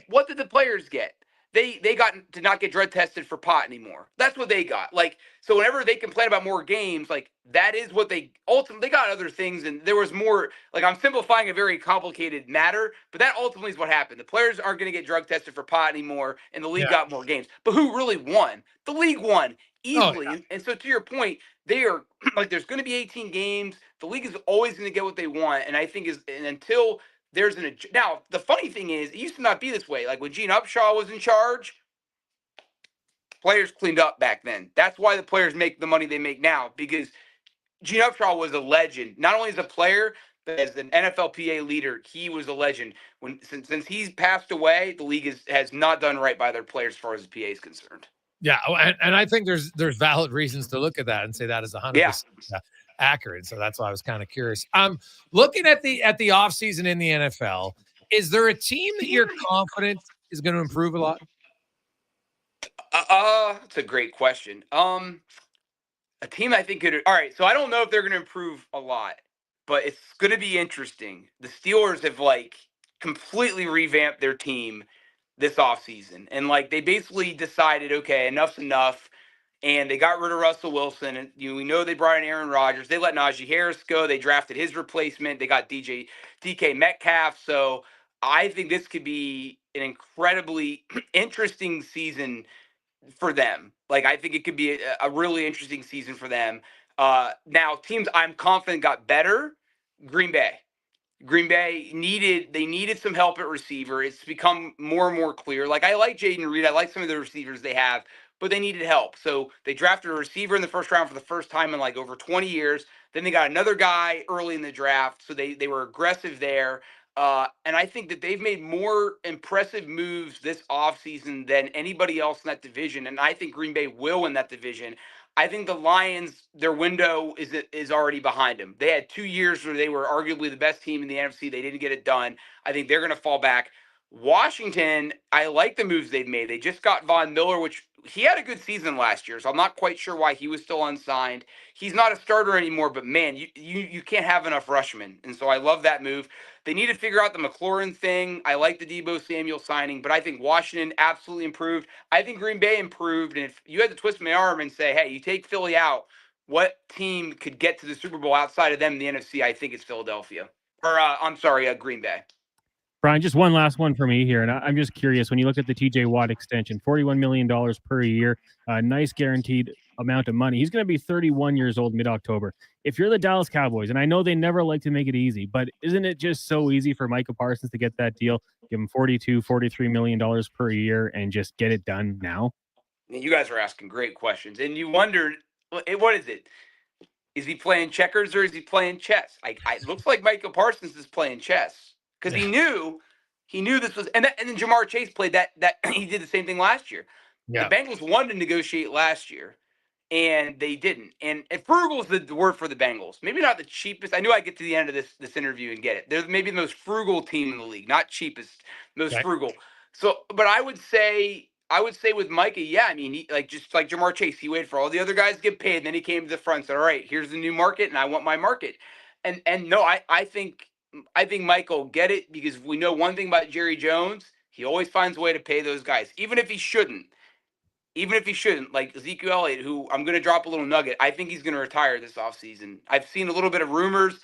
What did the players get? They got to not get drug tested for pot anymore. That's what they got. Like, so whenever they complain about more games, like that is what they ultimately got. Other things, and there was more. Like, I'm simplifying a very complicated matter, but that ultimately is what happened. The players aren't going to get drug tested for pot anymore, and the league got more games. But who really won? The league won easily. And so, to your point, they are like, there's going to be 18 games. The league is always going to get what they want, and I think until there's now, the funny thing is, it used to not be this way. Like when Gene Upshaw was in charge, players cleaned up back then. That's why the players make the money they make now, because Gene Upshaw was a legend, not only as a player, but as an NFLPA leader. He was a legend. Since he's passed away, the league has not done right by their players as far as the PA is concerned. Yeah, and I think there's valid reasons to look at that and say that is 100% accurate. So that's why I was kind of curious. Looking at the offseason in the NFL, is there a team that you're confident is going to improve a lot? That's a great question. A team I think could. All right, so I don't know if they're going to improve a lot, but it's going to be interesting. The Steelers have completely revamped their team this offseason, and they basically decided, okay, enough's enough, and they got rid of Russell Wilson, and we know they brought in Aaron Rodgers. They let Najee Harris go. They drafted his replacement. They got DK Metcalf. So I think this could be an incredibly interesting season for them. I think it could be a really interesting season for them. Now, teams I'm confident got better. Green Bay needed some help at receiver. It's become more and more clear. I like Jaden Reed. I like some of the receivers they have, but they needed help. So they drafted a receiver in the first round for the first time in over 20 years. Then they got another guy early in the draft. So they were aggressive there. And I think that they've made more impressive moves this offseason than anybody else in that division. And I think Green Bay will win that division. I think the Lions, their window is already behind them. They had 2 years where they were arguably the best team in the NFC. They didn't get it done. I think they're going to fall back. Washington, I like the moves they've made. They just got Von Miller, which he had a good season last year, so I'm not quite sure why he was still unsigned. He's not a starter anymore, but man, you can't have enough rushmen, and so I love that move. They need to figure out the McLaurin thing. I like the Deebo Samuel signing, but I think Washington absolutely improved. I think Green Bay improved, and if you had to twist my arm and say, hey, you take Philly out, what team could get to the Super Bowl outside of them in the NFC? I think it's Philadelphia. Green Bay. Brian, just one last one for me here. And I'm just curious, when you look at the TJ Watt extension, $41 million per year, a nice guaranteed amount of money. He's going to be 31 years old mid-October. If you're the Dallas Cowboys, and I know they never like to make it easy, but isn't it just so easy for Micah Parsons to get that deal, give him $43 million per year and just get it done now? You guys are asking great questions. And you wondered, what is it? Is he playing checkers or is he playing chess? It looks like Micah Parsons is playing chess. Because he knew this was, and then Jamar Chase played that he did the same thing last year. Yeah. The Bengals wanted to negotiate last year, and they didn't. And frugal is the word for the Bengals. Maybe not the cheapest. I knew I'd get to the end of this interview and get it. They're maybe the most frugal team in the league, not cheapest, most frugal. So, but I would say with Micah, yeah, I mean, he, just like Jamar Chase, he waited for all the other guys to get paid, and then he came to the front and said, all right, here's the new market, and I want my market. And no, I think Michael will get it because we know one thing about Jerry Jones. He always finds a way to pay those guys, even if he shouldn't. Like Ezekiel Elliott, who I'm going to drop a little nugget. I think he's going to retire this offseason. I've seen a little bit of rumors.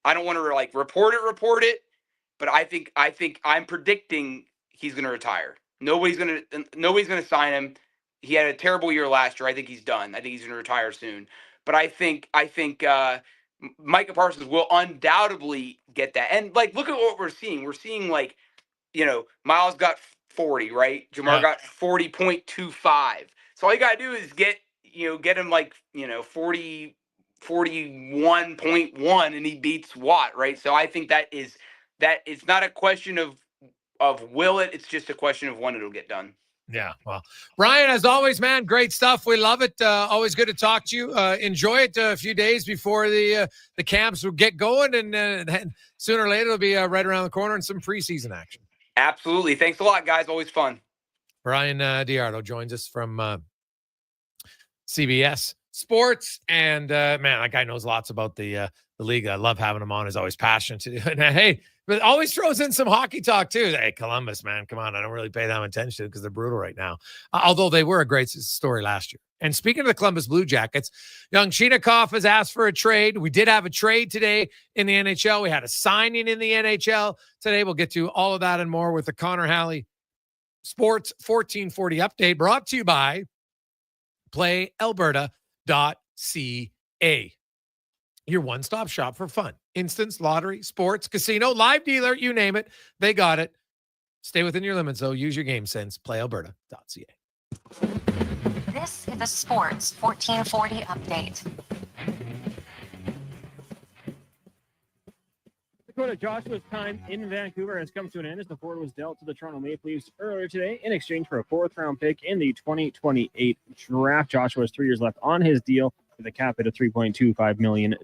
I don't want to report it, but I think I'm predicting he's going to retire. Nobody's going to sign him. He had a terrible year last year. I think he's done. I think he's going to retire soon. But I think Micah Parsons will undoubtedly get that. And look at what we're seeing. We're seeing Miles got 40, right? Jamar got 40.25. So all you got to do is get him 41.1 and he beats Watt, right? So I think that it's not a question of will it, it's just a question of when it'll get done. Yeah, well, Ryan, as always, man, great stuff. We love it. Always good to talk to you. Enjoy it a few days before the camps will get going, and sooner or later it'll be right around the corner and some preseason action. Absolutely. Thanks a lot, guys. Always fun. Brian Diardo joins us from CBS Sports, and man, that guy knows lots about the league. I love having him on. He's always passionate to do. And hey, but always throws in some hockey talk too. Hey, Columbus, man, come on. I don't really pay them attention because they're brutal right now. Although they were a great story last year. And speaking of the Columbus Blue Jackets, young Chinakhov has asked for a trade. We did have a trade today in the NHL. We had a signing in the NHL today. We'll get to all of that and more with the Connor Halley Sports 1440 update brought to you by PlayAlberta.ca. Your one-stop shop for fun. Instance, lottery, sports, casino, live dealer, you name it. They got it. Stay within your limits, though. Use your game sense. PlayAlberta.ca. This is the Sports 1440 update. Dakota Joshua's time in Vancouver has come to an end as the forward was dealt to the Toronto Maple Leafs earlier today in exchange for a 4th-round pick in the 2028 draft. Joshua has 3 years left on his deal with a cap hit of $3.25 million.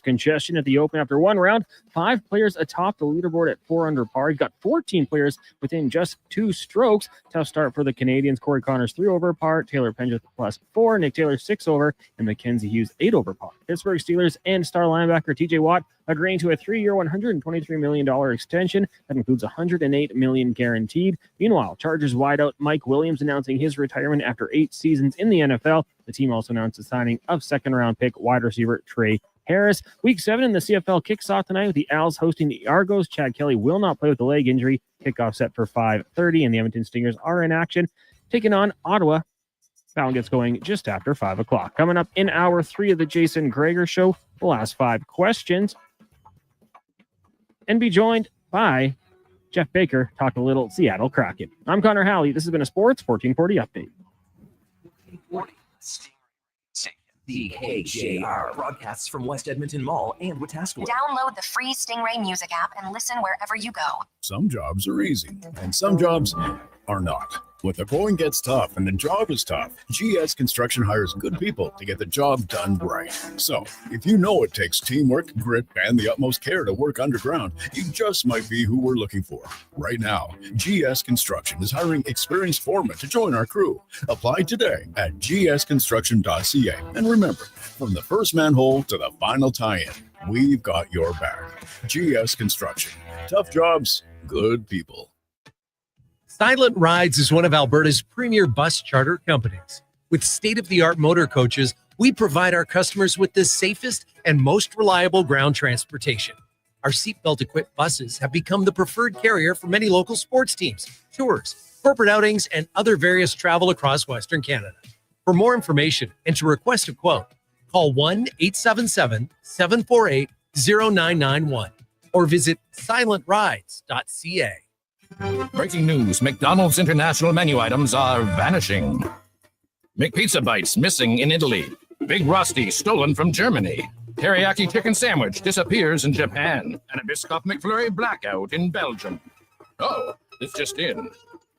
Congestion at the Open after one round. 5 players atop the leaderboard at 4 under par. You've got 14 players within just 2 strokes. Tough start for the Canadians. Corey Connors 3 over par. Taylor Pendrith +4. Nick Taylor 6 over. And Mackenzie Hughes 8 over par. Pittsburgh Steelers and star linebacker TJ Watt agreeing to a 3-year, $123 million extension. That includes $108 million guaranteed. Meanwhile, Chargers wideout Mike Williams announcing his retirement after 8 seasons in the NFL. The team also announced the signing of second-round pick wide receiver Trey Harris. Week 7 in the CFL kicks off tonight with the Als hosting the Argos. Chad Kelly will not play with a leg injury. Kickoff set for 5:30, and the Edmonton Stingers are in action, taking on Ottawa. That one gets going just after 5 o'clock. Coming up in hour 3 of the Jason Gregor Show, we'll ask 5 questions and be joined by Jeff Baker, talk a little Seattle Kraken. I'm Connor Halley. This has been a Sports 1440 update. The KJR broadcasts from West Edmonton Mall and Wetaskiwin. Download the free Stingray Music app and listen wherever you go. Some jobs are easy, and some jobs are not. When the going gets tough and the job is tough, GS Construction hires good people to get the job done right. So, if you know it takes teamwork, grit, and the utmost care to work underground, you just might be who we're looking for. Right now, GS Construction is hiring experienced foremen to join our crew. Apply today at gsconstruction.ca. And remember, from the first manhole to the final tie-in, we've got your back. GS Construction. Tough jobs, good people. Silent Rides is one of Alberta's premier bus charter companies. With state-of-the-art motor coaches, we provide our customers with the safest and most reliable ground transportation. Our seatbelt-equipped buses have become the preferred carrier for many local sports teams, tours, corporate outings, and other various travel across Western Canada. For more information and to request a quote, call 1-877-748-0991 or visit silentrides.ca. Breaking news, McDonald's international menu items are vanishing. McPizza Bites missing in Italy. Big Rusty stolen from Germany. Teriyaki chicken sandwich disappears in Japan. And a Biscoff McFlurry blackout in Belgium. Oh, this just in.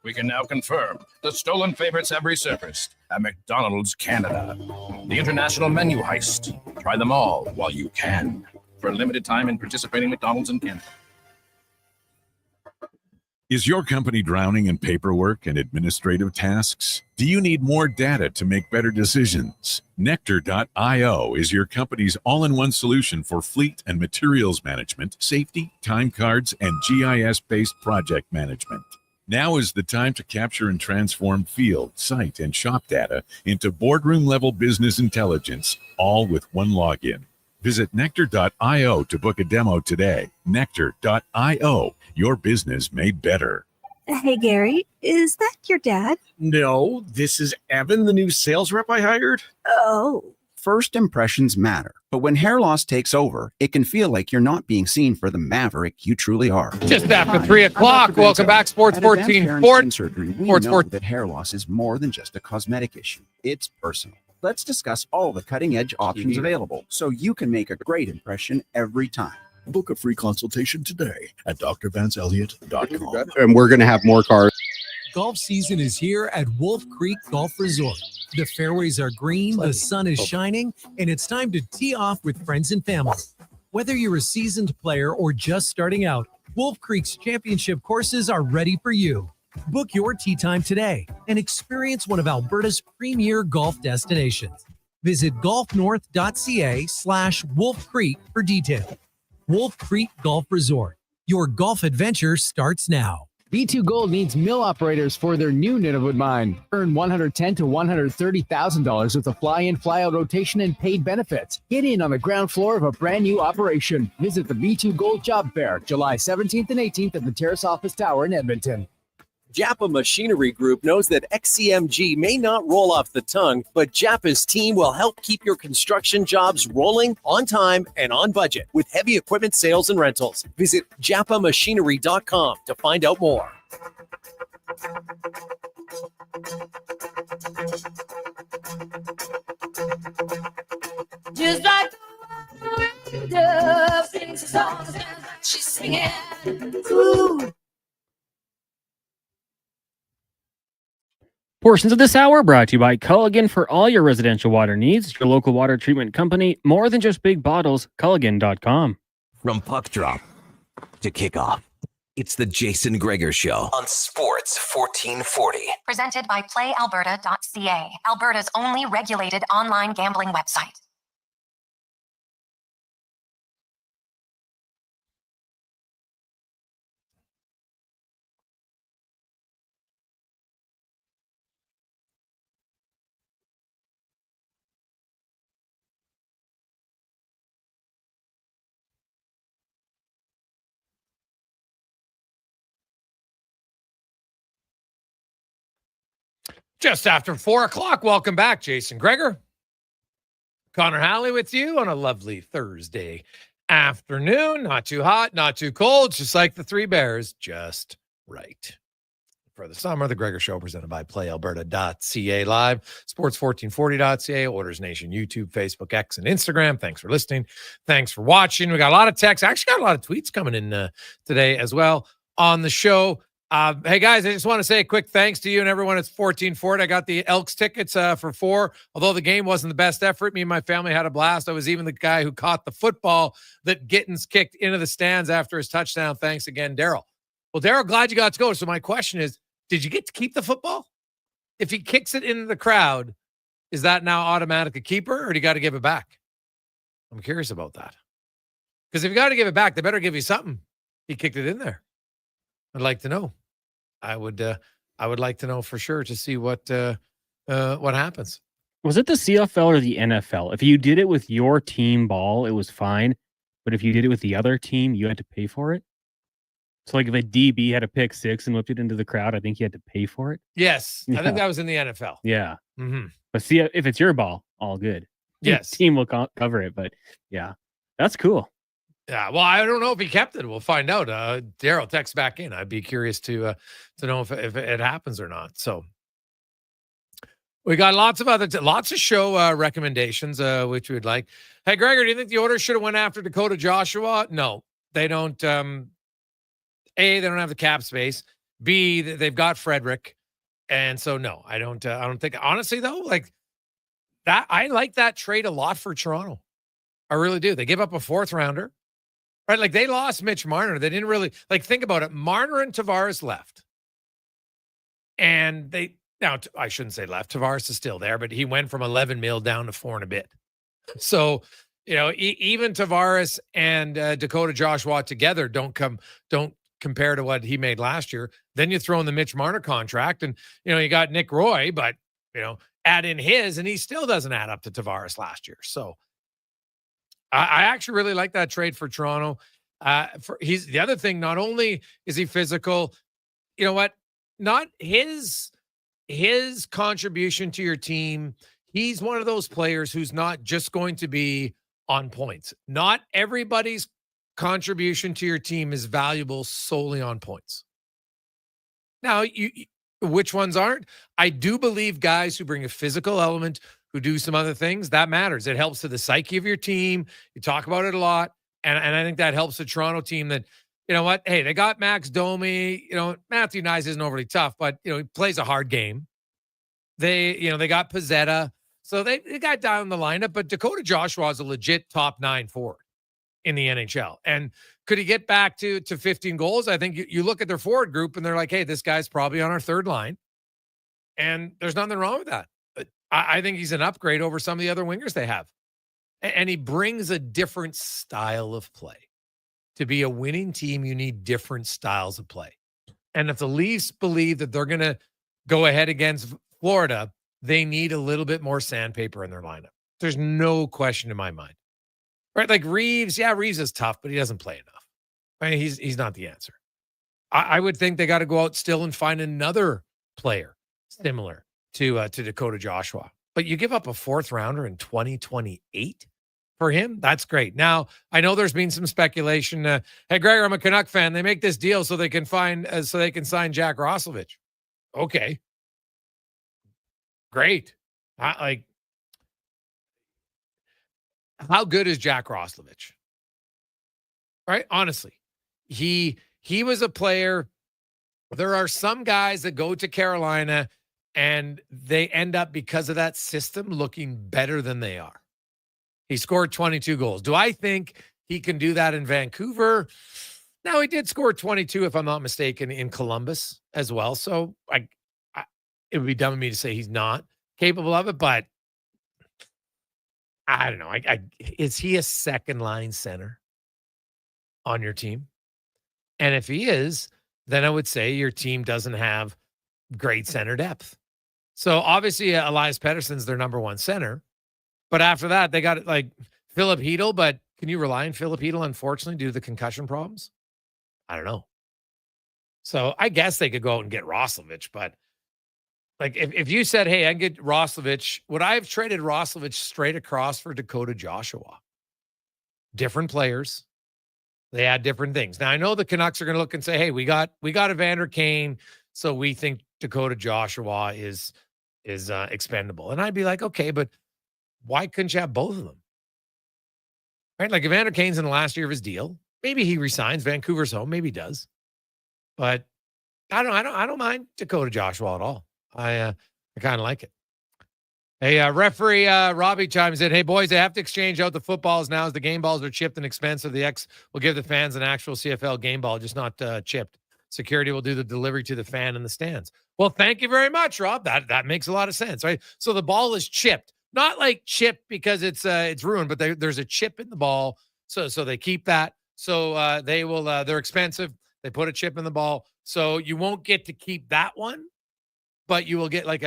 We can now confirm the stolen favorites have resurfaced at McDonald's Canada. The international menu heist. Try them all while you can. For a limited time in participating McDonald's in Canada. Is your company drowning in paperwork and administrative tasks? Do you need more data to make better decisions? Nectar.io is your company's all-in-one solution for fleet and materials management, safety, time cards, and GIS-based project management. Now is the time to capture and transform field, site, and shop data into boardroom-level business intelligence, all with one login. Visit Nectar.io to book a demo today. Nectar.io, your business made better. Hey, Gary, is that your dad? No, this is Evan, the new sales rep I hired. Oh. First impressions matter, but when hair loss takes over, it can feel like you're not being seen for the maverick you truly are. Just after 3 o'clock, welcome back, Sports 1440. Surgery, we Sports know 14. that hair loss is more than just a cosmetic issue. It's personal. Let's discuss all the cutting-edge options available so you can make a great impression every time. Book a free consultation today at drvanselliot.com. And we're going to have more cars. Golf season is here at Wolf Creek Golf Resort. The fairways are green, the sun is shining, and it's time to tee off with friends and family. Whether you're a seasoned player or just starting out, Wolf Creek's championship courses are ready for you. Book your tee time today and experience one of Alberta's premier golf destinations. Visit golfnorth.ca/Wolf Creek for details. Wolf Creek Golf Resort. Your golf adventure starts now. B2 Gold needs mill operators for their new Nunavut mine. Earn $110,000 to $130,000 with a fly-in, fly-out rotation and paid benefits. Get in on the ground floor of a brand new operation. Visit the B2 Gold Job Fair, July 17th and 18th at the Terrace Office Tower in Edmonton. Japa Machinery Group knows that XCMG may not roll off the tongue, but Japa's team will help keep your construction jobs rolling on time and on budget with heavy equipment sales and rentals. Visit japamachinery.com to find out more. Just like the sings songs, she said. swinging. Ooh. Portions of this hour brought to you by Culligan for all your residential water needs. Your local water treatment company, more than just big bottles. Culligan.com. From puck drop to kickoff, it's the Jason Gregor Show on Sports 1440. Presented by PlayAlberta.ca, Alberta's only regulated online gambling website. Just after 4 o'clock. Welcome back, Jason Gregor. Connor Halley with you on a lovely Thursday afternoon. Not too hot, not too cold, just like the Three Bears, just right. For the summer, the Gregor Show presented by PlayAlberta.ca live, Sports1440.ca, Orders Nation, YouTube, Facebook, X, and Instagram. Thanks for listening. Thanks for watching. We got a lot of texts. I actually got a lot of tweets coming in today as well on the show. Hey, guys, I just want to say a quick thanks to you and everyone at 1440. I got the Elks tickets for 4. Although the game wasn't the best effort, me and my family had a blast. I was even the guy who caught the football that Gittins kicked into the stands after his touchdown. Thanks again, Daryl. Well, Daryl, glad you got to go. So my question is, did you get to keep the football? If he kicks it into the crowd, is that now automatic a keeper, or do you got to give it back? I'm curious about that. Because if you got to give it back, they better give you something. He kicked it in there. I'd like to know. I would like to know for sure to see what happens. Was it the CFL or the NFL? If you did it with your team ball, it was fine. But if you did it with the other team, you had to pay for it. So like if a DB had a pick 6 and whipped it into the crowd, I think you had to pay for it. Yes. Yeah. I think that was in the NFL. Yeah. Mm-hmm. But see, if it's your ball, all good. Yes. Team will cover it. But yeah, that's cool. Yeah, well, I don't know if he kept it. We'll find out. Daryl, text back in. I'd be curious to know if it happens or not. So we got lots of show recommendations, which we'd like. Hey, Gregor, do you think the Oilers should have went after Dakota Joshua? No, they don't. A, they don't have the cap space. B, they've got Frederick, and so no, I don't think. Honestly, though, like that, I like that trade a lot for Toronto. I really do. They give up a 4th rounder. Right, like they lost Mitch Marner. They didn't really think about it. Marner and Tavares left, and I shouldn't say left. Tavares is still there, but he went from 11 mil down to 4 and a bit. So, even Tavares and Dakota Joshua together don't compare to what he made last year. Then you throw in the Mitch Marner contract, and you got Nick Roy, but add in his, and he still doesn't add up to Tavares last year. So. I actually really like that trade for Toronto. He's the other thing. Not only is he physical, you know what? Not his contribution to your team. He's one of those players who's not just going to be on points. Not everybody's contribution to your team is valuable solely on points. Now, which ones aren't? I do believe guys who bring a physical element, who do some other things, that matters. It helps to the psyche of your team. You talk about it a lot. And I think that helps the Toronto team that, hey, they got Max Domi. Matthew Nyes isn't overly tough, but, he plays a hard game. They got Pizzetta. So they got down the lineup, but Dakota Joshua is a legit top 9 forward in the NHL. And could he get back to 15 goals? I think you look at their forward group and they're like, hey, this guy's probably on our 3rd line. And there's nothing wrong with that. I think he's an upgrade over some of the other wingers they have. And he brings a different style of play. To be a winning team, you need different styles of play. And if the Leafs believe that they're going to go ahead against Florida, they need a little bit more sandpaper in their lineup. There's no question in my mind. Right? Like Reeves, Reeves is tough, but he doesn't play enough. I mean, he's not the answer. I would think they got to go out still and find another player similar to Dakota Joshua. But you give up a 4th rounder in 2028 for him? That's great. Now, I know there's been some speculation. Hey, Gregor, I'm a Canuck fan. They make this deal so they can sign Jack Roslovic. Okay. Great. How good is Jack Roslovic? Right? Honestly. he was a player. There are some guys that go to Carolina and they end up, because of that system, looking better than they are. He scored 22 goals. Do I think he can do that in Vancouver? No, he did score 22, if I'm not mistaken, in Columbus as well. So it would be dumb of me to say he's not capable of it, but I don't know. Is he a second line center on your team? And if he is, then I would say your team doesn't have great center depth. So obviously Elias Pettersson's their number one center. But after that, they got like Philip Hedl. But can you rely on Philip Hedl, unfortunately, due to the concussion problems? I don't know. So I guess they could go out and get Roslovic. But like if you said, hey, I can get Roslovic, would I have traded Roslovic straight across for Dakota Joshua? Different players. They had different things. Now, I know the Canucks are going to look and say, hey, we got Evander Kane, so we think Dakota Joshua is expendable. And I'd be like, okay, but why couldn't you have both of them? Right? Like Evander Kane's in the last year of his deal. Maybe he resigns. Vancouver's home. Maybe he does. But I don't mind Dakota Joshua at all. I kind of like it. Hey, referee Robbie chimes in. Hey, boys, they have to exchange out the footballs now as the game balls are chipped and expensive. The X will give the fans an actual CFL game ball, just not chipped. Security will do the delivery to the fan in the stands. Well, thank you very much, Rob. That makes a lot of sense, right? So the ball is chipped, not like chipped because it's ruined, but there's a chip in the ball, so they keep that. So they will. They're expensive. They put a chip in the ball, so you won't get to keep that one, but you will get like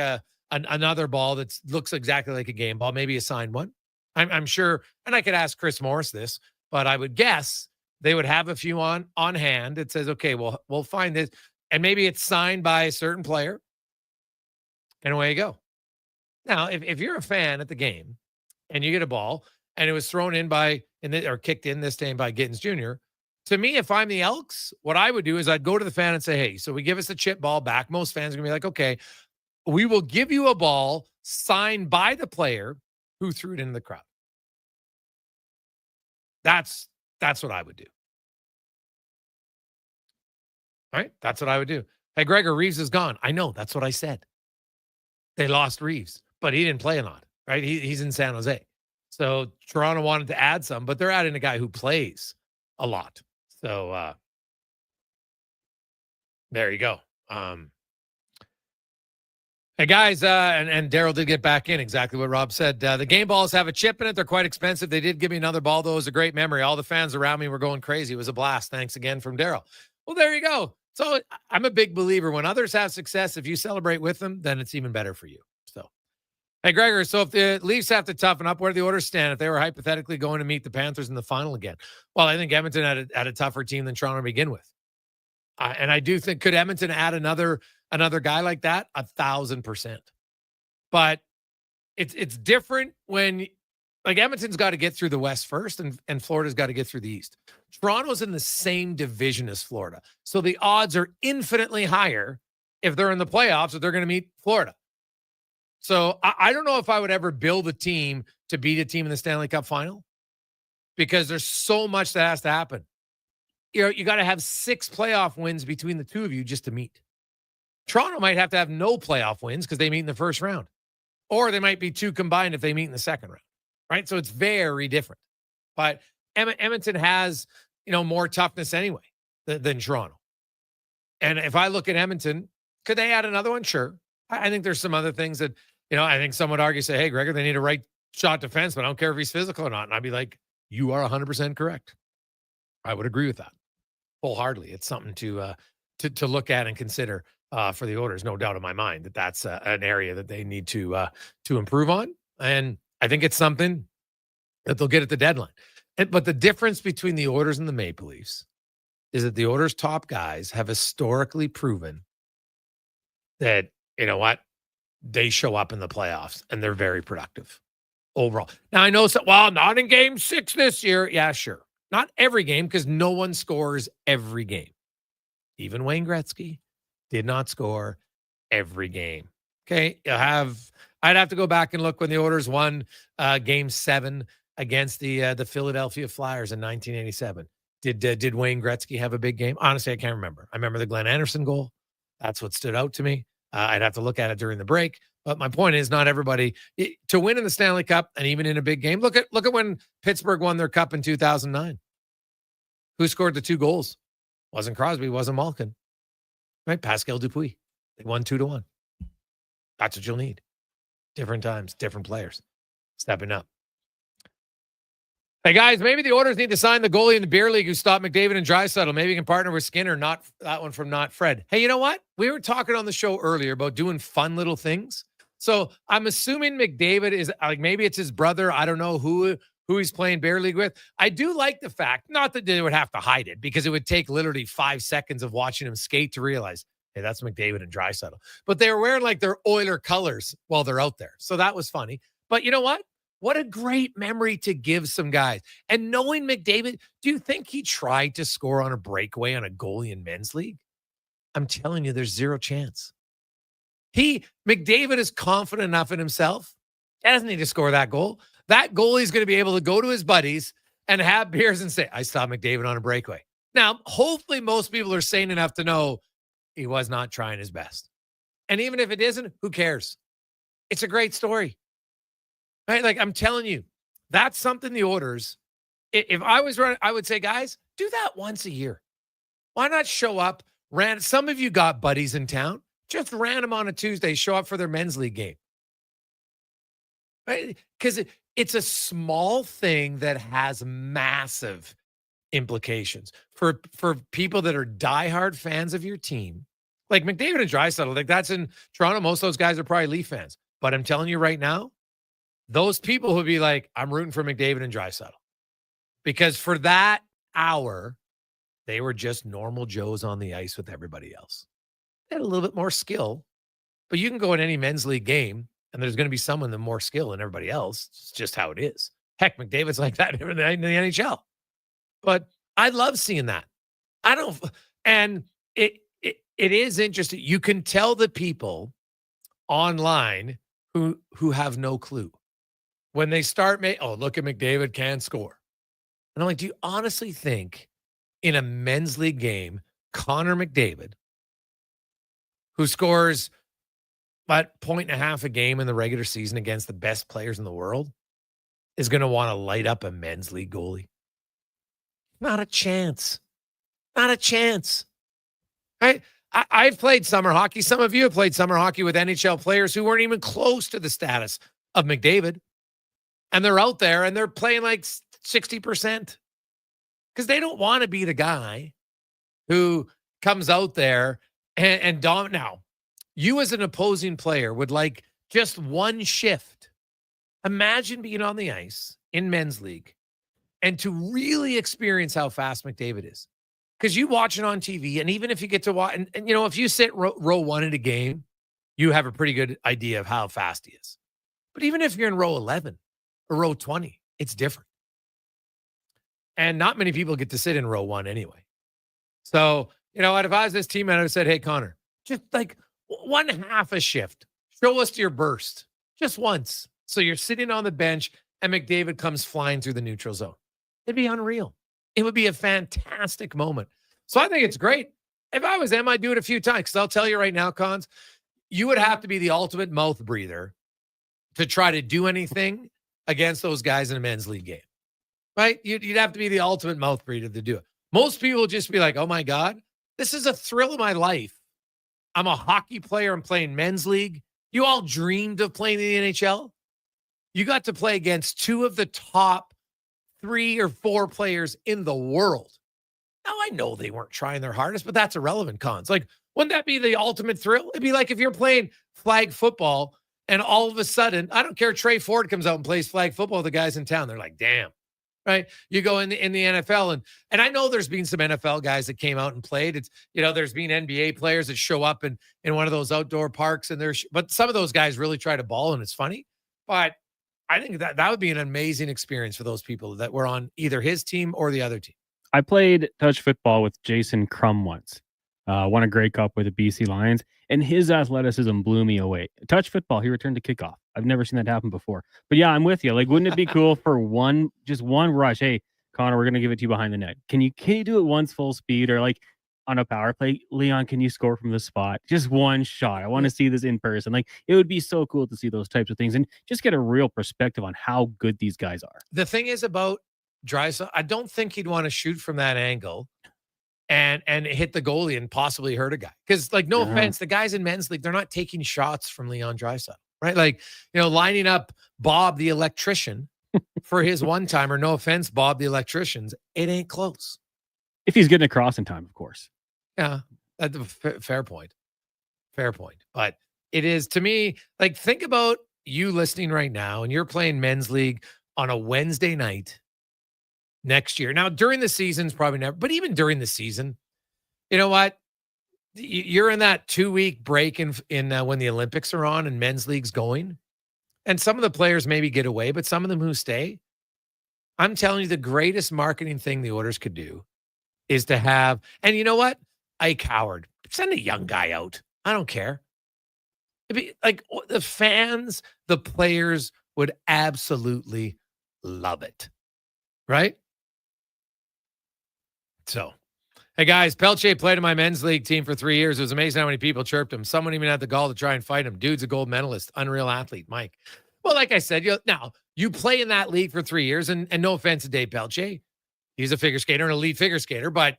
another ball that looks exactly like a game ball, maybe a signed one. I'm sure, and I could ask Chris Morris this, but I would guess they would have a few on hand. It says, okay, well, we'll find this, and maybe it's signed by a certain player, and away you go. Now, if you're a fan at the game and you get a ball and it was thrown in or kicked in this time by Gittins Jr., to me, if I'm the Elks, what I would do is I'd go to the fan and say, hey, so we give us the chip ball back. Most fans are going to be like, okay, we will give you a ball signed by the player who threw it into the crowd. That's what I would do. All right? That's what I would do. Hey, Gregor, Reeves is gone. I know. That's what I said. They lost Reeves, but he didn't play a lot, right? He's in San Jose. So Toronto wanted to add some, but they're adding a guy who plays a lot. So there you go. Hey, guys, and Daryl did get back in, exactly what Rob said. The game balls have a chip in it. They're quite expensive. They did give me another ball, though. It was a great memory. All the fans around me were going crazy. It was a blast. Thanks again from Daryl. Well, there you go. So I'm a big believer. When others have success, if you celebrate with them, then it's even better for you. So, hey, Gregor, so if the Leafs have to toughen up, where do the orders stand if they were hypothetically going to meet the Panthers in the final again? Well, I think Edmonton had a tougher team than Toronto to begin with. And I do think, could Edmonton add another guy like that? 1,000%. But it's different when, like, Edmonton's got to get through the West first, and Florida's got to get through the East. Toronto's in the same division as Florida. So the odds are infinitely higher if they're in the playoffs that they're going to meet Florida. So I don't know if I would ever build a team to beat a team in the Stanley Cup final, because there's so much that has to happen. You got to have 6 playoff wins between the two of you just to meet. Toronto might have to have no playoff wins because they meet in the first round, or they might be 2 combined if they meet in the second round, right? So it's very different. But Edmonton has, more toughness anyway than Toronto. And if I look at Edmonton, could they add another one? Sure. I think there's some other things that, I think some would argue, say, hey, Gregor, they need a right shot defenseman. I don't care if he's physical or not. And I'd be like, you are 100% correct. I would agree with that wholeheartedly. It's something to look at and consider for the Oilers. No doubt in my mind that that's an area that they need to improve on. And I think it's something that they'll get at the deadline. But the difference between the Oilers and the Maple Leafs is that the Oilers' top guys have historically proven that, they show up in the playoffs and they're very productive overall. Now, I know, not in game 6 this year. Yeah, sure. Not every game, because no one scores every game. Even Wayne Gretzky did not score every game. Okay, I'd have to go back and look when the Oilers won game 7 against the Philadelphia Flyers in 1987. Did Wayne Gretzky have a big game? Honestly, I can't remember. I remember the Glenn Anderson goal. That's what stood out to me. I'd have to look at it during the break. But my point is, not everybody to win in the Stanley Cup and even in a big game. Look at when Pittsburgh won their cup in 2009. Who scored the 2 goals? Wasn't Crosby, wasn't Malkin. Right? Pascal Dupuis. They won 2-1. That's what you'll need. Different times, different players stepping up. Hey, guys, maybe the Oilers need to sign the goalie in the beer league who stopped McDavid and Draisaitl. Maybe you can partner with Skinner, not that one from Not Fred. Hey, you know what? We were talking on the show earlier about doing fun little things. So I'm assuming McDavid is like, maybe it's his brother. I don't know who he's playing beer league with. I do like the fact, not that they would have to hide it, because it would take literally 5 seconds of watching him skate to realize, hey, that's McDavid and Draisaitl. But they were wearing like their Oiler colors while they're out there. So that was funny. But you know what? What a great memory to give some guys. And knowing McDavid, do you think he tried to score on a breakaway on a goalie in men's league? I'm telling you, there's zero chance. McDavid is confident enough in himself. He doesn't need to score that goal. That goalie's going to be able to go to his buddies and have beers and say, I saw McDavid on a breakaway. Now, hopefully most people are sane enough to know he was not trying his best. And even if it isn't, who cares? It's a great story. Right? Like, I'm telling you, that's something the Oilers, if I was running, I would say, guys, do that once a year. Why not show up? Some of you got buddies in town. Just random on a Tuesday, show up for their men's league game. Right? Because it's a small thing that has massive implications for people that are diehard fans of your team. Like McDavid and Draisaitl, like that's in Toronto. Most of those guys are probably Leaf fans. But I'm telling you right now, those people would be like, I'm rooting for McDavid and Draisaitl. Because for that hour, they were just normal Joes on the ice with everybody else. They had a little bit more skill, but you can go in any men's league game and there's going to be someone with more skill than everybody else. It's just how it is. Heck, McDavid's like that in the NHL. But I love seeing that. And it is interesting. You can tell the people online who have no clue when they start look at McDavid can score. And I'm like, do you honestly think in a men's league game, Connor McDavid, who scores about 1.5 a game in the regular season against the best players in the world, is going to want to light up a men's league goalie? Not a chance. Not a chance. Right? I've played summer hockey. Some of you have played summer hockey with NHL players who weren't even close to the status of McDavid. And they're out there and they're playing like 60% because they don't want to be the guy who comes out there and now, you as an opposing player would like just one shift. Imagine being on the ice in men's league and to really experience how fast McDavid is. Because you watch it on TV, and even if you get to watch, and you know, if you sit row 1 in a game, you have a pretty good idea of how fast he is. But even if you're in row 11 or row 20, it's different. And not many people get to sit in row 1 anyway. So, you know what, if I was this team, I would have said, hey, Connor, just like 1/2 a shift. Show us your burst just once. So you're sitting on the bench and McDavid comes flying through the neutral zone. It'd be unreal. It would be a fantastic moment. So I think it's great. If I was them, I'd do it a few times. Because I'll tell you right now, Cons, you would have to be the ultimate mouth breather to try to do anything against those guys in a men's league game. Right? You'd have to be the ultimate mouth breather to do it. Most people would just be like, oh my God, this is a thrill of my life. I'm a hockey player. I'm playing men's league. You all dreamed of playing in the NHL. You got to play against 2 of the top 3 or 4 players in the world. Now, I know they weren't trying their hardest, but that's irrelevant, Cons. Like, wouldn't that be the ultimate thrill? It'd be like if you're playing flag football and all of a sudden, I don't care, Trey Ford comes out and plays flag football with the guys in town. They're like, damn. Right? You go in the NFL and I know there's been some NFL guys that came out and played. It's, you know, there's been NBA players that show up in one of those outdoor parks but some of those guys really try to ball and it's funny. But I think that would be an amazing experience for those people that were on either his team or the other team. I played touch football with Jason Crum once. Won a Grey Cup with the BC Lions, and his athleticism blew me away. Touch football, he returned to kickoff. I've never seen that happen before. But yeah, I'm with you. Like, wouldn't it be cool for just one rush? Hey, Connor, we're going to give it to you behind the net. Can you do it once full speed, or like on a power play? Leon, can you score from the spot? Just one shot. I want to see this in person. Like, it would be so cool to see those types of things and just get a real perspective on how good these guys are. The thing is about Draisaitl, I don't think he'd want to shoot from that angle and hit the goalie and possibly hurt a guy. Because, like, no offense, the guys in men's league, they're not taking shots from Leon Draisaitl, right? Like, lining up Bob the electrician for his one-timer. No offense, Bob the electricians. It ain't close. If he's getting across in time, of course. Yeah, that's a fair point. Fair point. But it is, to me, like, think about you listening right now, and you're playing men's league on a Wednesday night next year. Now, during the season's probably never, but even during the season, you know what? You're in that 2-week break in when the Olympics are on and men's league's going. And some of the players maybe get away, but some of them who stay, I'm telling you, the greatest marketing thing the Oilers could do is to have, and you know what? Ike Howard, send a young guy out. I don't care. It'd be like the fans, the players would absolutely love it. Right? So, hey guys, Pelche played in my men's league team for 3 years. It was amazing how many people chirped him. Someone even had the gall to try and fight him. Dude's a gold medalist, unreal athlete, Mike. Well, like I said, now you play in that league for 3 years, and no offense to Dave Pelche, he's a figure skater, an elite figure skater, but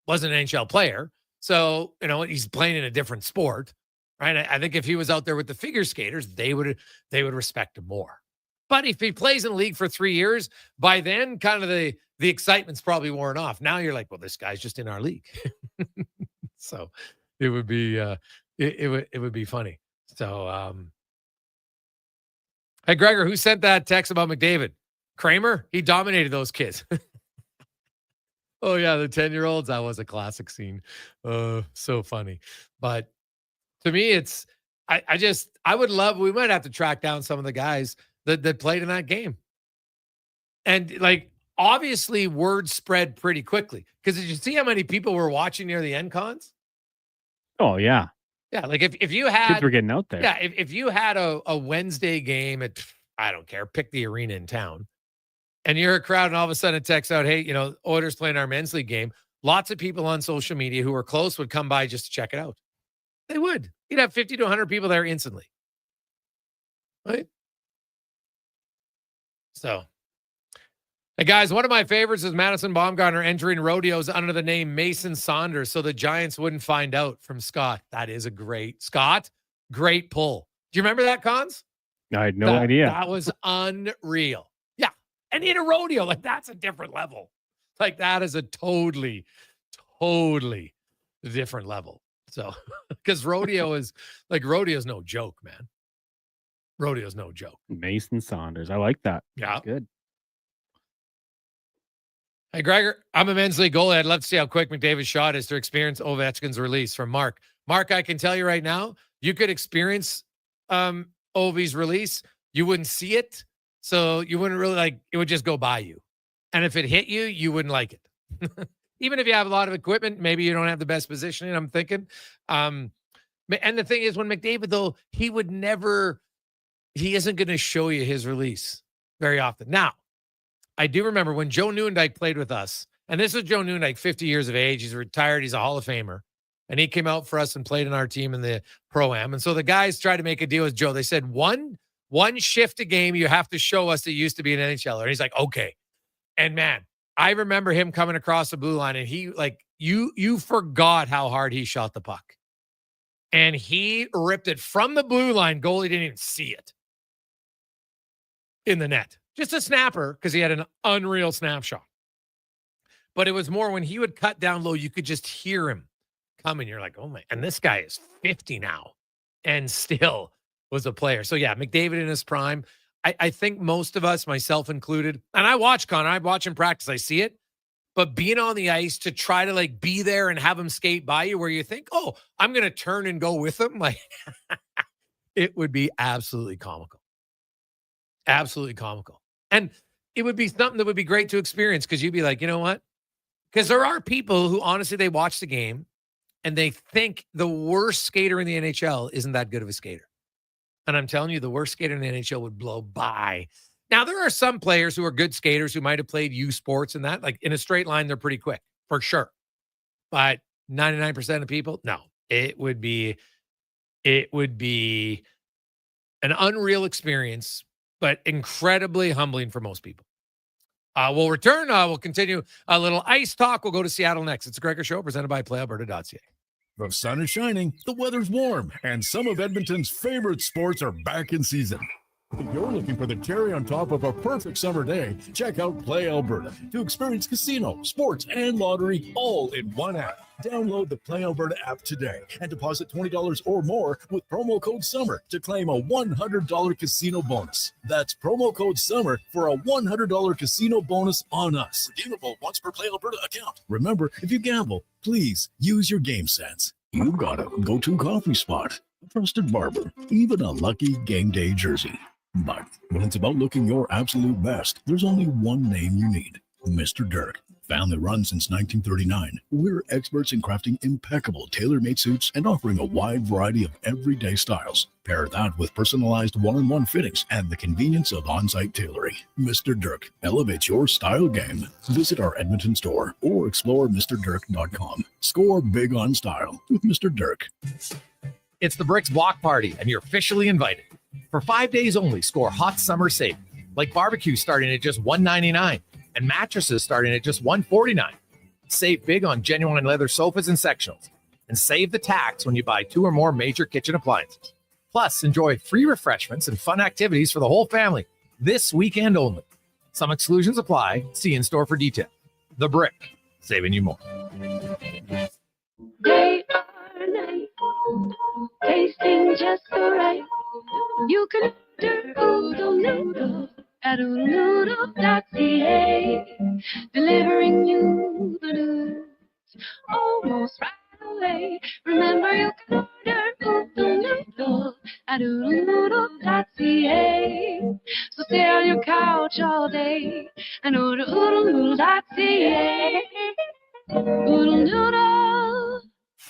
wasn't an NHL player. So, he's playing in a different sport, right? I think if he was out there with the figure skaters, they would respect him more. But if he plays in the league for 3 years, by then kind of the excitement's probably worn off. Now you're like, well, this guy's just in our league. So it would be it would be funny. So hey Gregor, who sent that text about McDavid? Kramer? He dominated those kids. Oh yeah, the 10-year-olds. That was a classic scene. So funny. But to me, it's I would love, we might have to track down some of the guys that played in that game. And like, obviously word spread pretty quickly. Because did you see how many people were watching near the end cons? Oh yeah. Yeah. Like if you had, kids were getting out there. Yeah. If you had a Wednesday game at, I don't care, pick the arena in town, and you're a crowd and all of a sudden it texts out, hey, Oilers playing our men's league game. Lots of people on social media who are close would come by just to check it out. They would. You'd have 50 to 100 people there instantly. Right? So, hey guys, one of my favorites is Madison Baumgartner entering rodeos under the name Mason Saunders so the Giants wouldn't find out, from Scott. That is a great pull. Do you remember that, Cons? I had no idea. That was unreal. Yeah. And in a rodeo, like, that's a different level. Like, that is a totally different level. So, because rodeo's no joke, man. Rodeo's no joke. Mason Saunders. I like that. Yeah. That's good. Hey, Gregor, I'm a men's league goalie. I'd love to see how quick McDavid's shot is to experience Ovechkin's release. From Mark. Mark, I can tell you right now, you could experience Ovi's release. You wouldn't see it. So you wouldn't really it would just go by you. And if it hit you, you wouldn't like it. Even if you have a lot of equipment, maybe you don't have the best positioning, I'm thinking. And the thing is, when McDavid, though, he isn't going to show you his release very often. Now, I do remember when Joe Newendike played with us, and this is Joe Newendike, 50 years of age. He's retired. He's a Hall of Famer. And he came out for us and played in our team in the Pro-Am. And so the guys tried to make a deal with Joe. They said, one shift a game, you have to show us that you used to be an NHLer. And he's like, okay. And man, I remember him coming across the blue line, and he, you forgot how hard he shot the puck. And he ripped it from the blue line. Goalie didn't even see it in the net. Just a snapper, because he had an unreal snapshot. But it was more when he would cut down low, you could just hear him coming. You're like, oh my, and this guy is 50 now and still was a player. So yeah, McDavid in his prime. I think most of us, myself included, and I watch Connor, I watch him practice, I see it, but being on the ice to try to be there and have him skate by you where you think, oh, I'm going to turn and go with him. It would be absolutely comical. Absolutely comical. And it would be something that would be great to experience, because you'd be like, you know what? Because there are people who honestly, they watch the game and they think the worst skater in the NHL isn't that good of a skater. And I'm telling you, the worst skater in the NHL would blow by Now, there are some players who are good skaters who might have played U Sports and that. Like in a straight line, they're pretty quick, for sure. But 99% of people, no. It would be an unreal experience, but incredibly humbling for most people. We'll return. We'll continue a little ice talk. We'll go to Seattle next. It's the Gregor Show presented by PlayAlberta.ca. The sun is shining, the weather's warm, and some of Edmonton's favorite sports are back in season. If you're looking for the cherry on top of a perfect summer day, check out Play Alberta to experience casino, sports, and lottery all in one app. Download the Play Alberta app today and deposit $20 or more with promo code SUMMER to claim a $100 casino bonus. That's promo code SUMMER for a $100 casino bonus on us. Redeemable once per Play Alberta account. Remember, if you gamble, please use your game sense. You got a go-to coffee spot, a trusted barber, even a lucky game day jersey. But when it's about looking your absolute best, there's only one name you need, Mr. Dirk. Family run since 1939, we're experts in crafting impeccable tailor-made suits and offering a wide variety of everyday styles. Pair that with personalized one-on-one fittings and the convenience of on-site tailoring. Mr. Dirk elevates your style game. Visit our Edmonton store or explore MrDirk.com. Score big on style with Mr. Dirk. It's the Bricks Block Party, and you're officially invited. For 5 days only, score hot summer savings, like barbecue starting at just $1.99 and mattresses starting at just $1.49. Save big on genuine leather sofas and sectionals, and save the tax when you buy 2 or more major kitchen appliances. Plus, enjoy free refreshments and fun activities for the whole family this weekend only. Some exclusions apply. See in-store for detail. The Brick, saving you more. Day or night, tasting just so right. You can order oodle noodle at oodlenoodle.ca, delivering you the news almost right away. Remember, you can order oodle noodle at oodlenoodle.ca. So stay on your couch all day and order oodlenoodle.ca. Oodle noodle.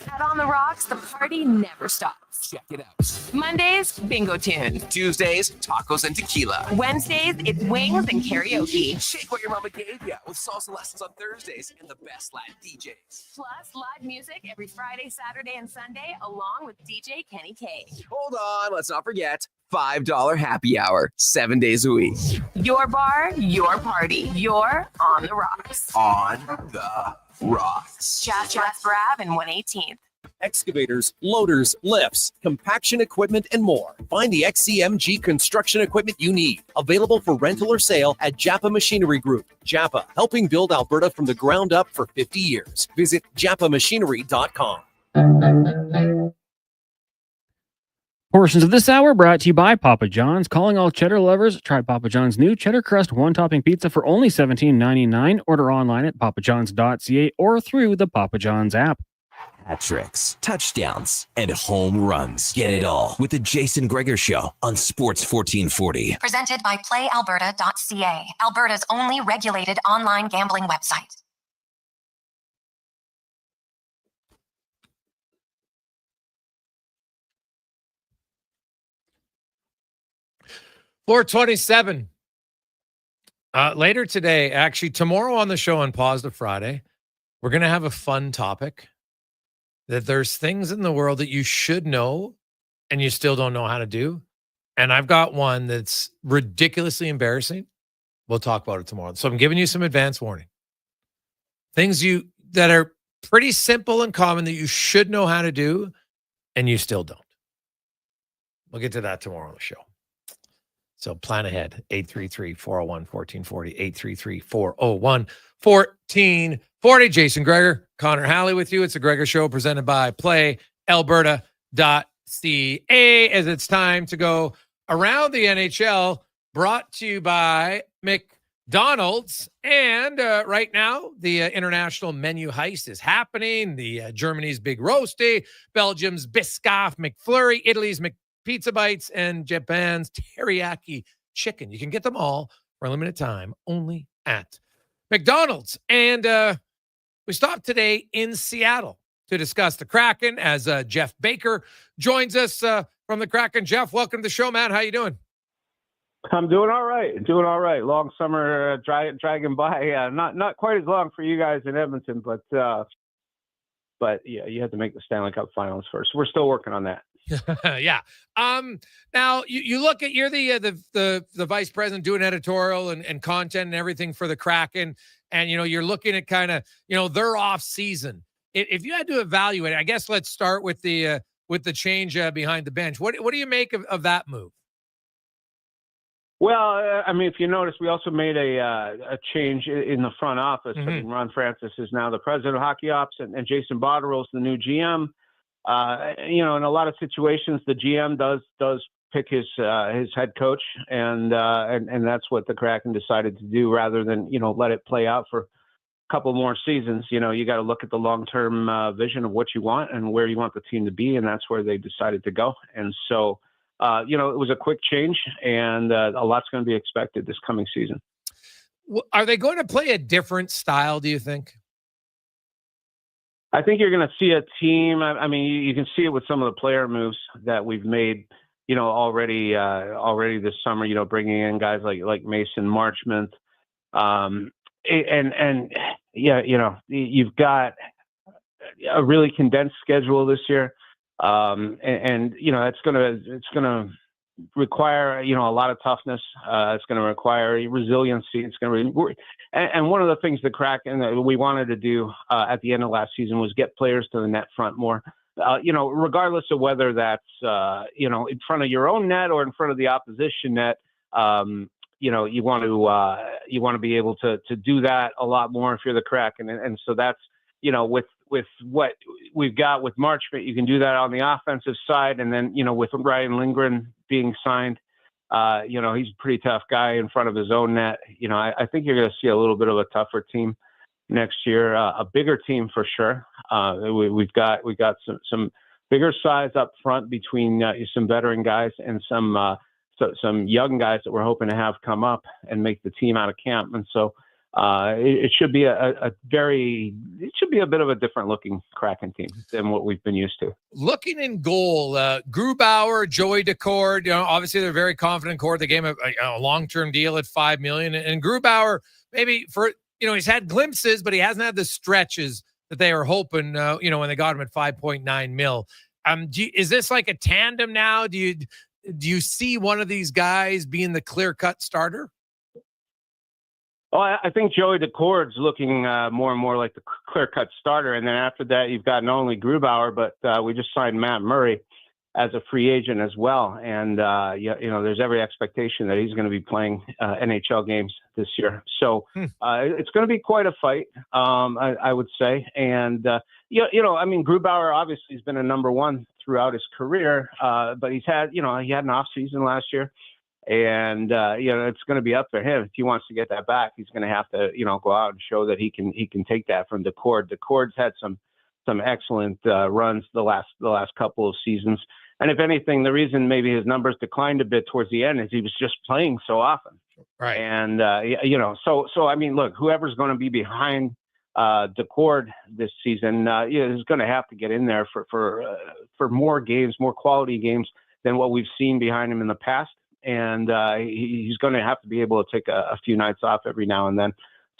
At On the Rocks, the party never stops. Check it out. Mondays, bingo tunes. Tuesdays, tacos and tequila. Wednesdays, it's wings and karaoke. Shake what your mama gave ya with salsa lessons on Thursdays and the best live DJs. Plus, live music every Friday, Saturday, and Sunday, along with DJ Kenny K. Hold on, let's not forget $5 happy hour, 7 days a week. Your bar, your party. You're On the Rocks. On the Rocks. Just West Brab and 118th. Excavators, loaders, lifts, compaction equipment, and more. Find the XCMG construction equipment you need. Available for rental or sale at Japa Machinery Group. Japa, helping build Alberta from the ground up for 50 years. Visit japamachinery.com. Portions of this hour brought to you by Papa John's. Calling all cheddar lovers, try Papa John's new cheddar crust one-topping pizza for only $17.99. Order online at papajohns.ca or through the Papa John's app. Hat tricks, touchdowns, and home runs. Get it all with the Jason Gregor Show on Sports 1440. Presented by PlayAlberta.ca, Alberta's only regulated online gambling website. $427. Later today, actually tomorrow on the show on Pause to Friday, we're going to have a fun topic that there's things in the world that you should know and you still don't know how to do. And I've got one that's ridiculously embarrassing. We'll talk about it tomorrow. So I'm giving you some advance warning. Things that are pretty simple and common that you should know how to do and you still don't. We'll get to that tomorrow on the show. So plan ahead, 833-401-1440, 833-401-1440. Jason Gregor, Connor Halley with you. It's the Gregor Show presented by PlayAlberta.ca as it's time to go around the NHL, brought to you by McDonald's. And right now, the international menu heist is happening. The Germany's Big Roasty, Belgium's Biscoff McFlurry, Italy's Pizza Bites, and Japan's teriyaki chicken. You can get them all for a limited time only at McDonald's. And we stopped today in Seattle to discuss the Kraken as Jeff Baker joins us from the Kraken. Jeff, welcome to the show, man. How you doing? I'm doing all right. Doing all right. Long summer dragging by. Yeah, not quite as long for you guys in Edmonton, but yeah, you had to make the Stanley Cup Finals first. We're still working on that. Yeah. Now you look at, you're the vice president doing editorial and content and everything for the Kraken, and you're looking at kind of their off season. If you had to evaluate, I guess let's start with the change behind the bench. What do you make of that move? Well, I mean, if you notice, we also made a change in the front office. I mean, Ron Francis is now the president of hockey ops, and Jason Botterill is the new GM. In a lot of situations, the GM does pick his head coach, and that's what the Kraken decided to do rather than let it play out for a couple more seasons. You got to look at the long-term vision of what you want and where you want the team to be, and that's where they decided to go. And so. It was a quick change, and a lot's going to be expected this coming season. Are they going to play a different style, do you think? I think you're going to see a team. I mean, you can see it with some of the player moves that we've made, already this summer, bringing in guys like Mason Marchment. You've got a really condensed schedule this year. It's gonna require a lot of toughness. It's going to require resiliency. It's going to and one of the things the Kraken that we wanted to do at the end of last season was get players to the net front more. Regardless of whether that's in front of your own net or in front of the opposition net. You want to be able to do that a lot more if you're the Kraken, and so that's with what we've got with Marchment, you can do that on the offensive side. And then, with Ryan Lindgren being signed, he's a pretty tough guy in front of his own net. I think you're going to see a little bit of a tougher team next year, a bigger team for sure. We've got some bigger size up front between some veteran guys and some young guys that we're hoping to have come up and make the team out of camp. And so, it should be a bit of a different looking Kraken team than what we've been used to. Looking in goal, Grubauer, Joey Decord, obviously they're very confident core. They gave him a long-term deal at $5 million, and Grubauer, maybe for, he's had glimpses, but he hasn't had the stretches that they were hoping, when they got him at $5.9 million. Is this like a tandem now? Do you see one of these guys being the clear-cut starter? Oh, I think Joey Decord's looking more and more like the clear-cut starter. And then after that, you've got not only Grubauer, but we just signed Matt Murray as a free agent as well. And, there's every expectation that he's going to be playing NHL games this year. So it's going to be quite a fight, I would say. And, Grubauer obviously has been a number one throughout his career, but he had an off season last year. And, it's going to be up for him. If he wants to get that back, he's going to have to, go out and show that he can take that from Decord. Decord's had some excellent runs the last couple of seasons. And if anything, the reason maybe his numbers declined a bit towards the end is he was just playing so often. Right. And, look, whoever's going to be behind Decord this season, is going to have to get in there for more games, more quality games than what we've seen behind him in the past. And he's going to have to be able to take a few nights off every now and then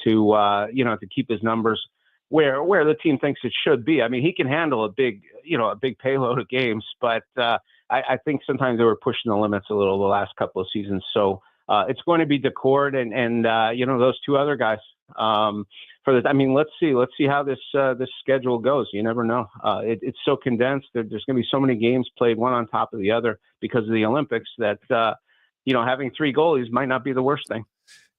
to keep his numbers where the team thinks it should be. I mean, he can handle a big payload of games, but I think sometimes they were pushing the limits a little the last couple of seasons. So it's going to be Decord and those two other guys. Let's see how this schedule goes. You never know. It's so condensed. There's going to be so many games played one on top of the other because of the Olympics that having three goalies might not be the worst thing.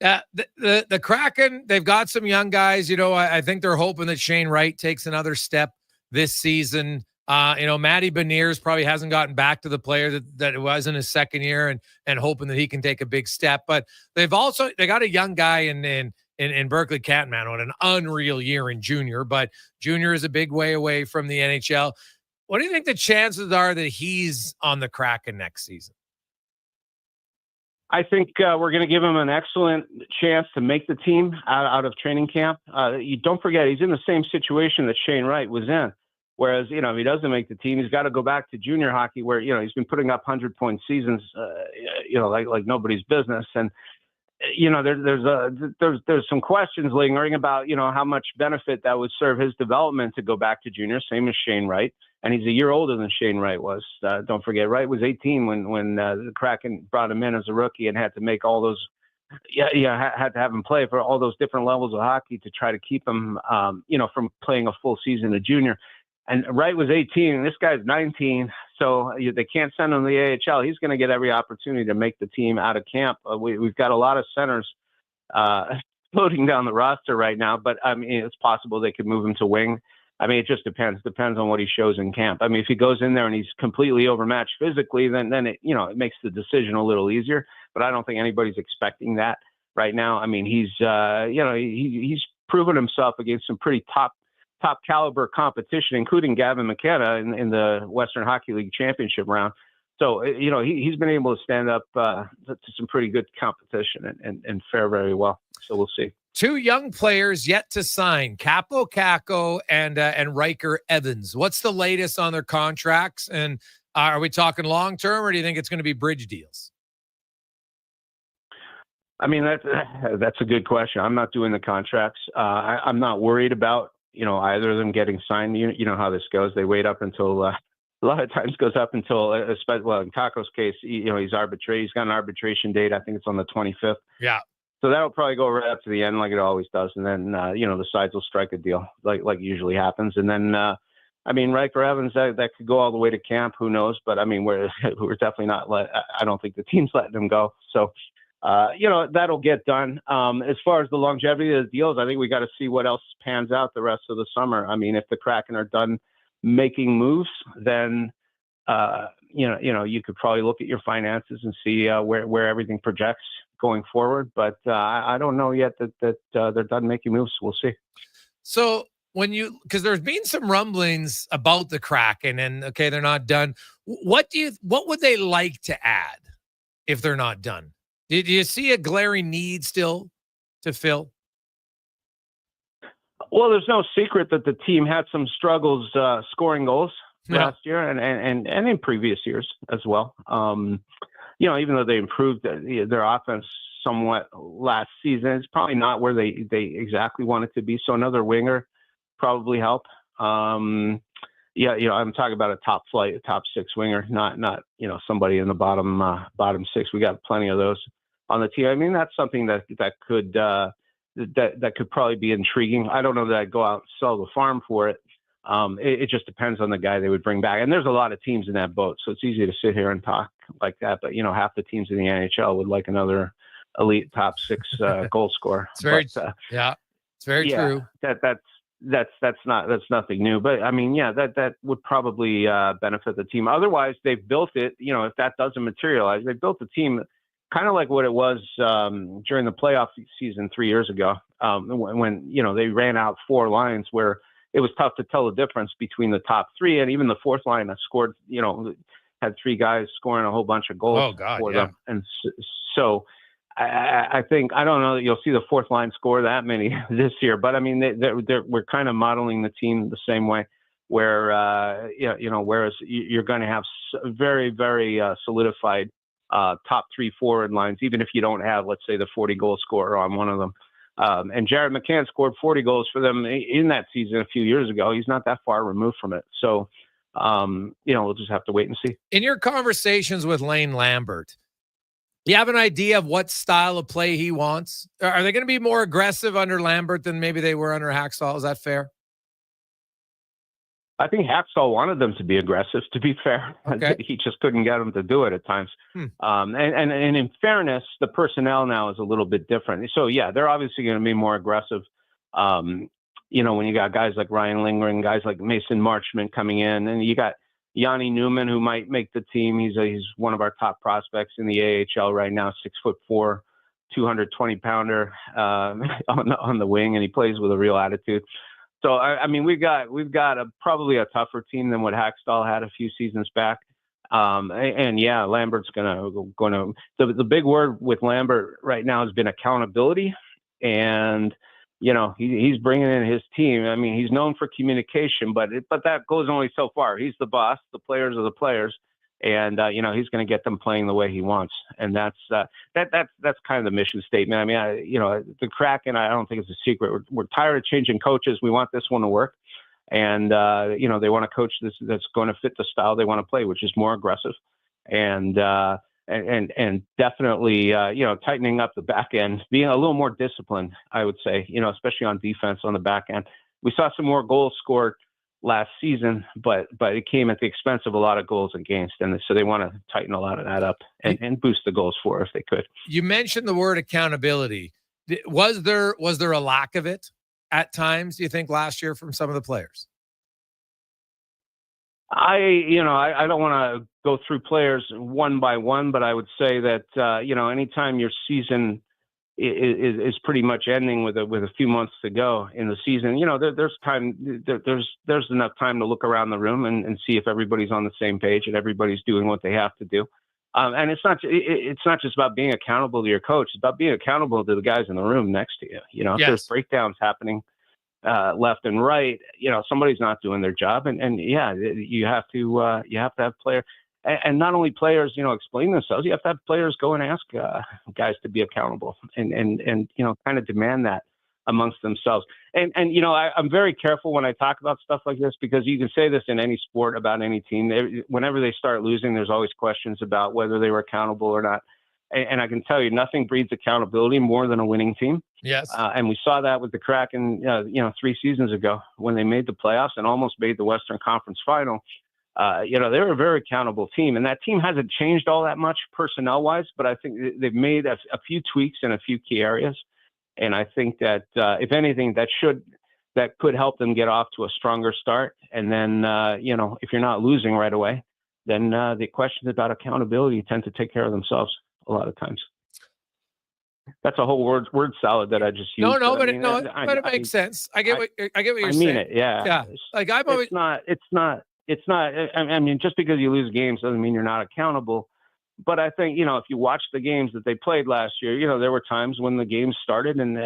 Yeah, the Kraken, they've got some young guys. I think they're hoping that Shane Wright takes another step this season. Matty Beniers probably hasn't gotten back to the player that it was in his second year, and hoping that he can take a big step. But they got a young guy in Berkeley Catman on an unreal year in junior, but junior is a big way away from the NHL. What do you think the chances are that he's on the Kraken next season? I think we're going to give him an excellent chance to make the team out of training camp. You don't forget, he's in the same situation that Shane Wright was in Whereas, you know, if he doesn't make the team, he's got to go back to junior hockey where, you know, he's been putting up 100-point seasons, you know, like nobody's business. And, you know, there's some questions lingering about, you know, how much benefit that would serve his development to go back to junior, same as Shane Wright. And he's a year older than Shane Wright was. Don't forget, Wright was 18 when the Kraken brought him in as a rookie and had to make all those, had to have him play for all those different levels of hockey to try to keep him, you know, from playing a full season of junior. And Wright was 18, and this guy's 19, so they can't send him to the AHL. He's going to get every opportunity to make the team out of camp. We've got a lot of centers floating down the roster right now, but I mean, it's possible they could move him to wing. I mean, it just depends. Depends on what he shows in camp. I mean, if he goes in there and he's completely overmatched physically, then it, you know, it makes the decision a little easier. But I don't think anybody's expecting that right now. I mean, he's you know, he's proven himself against some pretty top caliber competition, including Gavin McKenna in the Western Hockey League championship round. So, you know, he's been able to stand up to some pretty good competition and fare very well. So we'll see. Two young players yet to sign, Capo Caco and Riker Evans. What's the latest on their contracts? And are we talking long-term, or do you think it's going to be bridge deals? I mean, that's a good question. I'm not doing the contracts. I'm not worried about, you know, either of them getting signed. You know how this goes. They wait up until a lot of times goes up until, well, in Caco's case, you know, he's got an arbitration date. I think it's on the 25th. Yeah. So that'll probably go right up to the end, like it always does, and then you know, the sides will strike a deal, like usually happens. And then I mean, Riker Evans, that could go all the way to camp. Who knows? But I mean, we're definitely not I don't think the team's letting him go. So. You know, that'll get done. As far as the longevity of the deals, I think we got to see what else pans out the rest of the summer. I mean, if the Kraken are done making moves, then, you know, you could probably look at your finances and see where everything projects going forward. But I don't know yet that they're done making moves. We'll see. So because there's been some rumblings about the Kraken and, okay, they're not done. What would they like to add if they're not done? Do you see a glaring need still to fill? Well, there's no secret that the team had some struggles scoring goals last year and in previous years as well. You know, even though they improved their offense somewhat last season, it's probably not where they exactly want it to be. So another winger probably help. Yeah, you know, I'm talking about a top six winger, not you know, somebody in the bottom six. We got plenty of those on the team. I mean, that's something that could probably be intriguing. I don't know that I'd go out and sell the farm for it. It just depends on the guy they would bring back. And there's a lot of teams in that boat, so it's easy to sit here and talk like that. But you know, half the teams in the NHL would like another elite top six goal scorer. It's very it's very true. That's nothing new. But I mean, yeah, that would probably benefit the team. Otherwise, they've built it. You know, if that doesn't materialize, they built the team kind of like what it was during the playoff season 3 years ago, when you know, they ran out four lines where it was tough to tell the difference between the top three, and even the fourth line that scored, you know, had three guys scoring a whole bunch of goals for them. And so I think, I don't know that you'll see the fourth line score that many this year, but I mean, we're kind of modeling the team the same way, where you know, whereas you're going to have very, very solidified top 3 forward lines, even if you don't have, let's say, the 40 goal scorer on one of them. And Jared McCann scored 40 goals for them in that season a few years ago. He's not that far removed from it. So, you know, we'll just have to wait and see. In your conversations with Lane Lambert, do you have an idea of what style of play he wants? Are they going to be more aggressive under Lambert than maybe they were under Hacksaw? Is that fair? I think Hacksaw wanted them to be aggressive, to be fair. Okay. He just couldn't get them to do it at times. And in fairness, the personnel now is a little bit different. So, yeah, they're obviously going to be more aggressive. You know, when you got guys like Ryan Lindgren, guys like Mason Marchment coming in, and you got Yanni Newman, who might make the team. He's one of our top prospects in the AHL right now, 6'4", 220-pounder on the wing, and he plays with a real attitude. So I mean, we've got probably a tougher team than what Hacksaw had a few seasons back. And yeah, Lambert's gonna. The big word with Lambert right now has been accountability, and he's bringing in his team. I mean, he's known for communication, but that goes only so far. He's the boss. The players are the players, and he's going to get them playing the way he wants. And that's kind of the mission statement. I mean, the Kraken, I don't think it's a secret. We're tired of changing coaches. We want this one to work, and they want a coach that's going to fit the style they want to play, which is more aggressive, and definitely, tightening up the back end, being a little more disciplined, I would say, especially on defense on the back end. We saw some more goals scored last season, but it came at the expense of a lot of goals against. And so they want to tighten a lot of that up and boost the goals for if they could. You mentioned the word accountability. Was there a lack of it at times, do you think, last year from some of the players? I don't want to go through players one by one, but I would say that, anytime your season is pretty much ending with a few months to go in the season, there's time, there's enough time to look around the room and see if everybody's on the same page and everybody's doing what they have to do. And it's not just about being accountable to your coach. It's about being accountable to the guys in the room next to you. If there's breakdowns happening left and right, somebody's not doing their job, and you have to have players, and not only players, explain themselves. You have to have players go and ask guys to be accountable, and kind of demand that amongst themselves. And I'm very careful when I talk about stuff like this, because you can say this in any sport about any team. Whenever they start losing, there's always questions about whether they were accountable or not. And I can tell you, nothing breeds accountability more than a winning team. Yes. And we saw that with the Kraken, 3 seasons ago when they made the playoffs and almost made the Western Conference Final. They were a very accountable team, and that team hasn't changed all that much personnel-wise, but I think they've made a few tweaks in a few key areas. And I think that, if anything, that could help them get off to a stronger start. And then, if you're not losing right away, then the questions about accountability tend to take care of themselves a lot of times. That's a whole word salad that I just used. But it makes sense. I get what you're saying. I mean it. Yeah. Yeah. Like I've always. It's not. I mean, just because you lose games doesn't mean you're not accountable. But I think, if you watch the games that they played last year, there were times when the games started and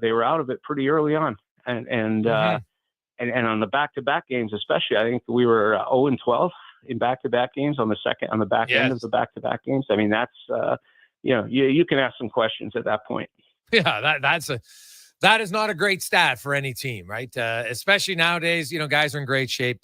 they were out of it pretty early on. And on the back-to-back games, especially, I think we were 0-12 in back-to-back games on the back end of the back-to-back games. I mean, that's, you can ask some questions at that point. Yeah, that is not a great stat for any team, right? Especially nowadays, guys are in great shape,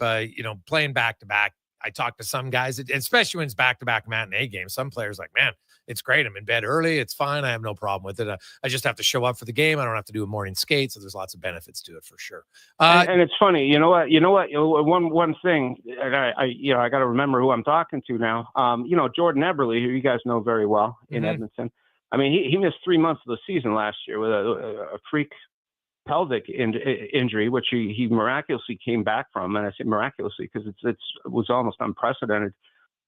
playing back-to-back. I talked to some guys, especially when it's back-to-back matinee games. Some players like, man, it's great. I'm in bed early. It's fine. I have no problem with it. I just have to show up for the game. I don't have to do a morning skate. So there's lots of benefits to it for sure. And it's funny. You know what? One thing, and I got to remember who I'm talking to now. Jordan Eberle, who you guys know very well in Edmonton. I mean, he missed 3 months of the season last year with a freak pelvic injury, which he miraculously came back from. And I say miraculously because it was almost unprecedented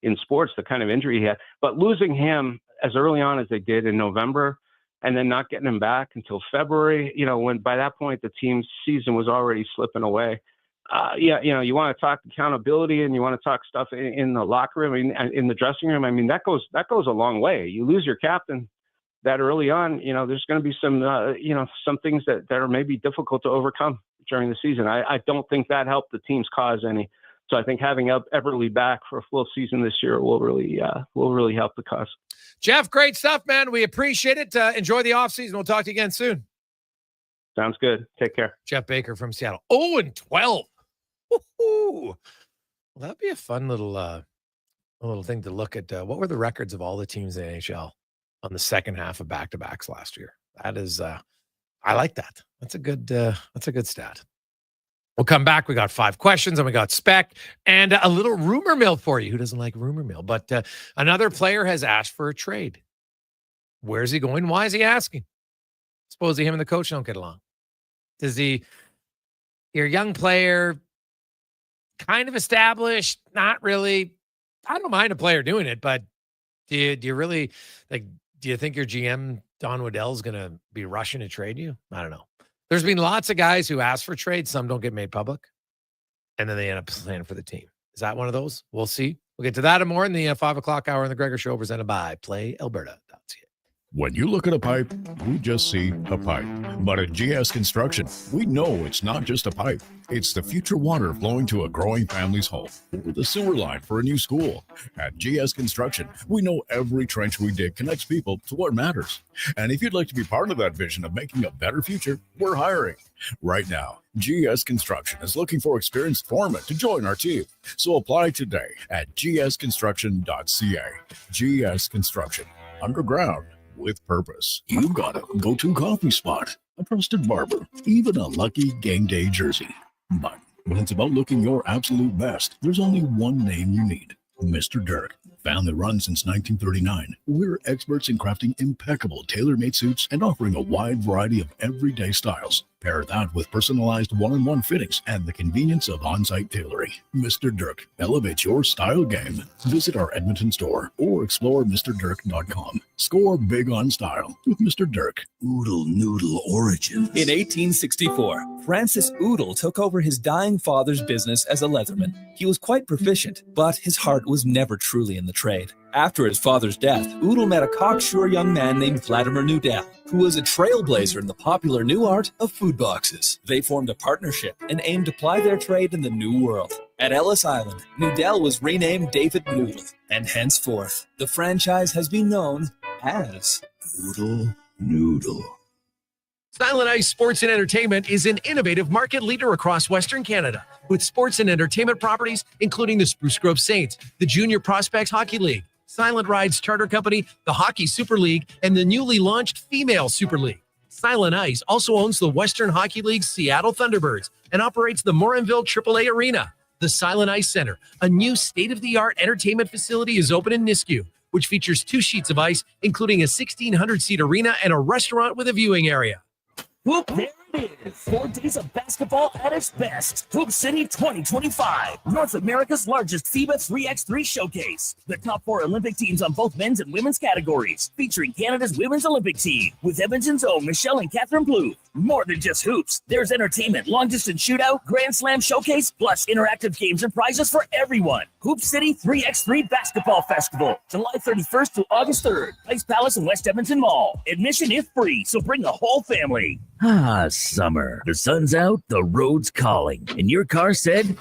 in sports, the kind of injury he had. But losing him as early on as they did in November, and then not getting him back until February, when by that point the team's season was already slipping away. You want to talk accountability and you want to talk stuff in the locker room, in the dressing room. I mean, that goes a long way. You lose your captain that early on, there's going to be some things that are maybe difficult to overcome during the season. I don't think that helped the team's cause any. So I think having Eberle back for a full season this year will really help the cause. Jeff, great stuff, man. We appreciate it. Enjoy the offseason. We'll talk to you again soon. Sounds good. Take care. Jeff Baker from Seattle. 0-12. Woo-hoo. Well, that'd be a fun little thing to look at. What were the records of all the teams in the NHL on the second half of back-to-backs last year? That is, I like that. That's a good stat. We'll come back. We got 5 questions and we got spec and a little rumor mill for you. Who doesn't like rumor mill? But another player has asked for a trade. Where's he going? Why is he asking? Suppose him and the coach don't get along. You're a young player, kind of established, not really. I don't mind a player doing it, but do you really do you think your GM, Don Waddell, is going to be rushing to trade you? I don't know. There's been lots of guys who ask for trades. Some don't get made public, and then they end up playing for the team. Is that one of those? We'll see. We'll get to that and more in the 5 o'clock hour in the Gregor Show, presented by PlayAlberta.ca. When you look at a pipe, you just see a pipe. But at GS Construction, we know it's not just a pipe. It's the future water flowing to a growing family's home, or the sewer line for a new school. At GS Construction, we know every trench we dig connects people to what matters. And if you'd like to be part of that vision of making a better future, we're hiring. Right now, GS Construction is looking for experienced foremen to join our team. So apply today at gsconstruction.ca. GS Construction, underground with purpose. You've got a go-to coffee spot, a trusted barber, even a lucky game day jersey. But when it's about looking your absolute best, there's only one name you need: Mr. Dirk. Family run since 1939. We're experts in crafting impeccable tailor-made suits and offering a wide variety of everyday styles. Pair that with personalized one-on-one fittings and the convenience of on-site tailoring. Mr. Dirk elevates your style game. Visit our Edmonton store or explore MrDirk.com. Score big on style with Mr. Dirk. Oodle Noodle Origins. In 1864, Francis Oodle took over his dying father's business as a leatherman. He was quite proficient, but his heart was never truly in the trade. After his father's death, Oodle met a cocksure young man named Vladimir Nudel, who was a trailblazer in the popular new art of food boxes. They formed a partnership and aimed to ply their trade in the New World. At Ellis Island, Nudel was renamed David Noodle, and henceforth, the franchise has been known as Oodle Noodle. Silent Ice Sports and Entertainment is an innovative market leader across Western Canada with sports and entertainment properties, including the Spruce Grove Saints, the Junior Prospects Hockey League, Silent Rides Charter Company, the Hockey Super League, and the newly launched Female Super League. Silent Ice also owns the Western Hockey League's Seattle Thunderbirds and operates the Morinville AAA Arena. The Silent Ice Center, a new state-of-the-art entertainment facility, is open in Nisku, which features 2 sheets of ice, including a 1,600-seat arena and a restaurant with a viewing area. Whoop, there it is. 4 days of basketball at its best. Hoop City 2025, North America's largest FIBA 3x3 showcase. The top 4 Olympic teams on both men's and women's categories, featuring Canada's women's Olympic team, with Edmonton's own Michelle and Catherine Plouffe. More than just hoops, there's entertainment, long-distance shootout, Grand Slam showcase, plus interactive games and prizes for everyone. Hoop City 3x3 Basketball Festival, July 31st to August 3rd, Ice Palace in West Edmonton Mall. Admission is free, so bring the whole family. Ah, summer. The sun's out, the road's calling, and your car said,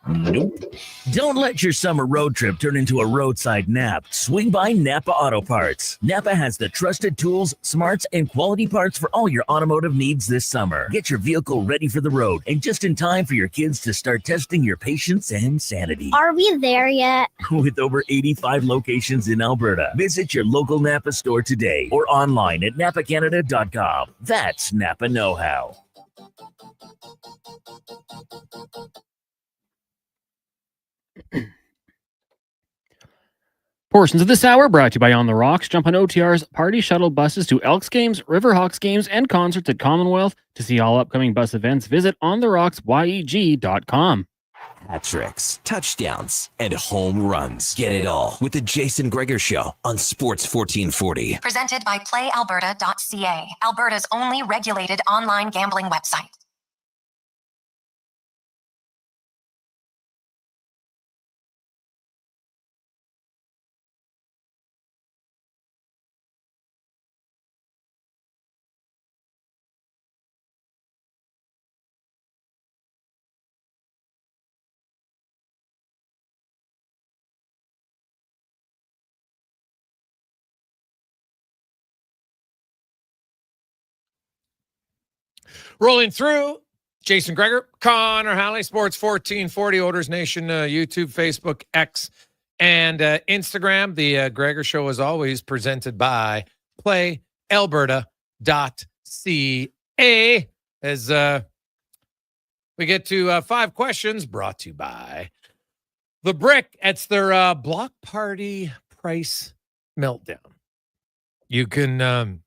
nope. Don't let your summer road trip turn into a roadside nap. Swing by Napa Auto Parts. Napa has the trusted tools, smarts, and quality parts for all your automotive needs this summer. Get your vehicle ready for the road and just in time for your kids to start testing your patience and sanity. Are we there yet? With over 85 locations in Alberta, visit your local Napa store today or online at napacanada.com. That's Napa know-how. Portions of this hour brought to you by On the Rocks. Jump on OTR's party shuttle buses to Elks games, Riverhawks games, and concerts at Commonwealth. To see all upcoming bus events, visit ontherocks.yeg.com. Hat tricks, touchdowns, and home runs. Get it all with the Jason Gregor Show on Sports 1440. Presented by PlayAlberta.ca, Alberta's only regulated online gambling website. Rolling through, Jason Gregor, Connor Halley, Sports 1440, Oilers Nation, YouTube, Facebook, X, and Instagram. The Gregor Show, as always, presented by PlayAlberta.ca. As we get to 5 questions brought to you by The Brick. It's their block party price meltdown. You can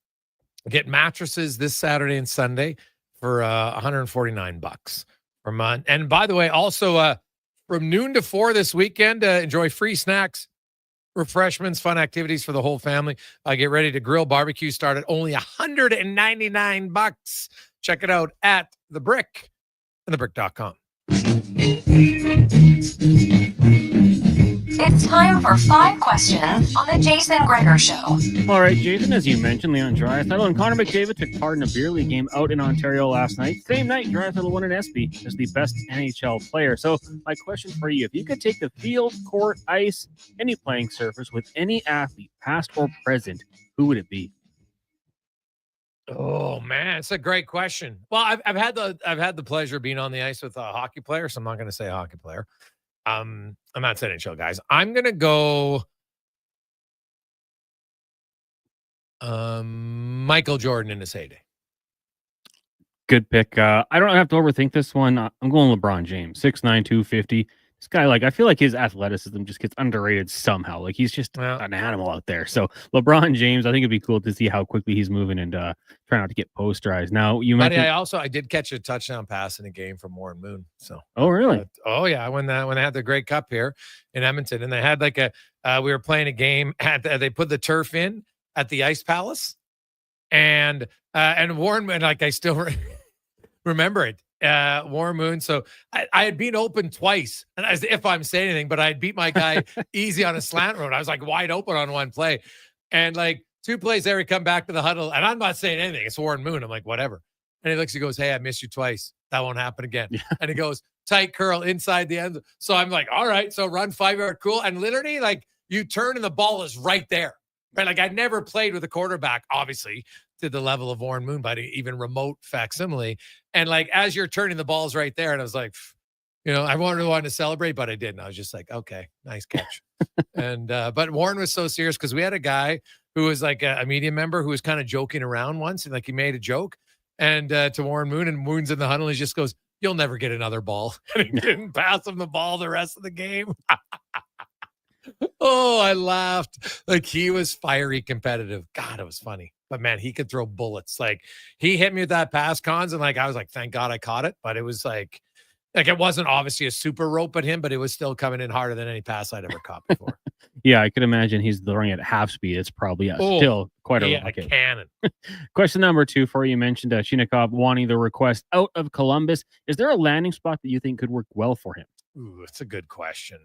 get mattresses this Saturday and Sunday for $149 per month. And by the way, also from noon to 4 this weekend, enjoy free snacks, refreshments, fun activities for the whole family. Get ready to grill. Barbecue start at only $199. Check it out at The Brick and thebrick.com. It's Time for 5 questions on the Jason Gregor Show. All right, Jason, as you mentioned, Leon Draisaitl and Connor McDavid took part in a beer league game out in Ontario last night. Same night, Draisaitl won an ESPY as the best NHL player. So my question for you, if you could take the field, court, ice, any playing surface with any athlete, past or present, who would it be? Oh man, it's a great question. Well, I've had the pleasure of being on the ice with a hockey player, so I'm not going to say hockey player. I'm not saying NHL guys. I'm going to go Michael Jordan in his heyday. Good pick. I don't have to overthink this one. I'm going LeBron James, 6'9", 250. This guy, I feel like his athleticism just gets underrated somehow. He's just an animal out there. So LeBron James, I think it'd be cool to see how quickly he's moving and try not to get posterized. Now, you mentioned... I did catch a touchdown pass in a game from Warren Moon. So. Oh, really? Oh, yeah. When they had the Grey Cup here in Edmonton, and they had we were playing a game they put the turf in at the Ice Palace, and Warren, and I still remember it. Warren Moon. So I had been open twice, and as if I'm saying anything, but I had beat my guy easy on a slant road. I was wide open on one play, and 2 plays there, he come back to the huddle, and I'm not saying anything. It's Warren Moon. I'm like, whatever. And he looks, he goes, "Hey, I missed you twice. That won't happen again." Yeah. And he goes, "Tight curl inside the end." So I'm like, all right. So run 5-yard cool, and literally you turn and the ball is right there. Right? I'd never played with a quarterback, obviously, to the level of Warren Moon, but even remote facsimile. And as you're turning, the ball's right there. And I was like, I wanted to celebrate, but I didn't. I was just like, okay, nice catch. And, but Warren was so serious because we had a guy who was a media member who was kind of joking around once, and he made a joke and to Warren Moon, and Moon's in the huddle. And he just goes, "You'll never get another ball." And he didn't pass him the ball the rest of the game. Oh, I laughed. He was fiery competitive. God, it was funny. But man, he could throw bullets. He hit me with that pass, Cons, and I was like, thank God I caught it. But it was it wasn't obviously a super rope at him, but it was still coming in harder than any pass I'd ever caught before. Yeah, I could imagine he's throwing at half speed. It's probably still quite a rocket. Cannon. Question number 2 for you. You mentioned Chinikov wanting the request out of Columbus. Is there a landing spot that you think could work well for him? Ooh, that's a good question.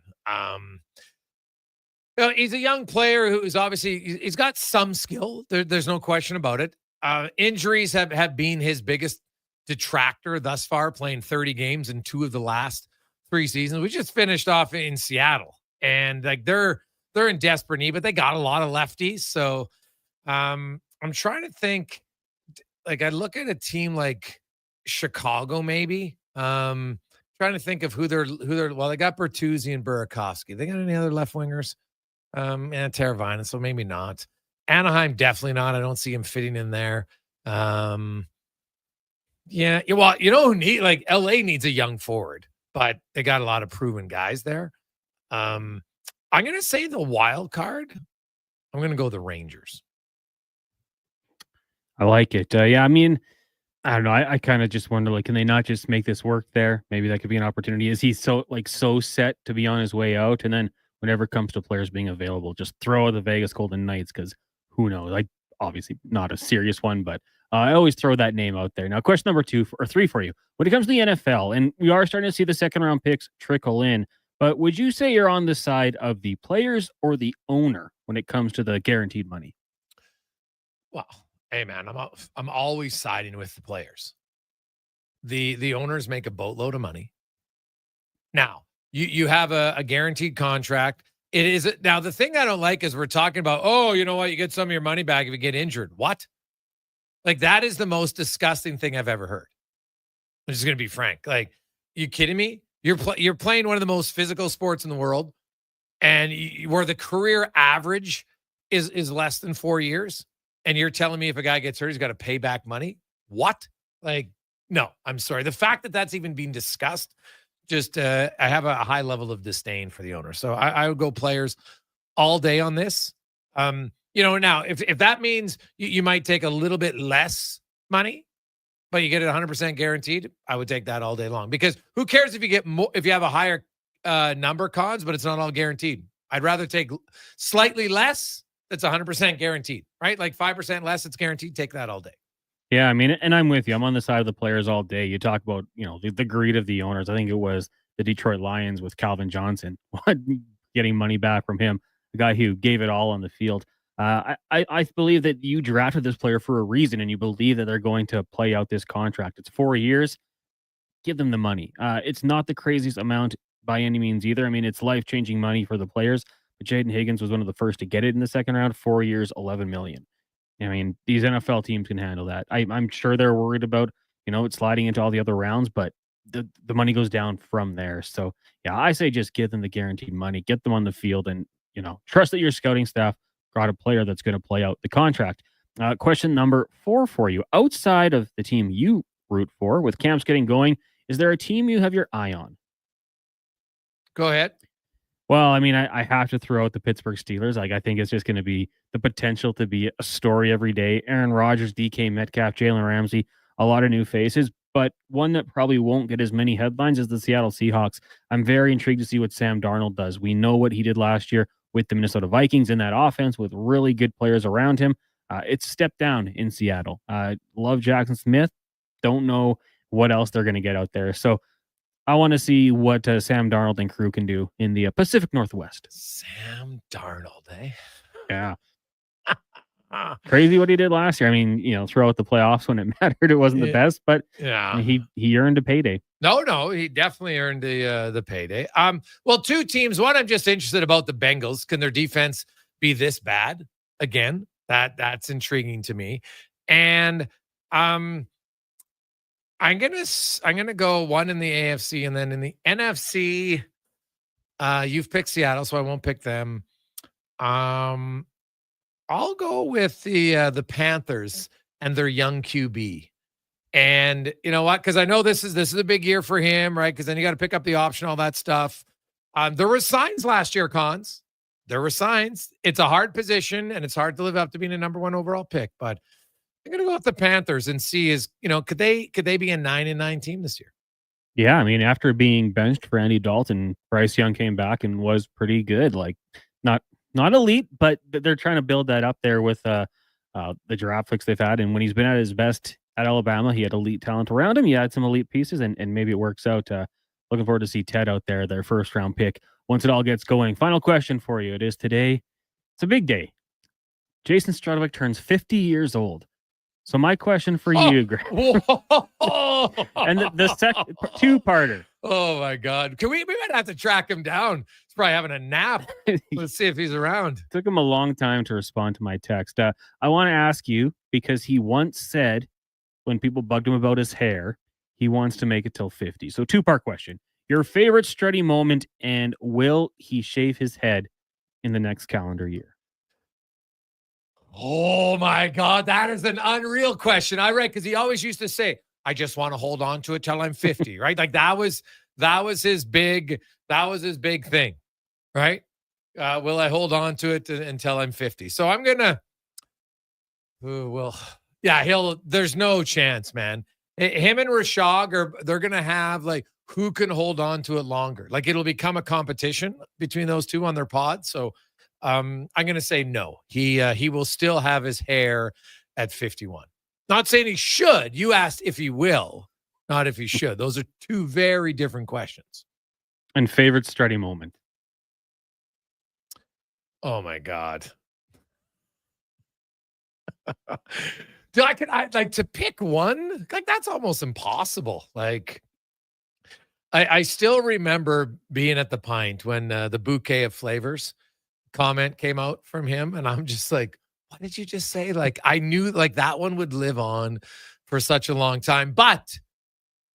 He's a young player who's obviously he's got some skill. There's no question about it. Injuries have been his biggest detractor thus far, playing 30 games in 2 of the last 3 seasons. We just finished off in Seattle, and they're in desperate need, but they got a lot of lefties. So I'm trying to think. I look at a team like Chicago, maybe. Trying to think of who they're. Well, they got Bertuzzi and Burakovsky. They got any other left wingers? And Teravainen, so maybe not. Anaheim, definitely not. I don't see him fitting in there. Yeah, well, who need LA needs a young forward, but they got a lot of proven guys there. I'm gonna say the wild card. I'm gonna go the Rangers. I like it. Yeah, I mean, I don't know. I kind of just wonder, can they not just make this work there? Maybe that could be an opportunity. Is he so set to be on his way out, and then whenever it comes to players being available, just throw the Vegas Golden Knights, because who knows? Obviously not a serious one, but I always throw that name out there. Now, question number 3 for you. When it comes to the NFL, and we are starting to see the second-round picks trickle in, but would you say you're on the side of the players or the owner when it comes to the guaranteed money? Well, hey, man, I'm always siding with the players. The owners make a boatload of money. Now, You have a guaranteed contract. It is now the thing I don't like is we're talking about, oh, you know what? You get some of your money back if you get injured. What? That is the most disgusting thing I've ever heard. I'm just going to be frank. You kidding me? You're playing one of the most physical sports in the world, and where the career average is less than 4 years, and you're telling me if a guy gets hurt, he's got to pay back money? What? No, I'm sorry. The fact that that's even being discussed, I have a high level of disdain for the owner. So I would go players all day on this. Now if that means you might take a little bit less money, but you get it 100% guaranteed, I would take that all day long, because who cares if you get more, if you have a higher number, Cons, but it's not all guaranteed. I'd rather take slightly less. That's 100% guaranteed, right? 5% less, it's guaranteed. Take that all day. Yeah, I mean, and I'm with you. I'm on the side of the players all day. You talk about, the greed of the owners. I think it was the Detroit Lions with Calvin Johnson. getting money back from him, the guy who gave it all on the field. I believe that you drafted this player for a reason, and you believe that they're going to play out this contract. It's 4 years. Give them the money. It's not the craziest amount by any means either. I mean, it's life-changing money for the players, but Jaden Higgins was one of the first to get it in the second round. 4 years, $11 million. I mean, these NFL teams can handle that. I'm sure they're worried about, it's sliding into all the other rounds, but the money goes down from there. So, yeah, I say just give them the guaranteed money, get them on the field, and, trust that your scouting staff got a player that's going to play out the contract. Question number 4 for you. Outside of the team you root for, with camps getting going, is there a team you have your eye on? Go ahead. Well, I mean, I have to throw out the Pittsburgh Steelers. Like, I think it's just going to be the potential to be a story every day. Aaron Rodgers, DK Metcalf, Jalen Ramsey, a lot of new faces, but one that probably won't get as many headlines is the Seattle Seahawks. I'm very intrigued to see what Sam Darnold does. We know what he did last year with the Minnesota Vikings in that offense with really good players around him. It's a step down in Seattle. Love Jackson Smith. Don't know what else they're going to get out there. So I want to see what Sam Darnold and crew can do in the Pacific Northwest. Sam Darnold, eh? Yeah. Crazy what he did last year. I mean, throughout the playoffs when it mattered, it wasn't the best, but yeah, he earned a payday. No, he definitely earned the payday. Well, 2 teams. One, I'm just interested about the Bengals. Can their defense be this bad again? That's intriguing to me. And I'm gonna go one in the AFC and then in the NFC. You've picked Seattle, so I won't pick them. I'll go with the Panthers and their young QB. And you know what? Because I know this is a big year for him, right? Because then you got to pick up the option, all that stuff. There were signs last year, Cons. There were signs. It's a hard position, and it's hard to live up to being a number 1 overall pick. But I'm gonna go with the Panthers and see could they be a 9-9 team this year? Yeah, I mean, after being benched for Andy Dalton, Bryce Young came back and was pretty good. Like, not elite, but they're trying to build that up there with the draft picks they've had. And when he's been at his best at Alabama, he had elite talent around him. He had some elite pieces, and maybe it works out. Looking forward to see Ted out there, their first round pick, once it all gets going. Final question for you. It is today. It's a big day. Jason Strudwick turns 50 years old. So my question for you, Greg, and the second 2-parter. Oh my God! We might have to track him down. He's probably having a nap. Let's see if he's around. Took him a long time to respond to my text. I want to ask you, because he once said when people bugged him about his hair, he wants to make it till 50. So 2-part question: your favorite Struddy moment, and will he shave his head in the next calendar year? Oh my God, that is an unreal question. I read because he always used to say, "I just want to hold on to it till I'm 50." Right? Like that was his big thing, right? Will I hold on to it until I'm 50? So I'm gonna. There's no chance, man. Him and Rashad they're gonna have like who can hold on to it longer. Like it'll become a competition between those two on their pod. So. I'm going to say no. He will still have his hair at 51. Not saying he should. You asked if he will, not if he should. Those are 2 very different questions. And favorite Struddy moment? Oh my God. I like to pick one? Like that's almost impossible. Like I still remember being at the Pint when the bouquet of flavors comment came out from him, and I'm just like, what did you just say? Like I knew like that one would live on for such a long time. But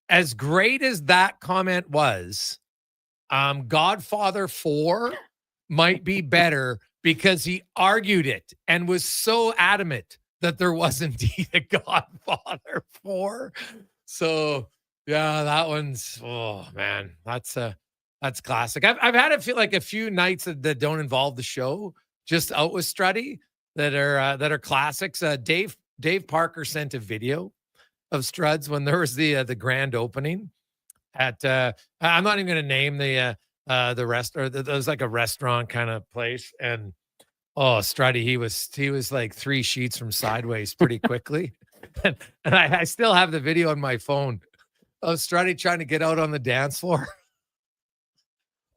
as great as that comment was, Godfather 4 might be better because he argued it and was so adamant that there was indeed a Godfather 4. So yeah, that one's, oh man, that's classic. I've had it feel like a few nights that don't involve the show, just out with Struddy that are classics. Dave Parker sent a video of Struds when there was the grand opening at I'm not even going to name the restaurant. There was like a restaurant kind of place, and Struddy, he was like 3 sheets from sideways pretty quickly, and I still have the video on my phone of Struddy trying to get out on the dance floor.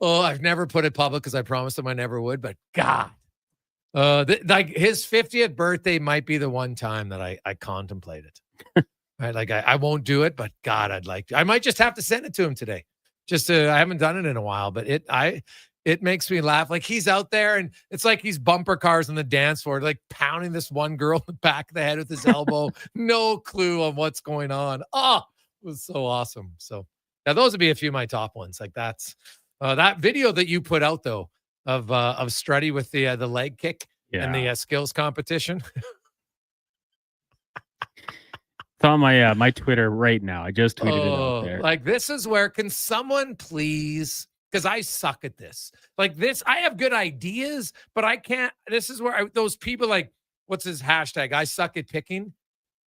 Oh, I've never put it public because I promised him I never would, but God. Like his 50th birthday might be the one time that I contemplate it. Right? Like I won't do it, but God, I'd like to. I might just have to send it to him today. I haven't done it in a while, but it makes me laugh. Like he's out there and it's like he's bumper cars on the dance floor, like pounding this one girl in the back of the head with his elbow. No clue on what's going on. Oh, it was so awesome. So yeah, those would be a few of my top ones. Like that's that video that you put out though of Strutty with the leg kick and the skills competition. It's on my my Twitter right now. I just tweeted it out there. Like this is where, can someone please, because I suck at this. Like this, I have good ideas, but I can't. This is where those people like, what's his hashtag? I suck at picking.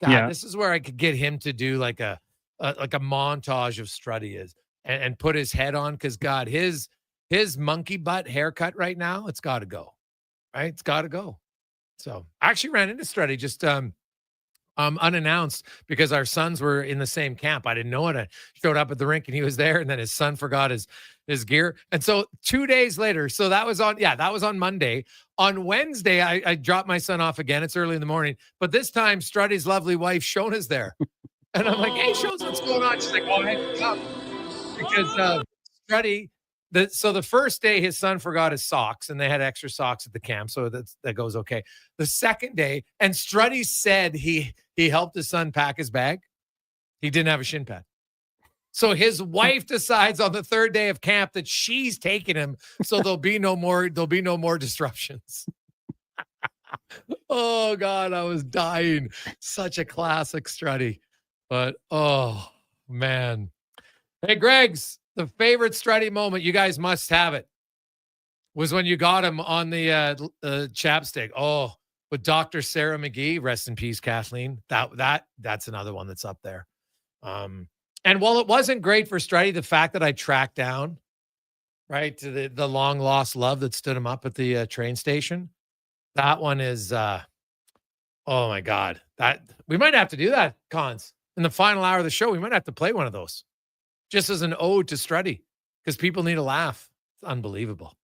God, this is where I could get him to do like a montage of Strutty is and put his head on, because God, his monkey butt haircut right now, it's got to go. Right, it's got to go. So I actually ran into Strutty just unannounced because our sons were in the same camp. I didn't know it. I showed up at the rink and he was there, and then his son forgot his gear. And so 2 days later, so that was on Monday. On Wednesday, I dropped my son off again. It's early in the morning, but this time Strutty's lovely wife Shona's there. And I'm like, hey, Shona, what's going on? She's like, oh, I had to come because Strutty, the first day his son forgot his socks and they had extra socks at the camp. So that goes okay. The second day, and Strutty said he helped his son pack his bag. He didn't have a shin pad. So his wife decides on the third day of camp that she's taking him. So there'll be no more disruptions. Oh God, I was dying. Such a classic Strutty. But oh man. Hey, Greg's, the favorite Strutty moment, you guys must have it, was when you got him on the chapstick. Oh, with Dr. Sarah McGee, rest in peace, Kathleen. That's another one that's up there. And while it wasn't great for Strutty, the fact that I tracked down, right, to the long lost love that stood him up at the train station, that one is, oh my God, that we might have to do that, Cons, in the final hour of the show. We might have to play one of those, just as an ode to Strutty, because people need a laugh. It's unbelievable.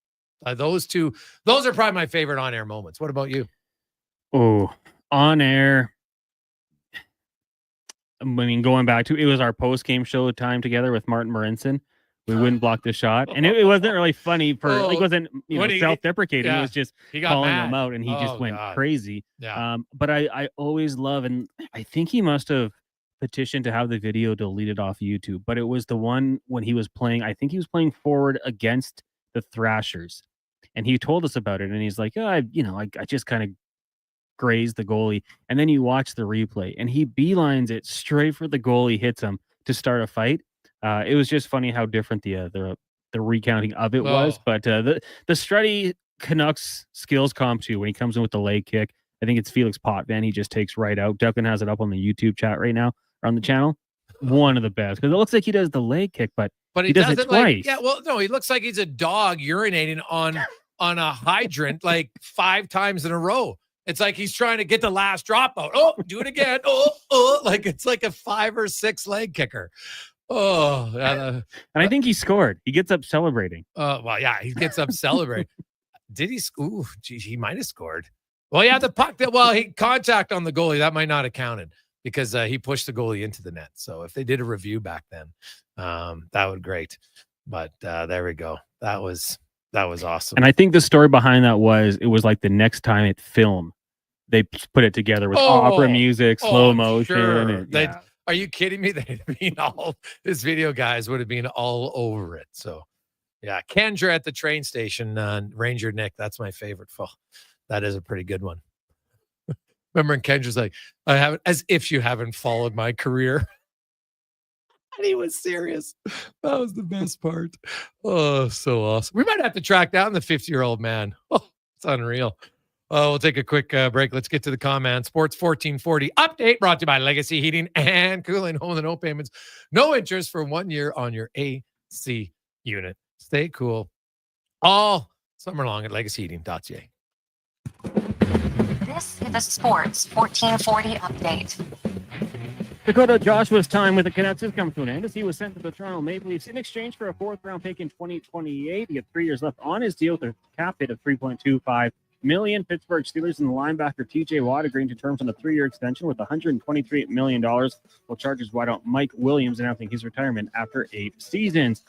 Those are probably my favorite on-air moments. What about you? Oh, on air. I mean, going back to, it was our post-game show time together with Martin Marinson. We wouldn't block the shot. And it wasn't really funny for, like, it wasn't self-deprecating. It was just calling him out, and he just went crazy. Yeah. But I always love, and I think he must have petitioned to have the video deleted off YouTube, but it was the one when he was playing, I think he was playing forward against the Thrashers, and he told us about it, and he's like, I just kind of grazed the goalie. And then you watch the replay and he beelines it straight for the goalie, hits him to start a fight. It was just funny how different the recounting of it was. But the Strutty Canucks skills comp too, when he comes in with the leg kick, I think it's Felix Potvin, he just takes right out. Duncan has it up on the YouTube chat right now, or on the channel. One of the best, because it looks like he does the leg kick, but he does it twice. No, he looks like he's a dog urinating on a hydrant like 5 times in a row. It's like he's trying to get the last drop out. Oh, do it again. Like it's like a 5 or 6 leg kicker. And I think he scored. He gets up celebrating. Well, yeah, he gets up celebrating. Did he? Ooh, geez, he might have scored. Well, yeah, the puck. He contact on the goalie, that might not have counted because he pushed the goalie into the net. So if they did a review back then, that would be great. But there we go. That was awesome. And I think the story behind that was like the next time it filmed, they put it together with opera music, slow motion. Sure. Are you kidding me? They'd been his video guys would have been all over it. So yeah, Kendra at the train station, Ranger Nick. That's my favorite. That is a pretty good one. Remember, and Kendra's like, I haven't, as if you haven't followed my career. And he was serious. That was the best part. Oh, so awesome. We might have to track down the 50-year-old man. Oh, it's unreal. We'll take a quick break. Let's get to the comments. Sports 1440 update brought to you by Legacy Heating and Cooling. Home and no payments. No interest for 1 year on your AC unit. Stay cool all summer long at legacyheating.ca. This is the Sports 1440 update. Dakota Joshua's time with the Canucks has come to an end as he was sent to the Toronto Maple Leafs in exchange for a 4th-round pick in 2028. He had 3 years left on his deal with a cap hit of $3.25 million. Pittsburgh Steelers and the linebacker T.J. Watt agreeing to terms on a 3-year extension with $123 million, while Chargers wideout Mike Williams announcing his retirement after 8 seasons.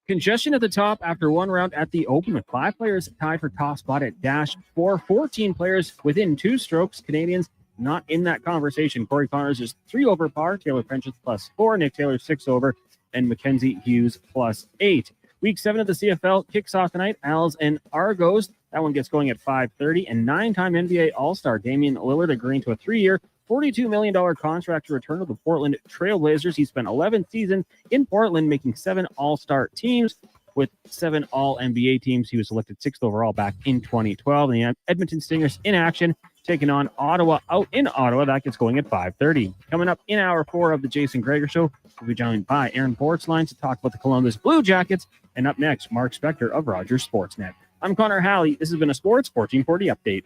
Congestion at the top after 1 round at the Open, with 5 players tied for top spot at dash 4, 14 players within 2 strokes. Canadians not in that conversation. Corey Connors is 3 over par, Taylor French +4, Nick Taylor 6 over, and Mackenzie Hughes +8. Week 7 of the CFL kicks off tonight. Als and Argos. That one gets going at 5:30. And 9-time NBA All-Star Damian Lillard agreeing to a 3-year, $42 million contract to return to the Portland Trailblazers. He spent 11 seasons in Portland, making 7 All-Star teams with 7 All-NBA teams. He was selected 6th overall back in 2012. And the Edmonton Stingers in action, taking on Ottawa out in Ottawa. That gets going at 5:30. Coming up in hour 4 of the Jason Gregor Show, we'll be joined by Aaron Portzline to talk about the Columbus Blue Jackets. And up next, Mark Spector of Rogers Sportsnet. I'm Connor Halley. This has been a Sports 1440 update.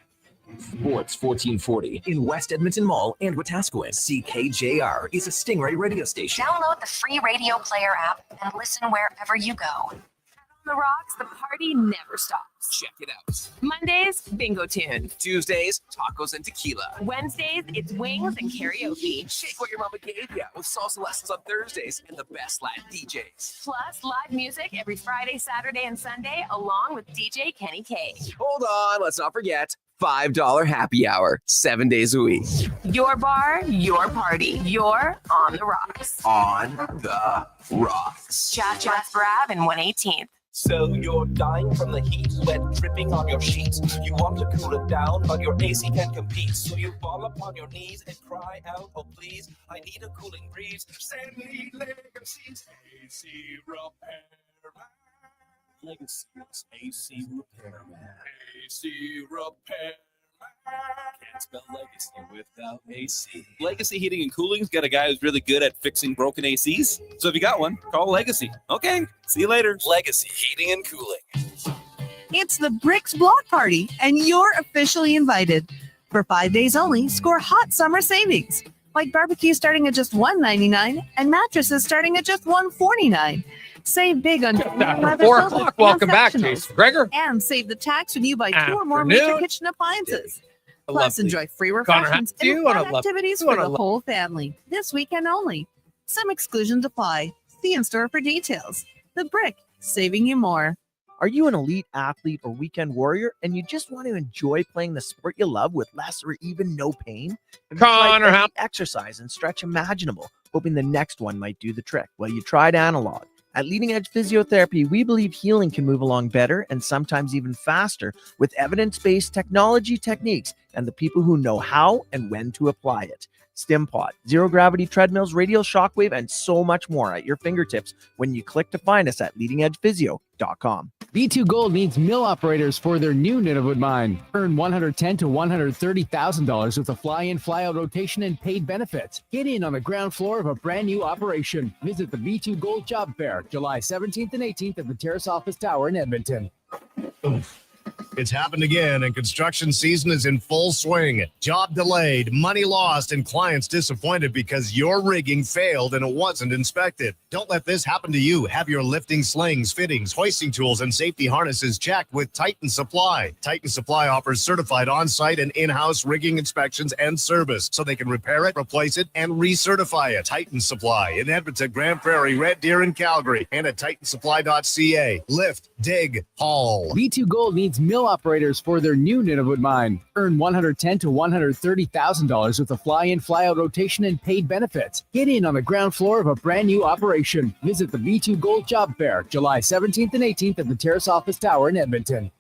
Sports 1440 in West Edmonton Mall and Wetaskiwin. CKJR is a Stingray radio station. Download the free Radio Player app and listen wherever you go. On the Rocks, the party never stops. Check it out. Mondays, Bingo Tune. Tuesdays, tacos and tequila. Wednesdays, it's wings and karaoke. Shake what your mama gave ya with salsa lessons on Thursdays and the best Latin DJs. Plus, live music every Friday, Saturday, and Sunday, along with DJ Kenny K. Hold on, let's not forget $5 happy hour, 7 days a week. Your bar, your party. You're on the Rocks. On the Rocks. Chat Brab and 118th. So you're dying from the heat, sweat dripping on your sheets. You want to cool it down, but your AC can't compete. So you fall upon your knees and cry out, oh please, I need a cooling breeze. Send me Legacy's AC Repairman. Legacy's AC Repairman. AC Repairman. Can't spell Legacy without AC. Legacy Heating and Cooling's got a guy who's really good at fixing broken ACs. So if you got one, call Legacy. Okay, see you later. Legacy Heating and Cooling. It's the Bricks Block Party, and you're officially invited. For 5 days only, score hot summer savings, like barbecue starting at just $1.99 and mattresses starting at just $1.49. Save big on after 4 o'clock. Welcome back, Jason Gregor. And save the tax when you buy 2 or more major kitchen appliances. Plus, enjoy free refreshments and fun activities for the whole family. This weekend only. Some exclusions apply. See in store for details. The Brick, saving you more. Are you an elite athlete or weekend warrior and you just want to enjoy playing the sport you love with less or even no pain? Connor, how exercise and stretch imaginable, hoping the next one might do the trick? Well, you tried analog. At Leading Edge Physiotherapy, we believe healing can move along better and sometimes even faster with evidence-based technology techniques and the people who know how and when to apply it. StimPod, zero-gravity treadmills, radial shockwave, and so much more at your fingertips when you click to find us at leadingedgephysio.com. B2 Gold needs mill operators for their new Nunavut mine. Earn $110,000 to $130,000 with a fly-in, fly-out rotation and paid benefits. Get in on the ground floor of a brand new operation. Visit the B2 Gold Job Fair, July 17th and 18th at the Terrace Office Tower in Edmonton. It's happened again, and construction season is in full swing. Job delayed, money lost, and clients disappointed because your rigging failed and it wasn't inspected. Don't let this happen to you. Have your lifting slings, fittings, hoisting tools, and safety harnesses checked with Titan Supply. Titan Supply offers certified on-site and in-house rigging inspections and service, so they can repair it, replace it, and recertify it. Titan Supply in Edmonton, Grand Prairie, Red Deer, and Calgary, and at titansupply.ca. Lift, dig, haul. B2 Gold needs mill operators for their new Nunavut mine. Earn $110,000 to $130,000 with a fly-in, fly-out rotation and paid benefits. Get in on the ground floor of a brand new operation. Visit the B2 Gold Job Fair, July 17th and 18th at the Terrace Office Tower in Edmonton.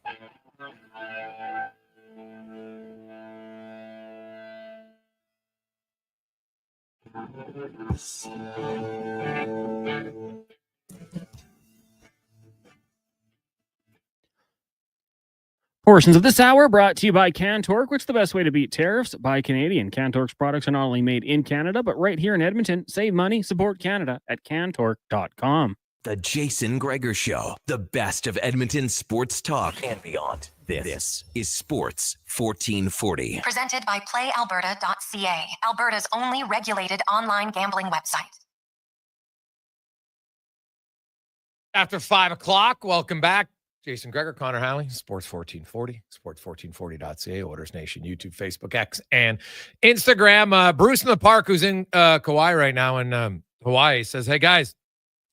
Portions of this hour brought to you by Cantork. What's the best way to beat tariffs? Buy Canadian. Cantork's products are not only made in Canada, but right here in Edmonton. Save money, support Canada at cantork.com. The Jason Gregor Show, the best of Edmonton sports talk and beyond. This is Sports 1440. Presented by PlayAlberta.ca, Alberta's only regulated online gambling website. After 5 o'clock, welcome back. Jason Gregor, Connor Halley, Sports 1440, sports1440.ca, Oilers Nation, YouTube, Facebook, X, and Instagram. Bruce in the Park, who's in Kauai right now in Hawaii, says, hey, guys,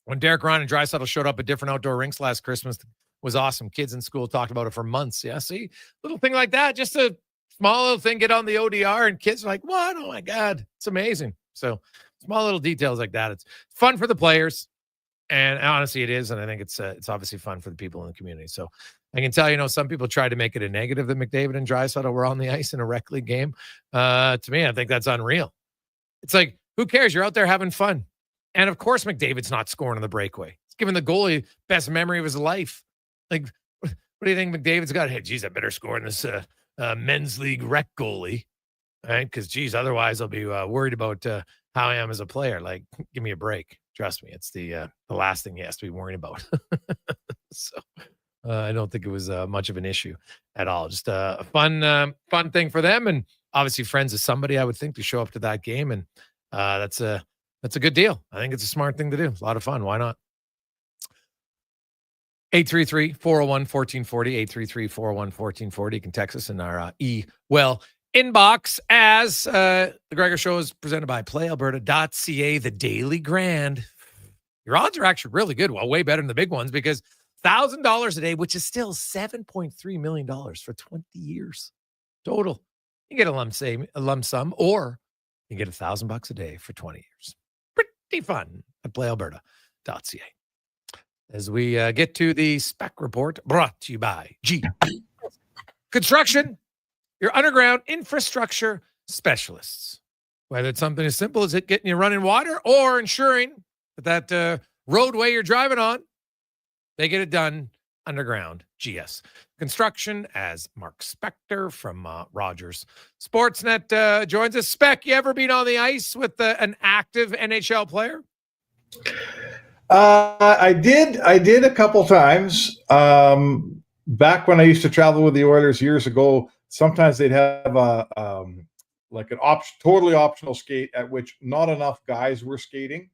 when Derek Ryan and Draisaitl showed up at different outdoor rinks last Christmas, was awesome. Kids in school talked about it for months. Yeah, see? Little thing like that, just a small little thing, get on the ODR, and kids are like, what? Oh, my God. It's amazing. So small little details like that. It's fun for the players. And honestly, it is, and I think it's obviously fun for the people in the community. So I can tell you, some people tried to make it a negative that McDavid and Draisaitl were on the ice in a rec league game. To me, I think that's unreal. It's like, who cares? You're out there having fun. And of course, McDavid's not scoring on the breakaway. He's giving the goalie best memory of his life. Like, what do you think McDavid's got? Hey, geez, I better score in this men's league rec goalie, right? Because, geez, otherwise I'll be worried about how I am as a player. Like, give me a break. Trust me, it's the last thing he has to be worrying about. So I don't think it was much of an issue at all. Just a fun thing for them, and obviously friends of somebody, I would think, to show up to that game, and that's a good deal. I think it's a smart thing to do. It's a lot of fun. Why not? 833-401-1440, 833-401-1440. You can text us in our inbox as the Gregor Show is presented by PlayAlberta.ca, the Daily Grand. Your odds are actually really good. Well, way better than the big ones, because $1,000 a day, which is still $7.3 million for 20 years total. You get a lump sum, or you get $1,000 a day for 20 years. Pretty fun at PlayAlberta.ca. As we get to the spec report, brought to you by G Construction, your underground infrastructure specialists. Whether it's something as simple as getting you running water, or ensuring that roadway you're driving on, they get it done underground. GS Construction, as Mark Spector from Rogers Sportsnet joins us. Spec, you ever been on the ice with an active NHL player? I did a couple times. Back when I used to travel with the Oilers years ago, sometimes they'd have like an totally optional skate at which not enough guys were skating.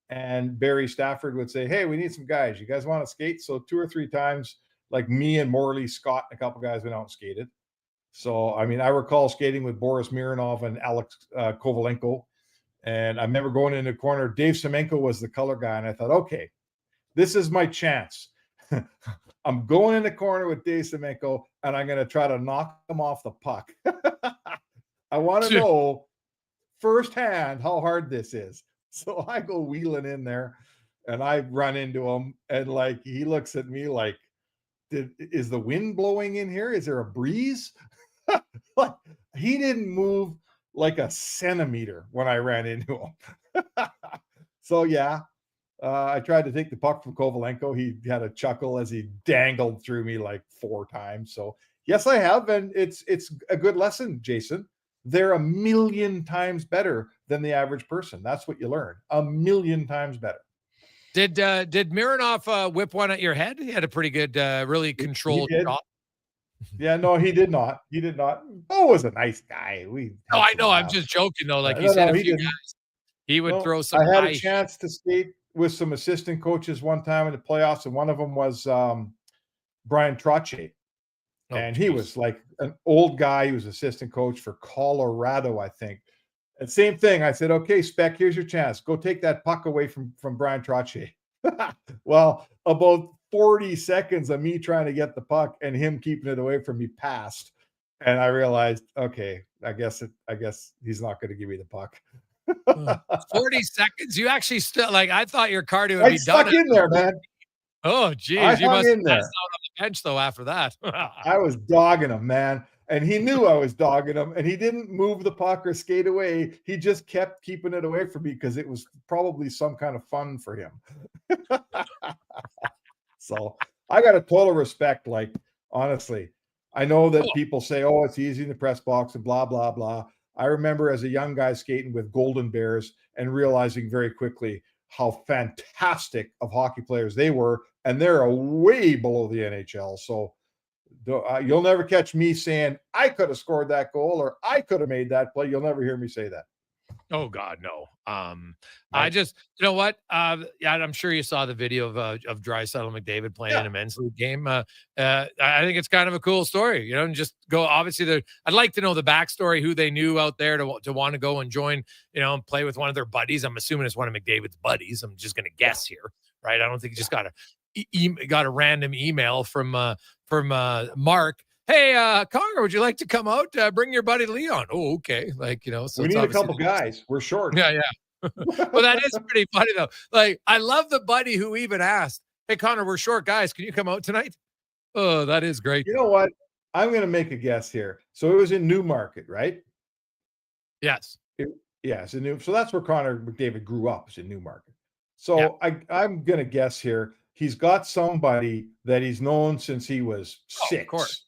And Barry Stafford would say, hey, we need some guys. You guys want to skate? So 2 or 3 times, like me and Morley Scott and a couple guys went out and skated. So, I mean, I recall skating with Boris Mironov and Alex Kovalenko. And I remember going in the corner. Dave Semenko was the color guy. And I thought, okay, this is my chance. I'm going in the corner with Dave Semenko, and I'm going to try to knock him off the puck. I want to know firsthand how hard this is. So I go wheeling in there, and I run into him, and like he looks at me like, is the wind blowing in here? Is there a breeze? Like, he didn't move like a centimeter when I ran into him. So yeah, I tried to take the puck from Kovalenko. He had a chuckle as he dangled through me like 4 times. So yes, I have, and it's a good lesson, Jason. They're 1,000,000 times better than the average person. That's what you learn. 1,000,000 times better. Did Mironov whip one at your head? He had a pretty good, really controlled shot. Yeah, no, he did not. He did not. Bo was a nice guy. I know. I'm just joking, though. Like, he's hit a few guys. He would throw some. I had a chance to skate with some assistant coaches one time in the playoffs, and one of them was Brian Trottier. And he was like an old guy. He was assistant coach for Colorado, I think. And same thing. I said, okay, Spec, here's your chance. Go take that puck away from Brian Trottier. Well, about 40 seconds of me trying to get the puck and him keeping it away from me passed. And I realized, okay, I guess he's not going to give me the puck. 40 seconds? You actually still, like, I thought your cardio would be done. I stuck in there, man. Oh, geez. You must have passed out on the bench, though, after that. I was dogging him, man. And he knew I was dogging him, and he didn't move the puck or skate away. He just kept keeping it away from me because it was probably some kind of fun for him. So I got a total respect. Like, honestly, I know that people say, oh, it's easy in the press box and blah, blah, blah. I remember as a young guy skating with Golden Bears and realizing very quickly how fantastic of hockey players they were, and they're way below the NHL. So you'll never catch me saying I could have scored that goal or I could have made that play. You'll never hear me say that. Oh God, no. I just, you know what? Yeah, I'm sure you saw the video of Draisaitl and McDavid playing in a men's league game. I think it's kind of a cool story, you know, and just go. Obviously, I'd like to know the backstory, who they knew out there to want to go and join, you know, and play with one of their buddies. I'm assuming it's one of McDavid's buddies. I'm just going to guess here, right? I don't think he just got a random email from Mark. Hey, Connor, would you like to come out? Bring your buddy Leon. Oh, okay. Like, you know, so we need a couple guys. We're short. Yeah. Well, that is pretty funny though. Like, I love the buddy who even asked, "Hey, Connor, we're short guys. Can you come out tonight?" Oh, that is great. You know what? I'm going to make a guess here. So it was in Newmarket, right? Yes. It's in New. So that's where Connor McDavid grew up. Is in Newmarket. So I'm going to guess here. He's got somebody that he's known since he was 6. Of course.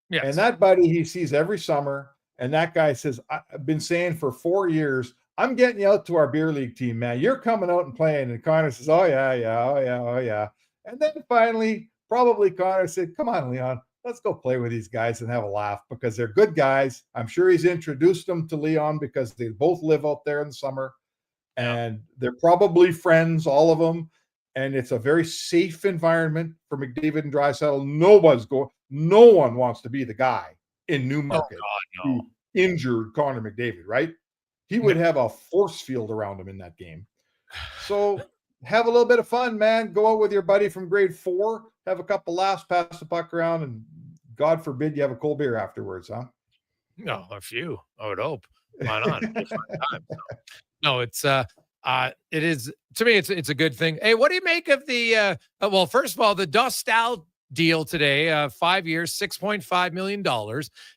Yes. And that buddy he sees every summer. And that guy says, I've been saying for 4 years, I'm getting you out to our beer league team, man. You're coming out and playing. And Connor says, oh, yeah. And then finally, probably Connor said, come on, Leon, let's go play with these guys and have a laugh because they're good guys. I'm sure he's introduced them to Leon because they both live out there in the summer. And they're probably friends, all of them. And it's a very safe environment for McDavid and Draisaitl. No one wants to be the guy in Newmarket who injured Connor McDavid, right? He would have a force field around him in that game. So have a little bit of fun, man. Go out with your buddy from grade 4, have a couple laughs, pass the puck around, and God forbid you have a cold beer afterwards, huh? No, a few, I would hope. Why not? It's a fun time, so. No, it is, to me, it's a good thing. Hey, what do you make of the well, first of all, the Dostal deal today, 5 years, $6.5 million,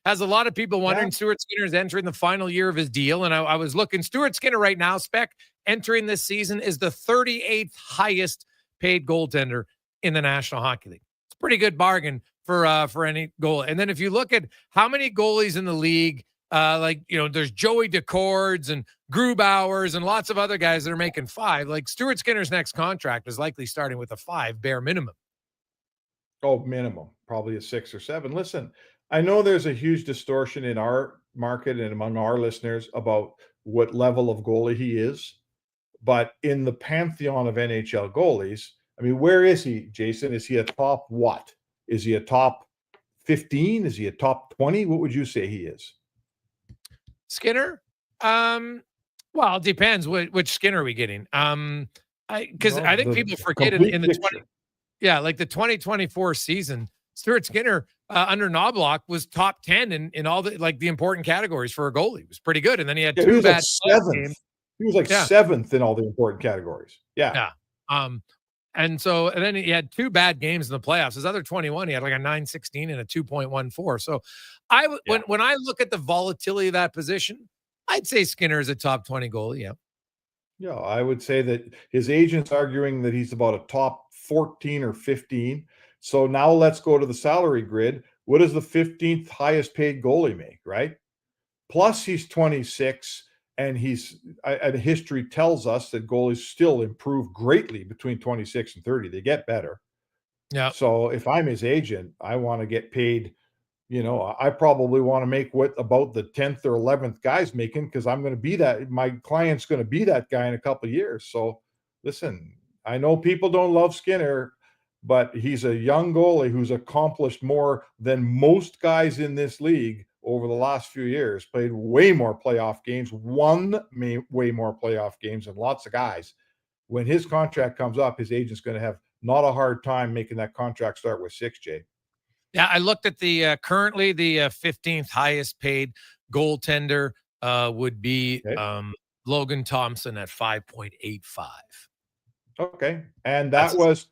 has a lot of people wondering. Stuart Skinner is entering the final year of his deal. And I was looking, Stuart Skinner right now, Spec, entering this season is the 38th highest paid goaltender in the National Hockey League. It's a pretty good bargain for any goal. And then if you look at how many goalies in the league, like, you know, there's Joey DeCords and Grubauers and lots of other guys that are making 5. Like Stuart Skinner's next contract is likely starting with a 5 bare minimum. Oh, minimum, probably a 6 or 7. Listen, I know there's a huge distortion in our market and among our listeners about what level of goalie he is. But in the pantheon of NHL goalies, I mean, where is he, Jason? Is he a top what? Is he a top 15? Is he a top 20? What would you say he is? Skinner? Well, it depends which Skinner are we getting. I think people forget in the 20. Yeah, like the 2024 season, Stuart Skinner under Knobloch was top 10 in all the the important categories for a goalie. It was pretty good, and then he had 2 bad games. He was like 7th in all the important categories. Yeah. And then he had 2 bad games in the playoffs. His other 21, he had like a 9.16 and a 2.14. So when I look at the volatility of that position, I'd say Skinner is a top 20 goalie. Yeah. Yeah, I would say that his agent's arguing that he's about a top 14 or 15. So now let's go to the salary grid. What does the 15th highest paid goalie make, right? Plus he's 26, and history tells us that goalies still improve greatly between 26 and 30. They get better. Yeah. So if I'm his agent, I want to get paid, you know, I probably want to make what about the 10th or 11th guy's making, because I'm going to be that, my client's going to be that guy in a couple of years. So listen, I know people don't love Skinner, but he's a young goalie who's accomplished more than most guys in this league over the last few years, played way more playoff games, won way more playoff games than lots of guys. When his contract comes up, his agent's going to have not a hard time making that contract start with 6, Jay. Yeah, I looked at the currently the 15th highest paid goaltender would be Logan Thompson at 5.85. Okay. And that was,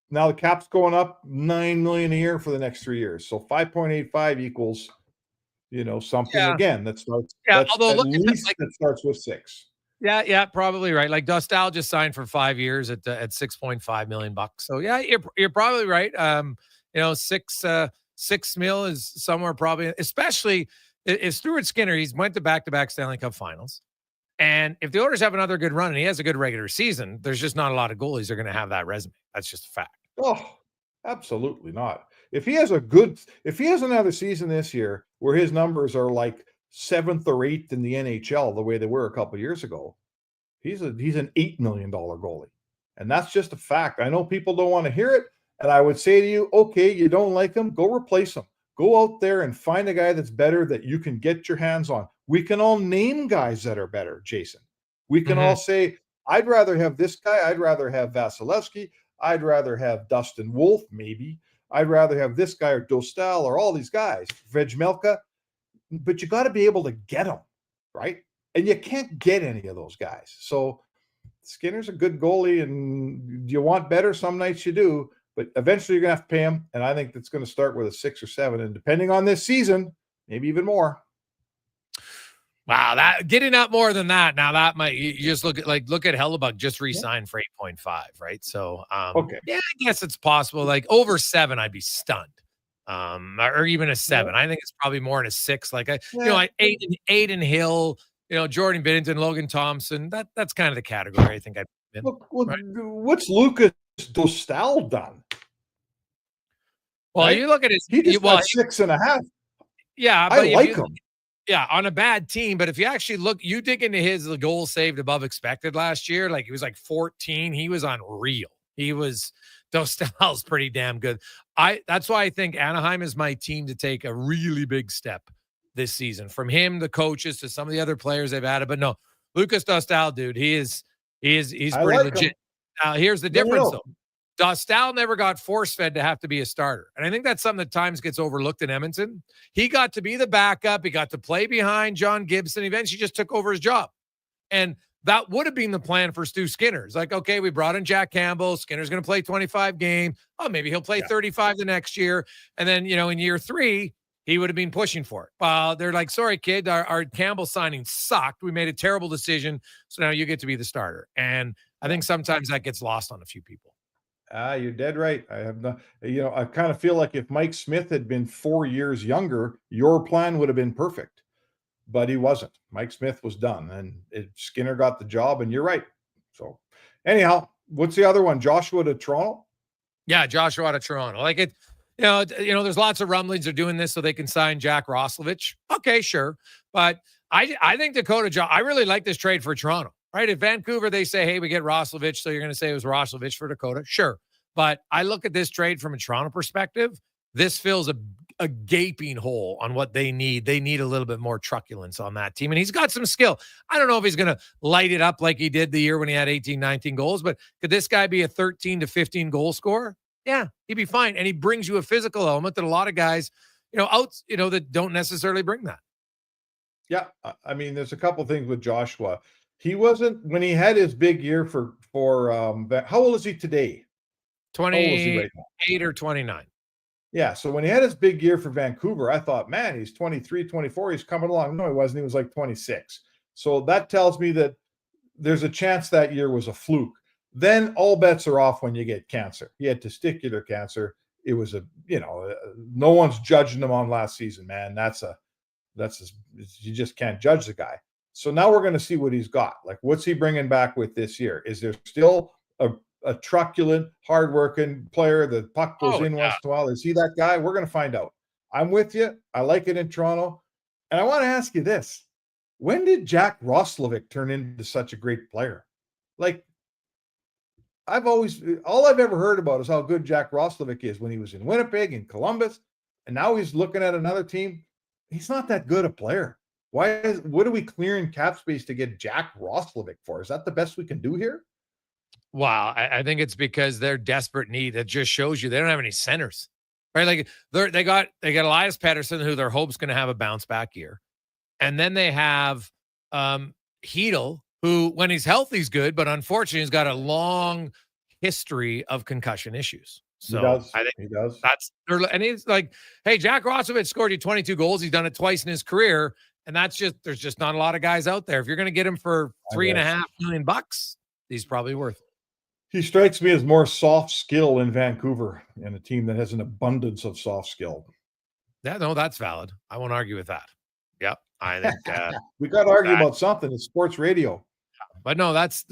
now the cap's going up $9 million a year for the next 3 years. So 5.85 equals, you know, something again that starts, although at least that starts with 6. Yeah, probably right. Like Dostal just signed for 5 years at $6.5 million. So yeah, you're probably right. You know, 6 mil is somewhere probably, especially if Stuart Skinner, he's went to back-to-back Stanley Cup finals. And if the Oilers have another good run and he has a good regular season, there's just not a lot of goalies that are going to have that resume. That's just a fact. Oh, absolutely not. If he has another season this year where his numbers are like 7th or 8th in the NHL, the way they were a couple of years ago, he's an $8 million goalie. And that's just a fact. I know people don't want to hear it. And I would say to you, okay, you don't like him, go replace him. Go out there and find a guy that's better that you can get your hands on. We can all name guys that are better, Jason. We can all say, I'd rather have this guy. I'd rather have Vasilevsky. I'd rather have Dustin Wolf, maybe. I'd rather have this guy or Dostal or all these guys, Vejmelka. But you got to be able to get them, right? And you can't get any of those guys. So Skinner's a good goalie, and do you want better? Some nights you do. But eventually you're going to have to pay him, and I think that's going to start with a 6 or 7, and depending on this season, maybe even more. Wow, that getting up more than that. Now that might you just look at Hellebuck just re-signed for 8.5, right? So okay. Yeah, I guess it's possible. Like over 7, I'd be stunned. Or even a 7. I think it's probably more in a 6. Like like 8 and Hill, Jordan Binnington, Logan Thompson. That's kind of the category I think I'd be in. Look, what's Lucas Dostal done? Well, right? You look at his. He just got 6.5. Yeah, but I like him. Yeah, on a bad team. But if you actually look, you dig into the goal saved above expected last year. Like he was like 14. He was unreal. Dostal's pretty damn good. That's why I think Anaheim is my team to take a really big step this season. From him, the coaches, to some of the other players they've added. But no, Lucas Dostal, dude, he's pretty legit. Now here's the difference though. Dostal never got force-fed to have to be a starter. And I think that's something that times gets overlooked in Edmonton. He got to be the backup. He got to play behind John Gibson. Eventually just took over his job. And that would have been the plan for Stu Skinner. It's like, okay, we brought in Jack Campbell. Skinner's going to play 25 games. Oh, maybe he'll play 35 the next year. And then, in year 3, he would have been pushing for it. They're like, sorry, kid, our Campbell signing sucked. We made a terrible decision. So now you get to be the starter. And I think sometimes that gets lost on a few people. You're dead right. I have no, I kind of feel like if Mike Smith had been 4 years younger, your plan would have been perfect, but he wasn't. Mike Smith was done, and Skinner got the job, and you're right. So anyhow, what's the other one? Joshua to Toronto? Yeah, Joshua out of Toronto. Like it, there's lots of rumblings they're doing this so they can sign Jack Roslovic. Okay, sure. But I think I really like this trade for Toronto. Right, at Vancouver, they say, hey, we get Roslovic, so you're going to say it was Roslovic for Dakota. Sure. But I look at this trade from a Toronto perspective. This fills a gaping hole on what they need. They need a little bit more truculence on that team. And he's got some skill. I don't know if he's going to light it up like he did the year when he had 18, 19 goals, but could this guy be a 13 to 15 goal scorer? Yeah, he'd be fine. And he brings you a physical element that a lot of guys, that don't necessarily bring that. Yeah. I mean, there's a couple things with Joshua. He wasn't, when he had his big year for how old is he today? 28 or 29. Yeah. So when he had his big year for Vancouver, I thought, man, he's 23, 24. He's coming along. No, he wasn't. He was like 26. So that tells me that there's a chance that year was a fluke. Then all bets are off when you get cancer. He had testicular cancer. It was no one's judging him on last season, man. You just can't judge the guy. So now we're going to see what he's got. Like, what's he bringing back with this year? Is there still a truculent, hardworking player? The puck goes in once in a while. Is he that guy? We're going to find out. I'm with you. I like it in Toronto. And I want to ask you this. When did Jack Roslovic turn into such a great player? Like, all I've ever heard about is how good Jack Roslovic is when he was in Winnipeg and Columbus. And now he's looking at another team. He's not that good a player. What are we clearing cap space to get Jack Roslovic for? Is that the best we can do here? Wow. I think it's because they're desperate need. It just shows you they don't have any centers, right? Like they got Elias Pettersson, who their hope's going to have a bounce back year. And then they have Hedl, who when he's healthy is good, but unfortunately he's got a long history of concussion issues. So I think he does. And he's like, hey, Jack Roslovic scored you 22 goals. He's done it twice in his career. And there's just not a lot of guys out there. If you're going to get him for $3.5 million, he's probably worth it. He strikes me as more soft skill in Vancouver and a team that has an abundance of soft skill. Yeah, no, that's valid. I won't argue with that. Yeah. I think we got to argue about something. It's sports radio. But there's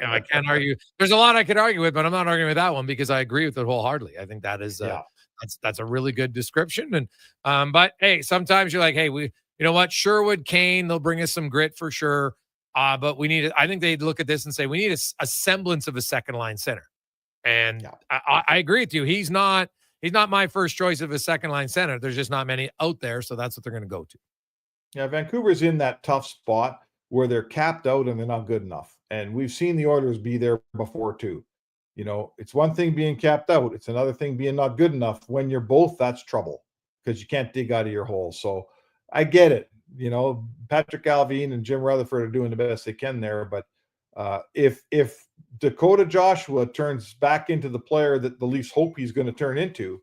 I can't argue. There's a lot I could argue with, but I'm not arguing with that one because I agree with it wholeheartedly. I think that is that's a really good description. And but hey, sometimes you're like, hey, you know what, Sherwood, Kane, they'll bring us some grit for sure. But we need I think they'd look at this and say we need a semblance of a second line center. And I agree with you. He's not my first choice of a second line center. There's just not many out there, so that's what they're going to go to. Yeah, Vancouver's in that tough spot where they're capped out and they're not good enough. And we've seen the Oilers be there before too. You know, it's one thing being capped out. It's another thing being not good enough. When you're both, that's trouble because you can't dig out of your hole. So I get it. You know, Patrick Alvin and Jim Rutherford are doing the best they can there. But if Dakota Joshua turns back into the player that the Leafs hope he's going to turn into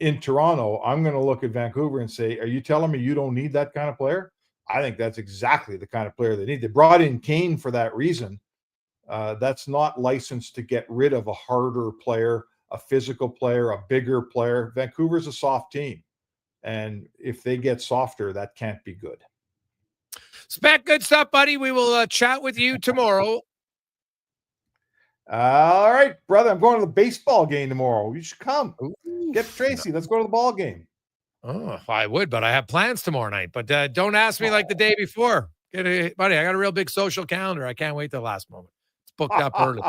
in Toronto, I'm going to look at Vancouver and say, are you telling me you don't need that kind of player? I think that's exactly the kind of player they need. They brought in Kane for that reason. That's not licensed to get rid of a harder player, a physical player, a bigger player. Vancouver's a soft team. And if they get softer, that can't be good. Spec, good stuff, buddy. We will chat with you tomorrow. All right, brother. I'm going to the baseball game tomorrow. You should come. Get Tracy. Let's go to the ball game. Oh, I would, but I have plans tomorrow night. But don't ask me like the day before. Buddy, I got a real big social calendar. I can't wait till the last moment. It's booked up early.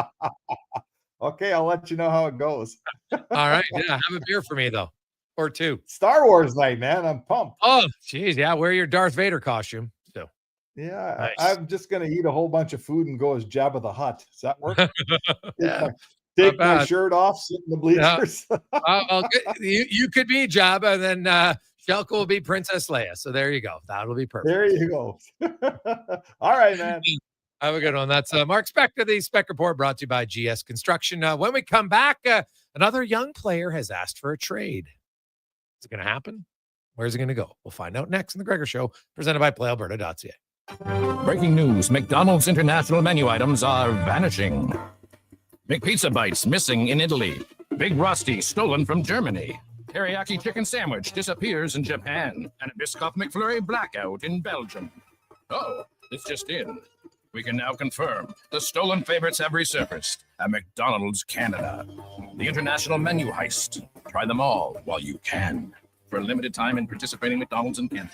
Okay, I'll let you know how it goes. All right. Yeah, have a beer for me, though. Or two. Star Wars night, man. I'm pumped. Oh, geez. Yeah, wear your Darth Vader costume. So. Yeah, Nice. I'm just going to eat a whole bunch of food and go as Jabba the Hutt. Does that work? Yeah. Take my bad. shirt off, sit in the bleachers. You could be Jabba, and then Shelko will be Princess Leia. So there you go. That'll be perfect. There you go. All right, man. Have a good one. That's Mark Spector, the Spec Report, brought to you by GS Construction. When we come back, another young player has asked for a trade. Is it going to happen? Where's it going to go? We'll find out next in the Gregor Show, presented by PlayAlberta.ca. Breaking news, McDonald's international menu items are vanishing. McPizza Bites missing in Italy. Big Rusty stolen from Germany. Teriyaki chicken sandwich disappears in Japan. And a Biscoff McFlurry blackout in Belgium. Oh, it's just in. We can now confirm the stolen favorites have resurfaced at McDonald's Canada. The international menu heist. Try them all while you can. For a limited time in participating McDonald's in Canada.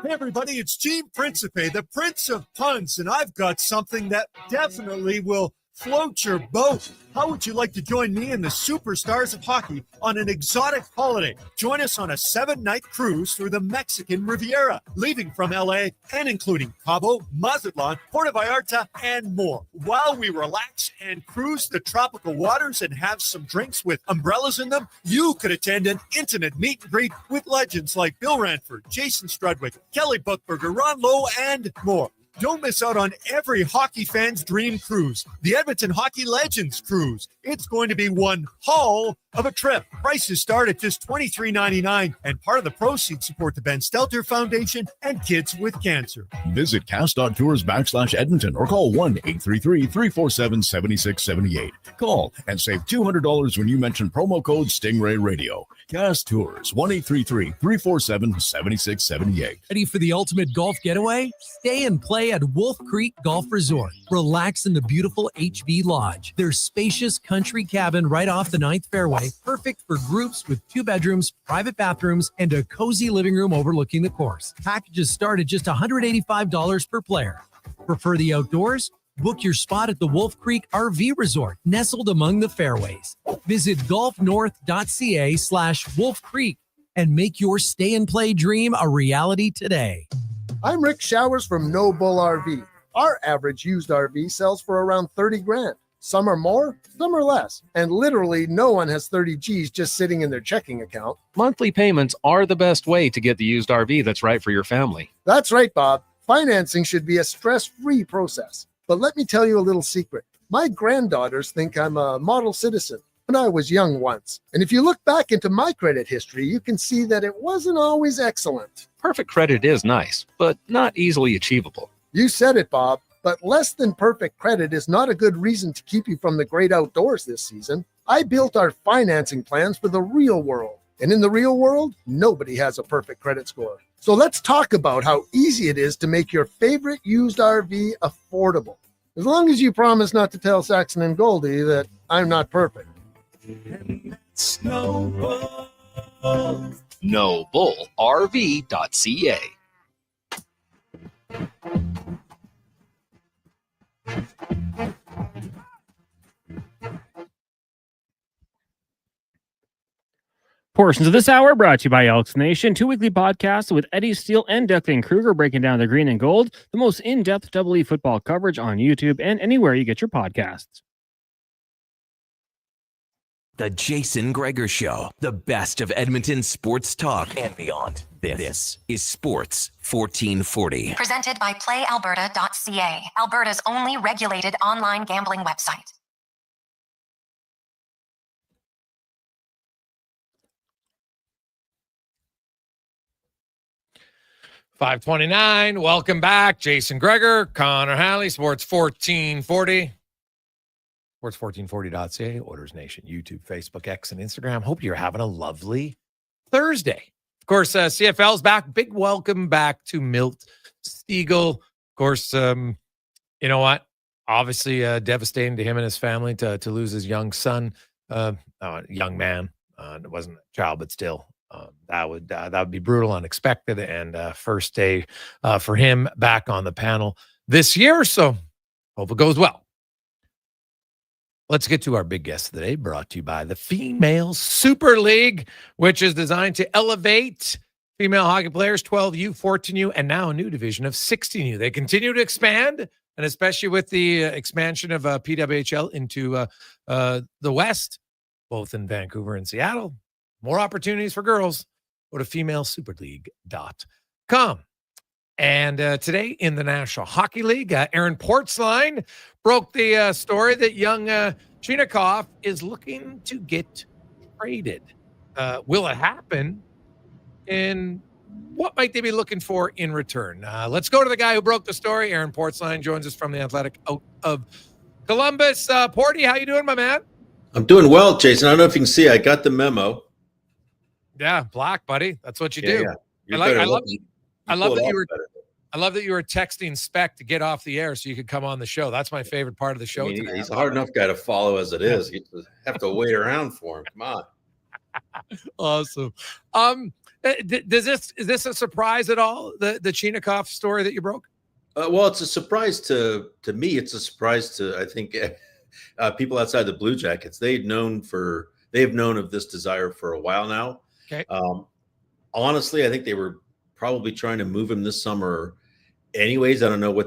Hey everybody, it's Gene Principe, the Prince of Puns, and I've got something that definitely will float your boat. How would you like to join me and the superstars of hockey on an exotic holiday? Join us on a 7-night cruise through the Mexican Riviera, leaving from LA and including Cabo, Mazatlan, Puerto Vallarta, and more. While we relax and cruise the tropical waters and have some drinks with umbrellas in them, you could attend an intimate meet and greet with legends like Bill Ranford, Jason Strudwick, Kelly Buchberger, Ron Lowe, and more. Don't miss out on every hockey fan's dream cruise, the Edmonton Hockey Legends Cruise. It's going to be one haul of a trip. Prices start at just $23.99, and part of the proceeds support the Ben Stelter Foundation and Kids with Cancer. Visit cast.tours/Edmonton or call 1-833-347-7678. Call and save $200 when you mention promo code Stingray Radio. Cast Tours, 1-833-347-7678. Ready for the ultimate golf getaway? Stay and play at Wolf Creek Golf Resort. Relax in the beautiful HB Lodge. Their spacious country cabin right off the 9th fairway, perfect for groups with 2 bedrooms, private bathrooms, and a cozy living room overlooking the course. Packages start at just $185 per player. Prefer the outdoors? Book your spot at the Wolf Creek RV Resort, nestled among the fairways. Visit golfnorth.ca/Wolf Creek and make your stay and play dream a reality today. I'm Rick Showers from No Bull RV. Our average used RV sells for around 30 grand. Some are more, some are less. And literally no one has 30 G's just sitting in their checking account. Monthly payments are the best way to get the used RV that's right for your family. That's right, Bob. Financing should be a stress-free process. But let me tell you a little secret. My granddaughters think I'm a model citizen when I was young once. And if you look back into my credit history, you can see that it wasn't always excellent. Perfect credit is nice, but not easily achievable. You said it, Bob. But less than perfect credit is not a good reason to keep you from the great outdoors this season. I built our financing plans for the real world. And in the real world, nobody has a perfect credit score. So let's talk about how easy it is to make your favorite used RV affordable. As long as you promise not to tell Saxon and Goldie that I'm not perfect. NobleRV.ca. Portions of this hour brought to you by Elks Nation, 2 weekly podcasts with Eddie Steele and Declan Kruger breaking down the green and gold, the most in-depth EE football coverage on YouTube and anywhere you get your podcasts. The Jason Gregor Show, the best of Edmonton sports talk and beyond. This is Sports 1440. Presented by PlayAlberta.ca, Alberta's only regulated online gambling website. $5:29. Welcome back. Jason Gregor, Connor Halley, Sports 1440. Sports1440.ca, Orders Nation, YouTube, Facebook, X, and Instagram. Hope you're having a lovely Thursday. Of course, CFL's back. Big welcome back to Milt Stegall. Of course, you know what? Obviously, devastating to him and his family to lose his young son, young man. It wasn't a child, but still. That would be brutal, unexpected, and first day for him back on the panel this year. So hope it goes well. Let's get to our big guest today, brought to you by the Female Super League, which is designed to elevate female hockey players, 12U, 14U, and now a new division of 16U. They continue to expand, and especially with the expansion of PWHL into the West, both in Vancouver and Seattle. More opportunities for girls. Go to femalesuperleague.com. And today in the National Hockey League, Aaron Portzline broke the story that young Chinakhov is looking to get traded. Will it happen? And what might they be looking for in return? Let's go to the guy who broke the story. Aaron Portzline joins us from the Athletic out of Columbus. Porty, how you doing, my man? I'm doing well, Jason. I don't know if you can see. I got the memo. Yeah, black, buddy. That's what you do. Yeah. I love that you were texting Spec to get off the air so you could come on the show. That's my favorite part of the show. He's a hard enough guy to follow as it is. You have to wait around for him. Come on. Awesome. Is this a surprise at all? The Chinakhov story that you broke? Well, it's a surprise to me. It's a surprise to, I think, people outside the Blue Jackets. They've known of this desire for a while now. Okay. Honestly, I think they were probably trying to move him this summer anyways. I don't know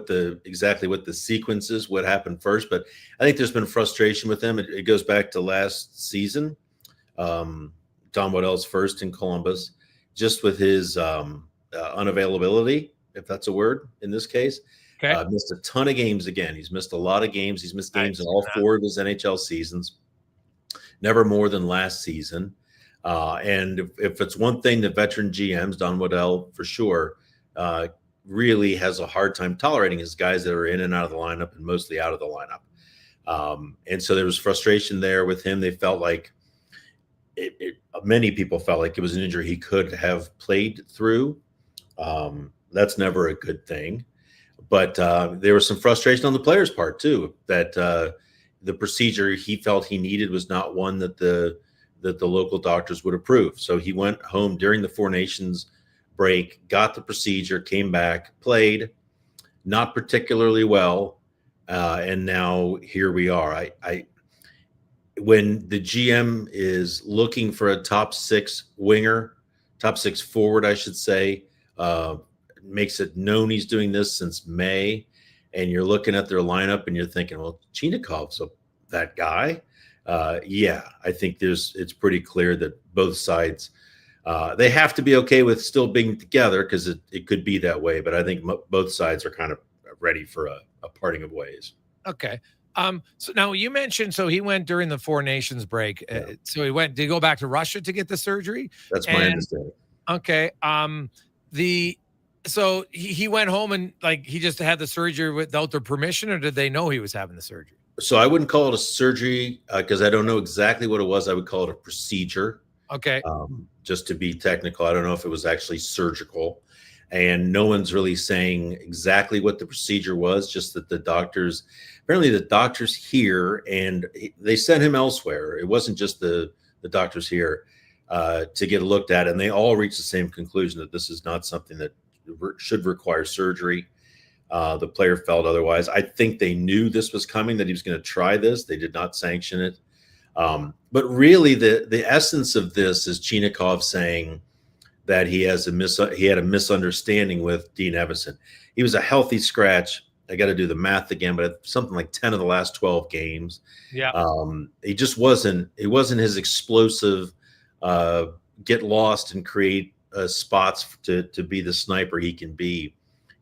exactly what the sequence is, what happened first, but I think there's been frustration with him. It goes back to last season. Tom Waddell's first in Columbus, just with his unavailability, if that's a word in this case. Okay. Missed a ton of games again. He's missed a lot of games. He's missed games in all 4 of his NHL seasons, never more than last season. And if it's one thing that veteran GMs, Don Waddell for sure, really has a hard time tolerating is guys that are in and out of the lineup and mostly out of the lineup. And so there was frustration there with him. They felt like many people felt like it was an injury he could have played through. That's never a good thing. But there was some frustration on the player's part too, that the procedure he felt he needed was not one that the local doctors would approve. So he went home during the 4 Nations break, got the procedure, came back, played, not particularly well, and now here we are. When the GM is looking for a top 6 winger, top 6 forward, I should say, makes it known he's doing this since May, and you're looking at their lineup and you're thinking, well, Chinakhov's that guy. Yeah, I think it's pretty clear that both sides, they have to be okay with still being together because it could be that way. But I think both sides are kind of ready for a parting of ways. Okay. So now you mentioned, so he went during the 4 Nations break. So did he go back to Russia to get the surgery? That's my understanding. Okay. So he went home and he just had the surgery without their permission, or did they know he was having the surgery? So I wouldn't call it a surgery because I don't know exactly what it was. I would call it a procedure. Okay. Just to be technical, I don't know if it was actually surgical, and no one's really saying exactly what the procedure was, just that the doctors here, and they sent him elsewhere. It wasn't just the doctors here to get looked at, and they all reached the same conclusion that this is not something that should require surgery. The player felt otherwise. I think they knew this was coming, that he was going to try this. They did not sanction it. But really, the essence of this is Chinakhov saying that he had a misunderstanding with Dean Evison. He was a healthy scratch. I got to do the math again, but something like 10 of the last 12 games. Yeah. He just wasn't. It wasn't his explosive, get lost and create spots to be the sniper he can be.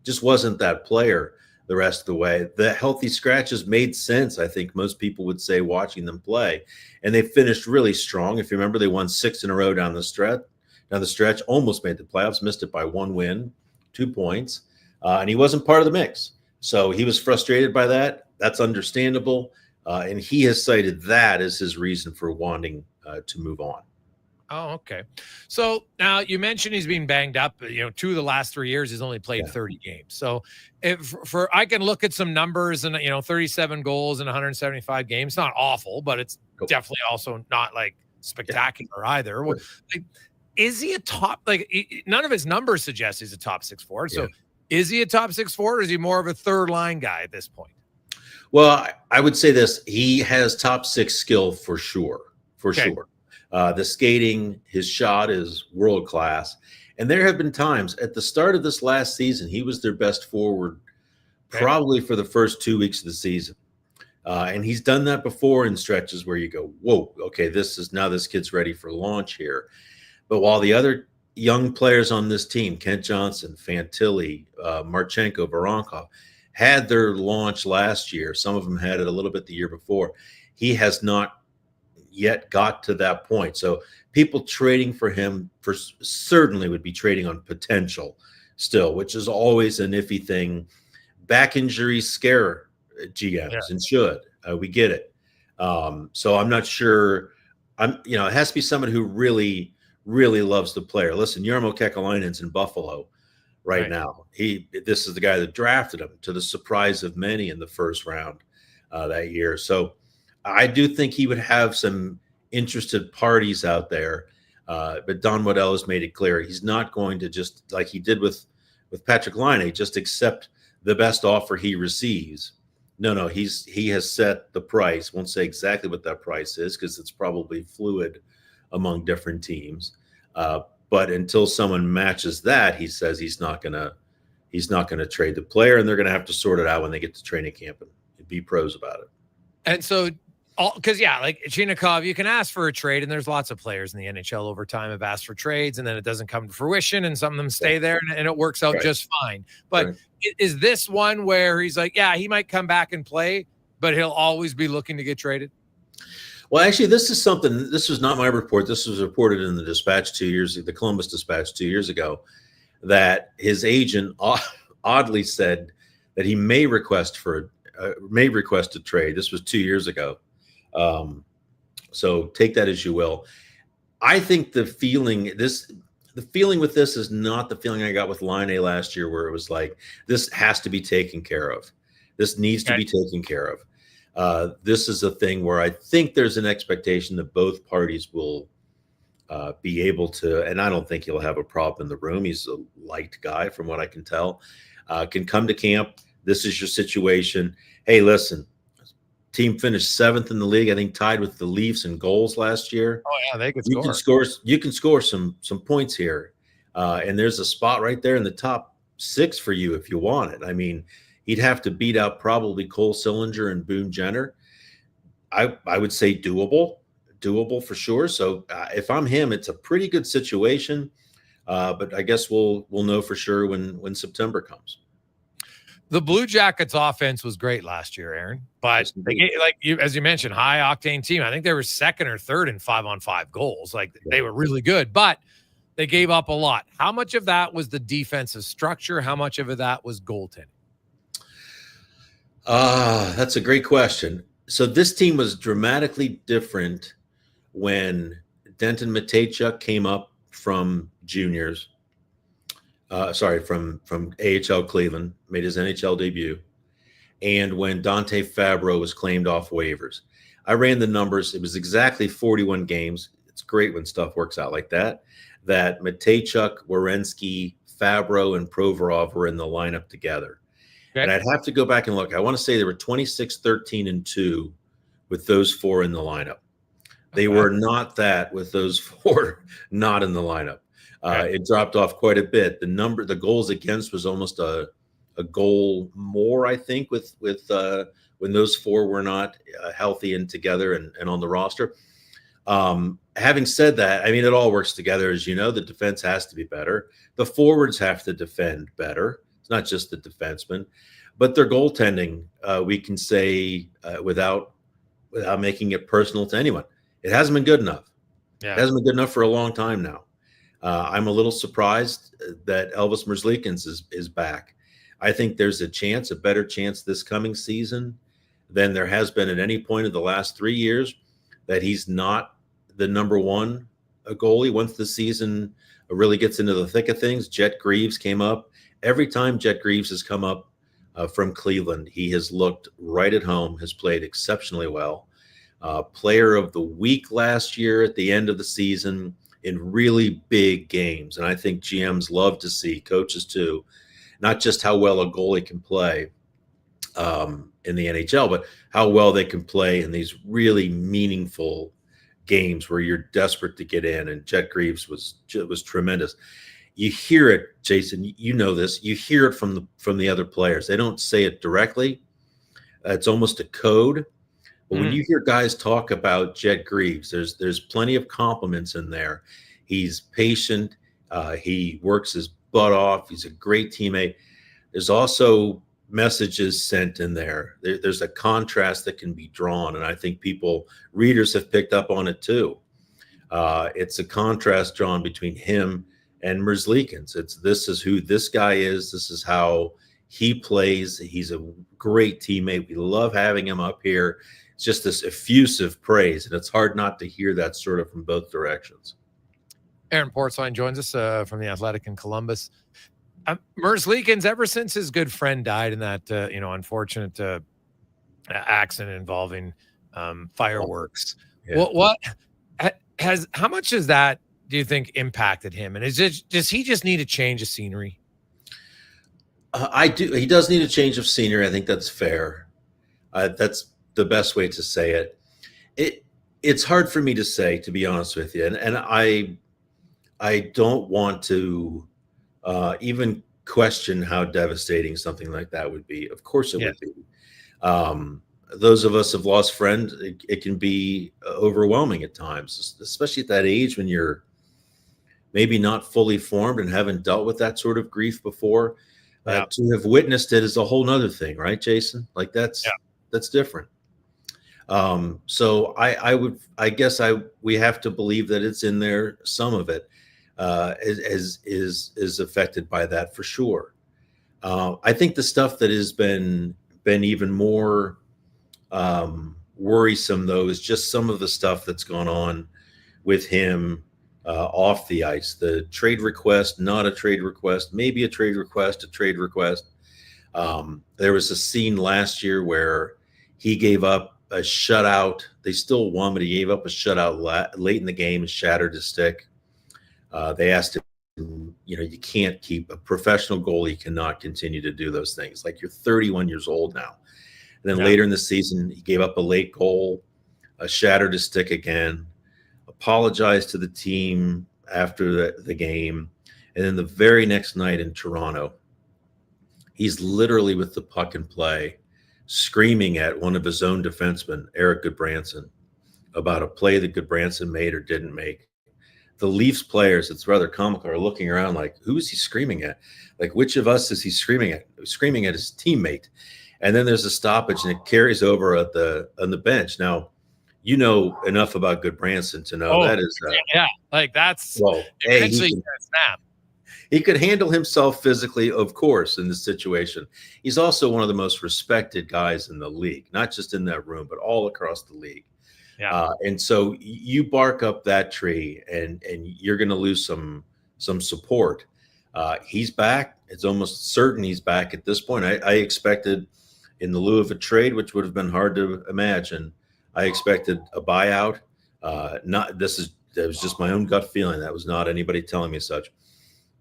Just wasn't that player the rest of the way. The healthy scratches made sense, I think most people would say, watching them play. And they finished really strong. If you remember, they won 6 in a row down the stretch, almost made the playoffs, missed it by 1 win, 2 points. And he wasn't part of the mix. So he was frustrated by that. That's understandable. And he has cited that as his reason for wanting to move on. Oh, okay. So now you mentioned he's been banged up. 2 of the last 3 years, he's only played 30 games. So I can look at some numbers and, 37 goals in 175 games. It's not awful, but it's definitely also not like spectacular either. Like, is he a top, none of his numbers suggest he's a top 6 forward. So is he a top 6 forward, or is he more of a third line guy at this point? Well, I would say this. He has top 6 skill for sure. Sure. The skating, his shot is world class. And there have been times at the start of this last season, he was their best forward probably for the first 2 weeks of the season. And he's done that before in stretches where you go, whoa, okay, this kid's ready for launch here. But while the other young players on this team, Kent Johnson, Fantilli, Marchenko, Voronkov, had their launch last year, some of them had it a little bit the year before, he has not yet got to that point. So people trading for him certainly would be trading on potential still, which is always an iffy thing. Back injuries scare GMs and should. We get it. So I'm not sure. It has to be someone who really, really loves the player. Listen, Jarmo Kekalainen's in Buffalo right now. This is the guy that drafted him, to the surprise of many in the first round that year. So I do think he would have some interested parties out there, but Don Waddell has made it clear he's not going to just, like he did with Patrick Laine, just accept the best offer he receives. No, he has set the price. Won't say exactly what that price is because it's probably fluid among different teams. But until someone matches that, he says he's not gonna trade the player, and they're gonna have to sort it out when they get to training camp and be pros about it. And so, because like Chinakhov, you can ask for a trade, and there's lots of players in the NHL over time have asked for trades, and then it doesn't come to fruition, and some of them stay there, and it works out just fine. But is this one where he's like, he might come back and play, but he'll always be looking to get traded? Well, actually, this was not my report. This was reported in the Dispatch the Columbus Dispatch 2 years ago, that his agent oddly said that he may request a trade. This was 2 years ago. So take that as you will. I think the feeling with this is not the feeling I got with Laine last year, where it was like, this has to be taken care of. This needs to be taken care of. This is a thing where I think there's an expectation that both parties will be able to, and I don't think he'll have a problem in the room. He's a liked guy from what I can tell, can come to camp. This is your situation. Hey, listen, team finished 7th in the league, I think tied with the Leafs in goals last year. Oh yeah, they could score. You can score some points here. And there's a spot right there in the top 6 for you if you want it. I mean, he'd have to beat out probably Cole Sillinger and Boone Jenner. I would say doable for sure. So if I'm him, it's a pretty good situation. But I guess we'll know for sure when September comes. The Blue Jackets offense was great last year, Aaron. But as you mentioned, high octane team. I think they were 2nd or 3rd in 5-on-5 goals. They were really good, but they gave up a lot. How much of that was the defensive structure? How much of that was goaltending? That's a great question. So this team was dramatically different when Denton Matejchuk came up from juniors. From AHL Cleveland, made his NHL debut. And when Dante Fabro was claimed off waivers, I ran the numbers. It was exactly 41 games. It's great when stuff works out like that. That Matejchuk, Werenski, Fabro, and Provorov were in the lineup together. Okay. And I'd have to go back and look. I want to say there were 26, 13, and 2 with those 4 in the lineup. They were not that with those 4 not in the lineup. It dropped off quite a bit. The goals against was almost a goal more, I think, with when those 4 were not healthy and together and on the roster. Having said that, I mean, it all works together. As you know, the defense has to be better. The forwards have to defend better. It's not just the defensemen, but their goaltending, we can say without making it personal to anyone, it hasn't been good enough. Yeah. It hasn't been good enough for a long time now. I'm a little surprised that Elvis Merzlikins is back. I think there's a better chance this coming season than there has been at any point in the last 3 years that he's not the number one goalie. Once the season really gets into the thick of things, Jet Greaves came up. Every time Jet Greaves has come up from Cleveland, he has looked right at home, has played exceptionally well. Player of the week last year at the end of the season in really big games. And I think GMs love to see, coaches too, not just how well a goalie can play in the NHL, but how well they can play in these really meaningful games where you're desperate to get in. And Jet Greaves was tremendous. You hear it, Jason, you know this, you hear it from the other players. They don't say it directly. It's almost a code. But when you hear guys talk about Jet Greaves, there's plenty of compliments in there. He's patient. He works his butt off. He's a great teammate. There's also messages sent in there. There's a contrast that can be drawn, and I think readers have picked up on it too. It's a contrast drawn between him and Merzlikins. This is who this guy is. This is how he plays. He's a great teammate. We love having him up here. It's just this effusive praise, and it's hard not to hear that sort of from both directions. Aaron Portzline joins us from The Athletic in Columbus. Merzlikins, ever since his good friend died in that unfortunate accident involving fireworks, how much has that, do you think, impacted him? And does he just need a change of scenery? I do. He does need a change of scenery. I think that's fair. That's the best way to say it. It's hard for me to say, to be honest with you, and I don't want to even question how devastating something like that would be. Of course it would be. Those of us have lost friends. It can be overwhelming at times, especially at that age when you're maybe not fully formed and haven't dealt with that sort of grief before. To have witnessed it is a whole nother thing, right, Jason? Like that's different. So I guess we have to believe that it's in there. Some of it is affected by that for sure. I think the stuff that has been even more worrisome, though, is just some of the stuff that's gone on with him off the ice. The trade request, not a trade request, maybe a trade request, a trade request. There was a scene last year where he gave up a shutout. They still won, but he gave up a shutout late in the game and shattered his stick. They asked him, you can't keep a professional goalie, cannot continue to do those things. Like, you're 31 years old now. And then later in the season, he gave up a late goal, shattered his stick again, apologized to the team after the game. And then the very next night in Toronto, he's literally with the puck in play, screaming at one of his own defensemen, Eric Goodbranson, about a play that Goodbranson made or didn't make. The Leafs players, it's rather comical, are looking around like, who is he screaming at? Like, which of us is he screaming at? Screaming at his teammate. And then there's a stoppage, and it carries over on the bench. Now, you know enough about Goodbranson to know that is that's eventually snap. He could handle himself physically, of course, in this situation. He's also one of the most respected guys in the league, not just in that room, but all across the league. And so you bark up that tree, and you're going to lose some support. He's back. It's almost certain he's back at this point. I expected, in the lieu of a trade, which would have been hard to imagine, I expected a buyout. That was just my own gut feeling. That was not anybody telling me such.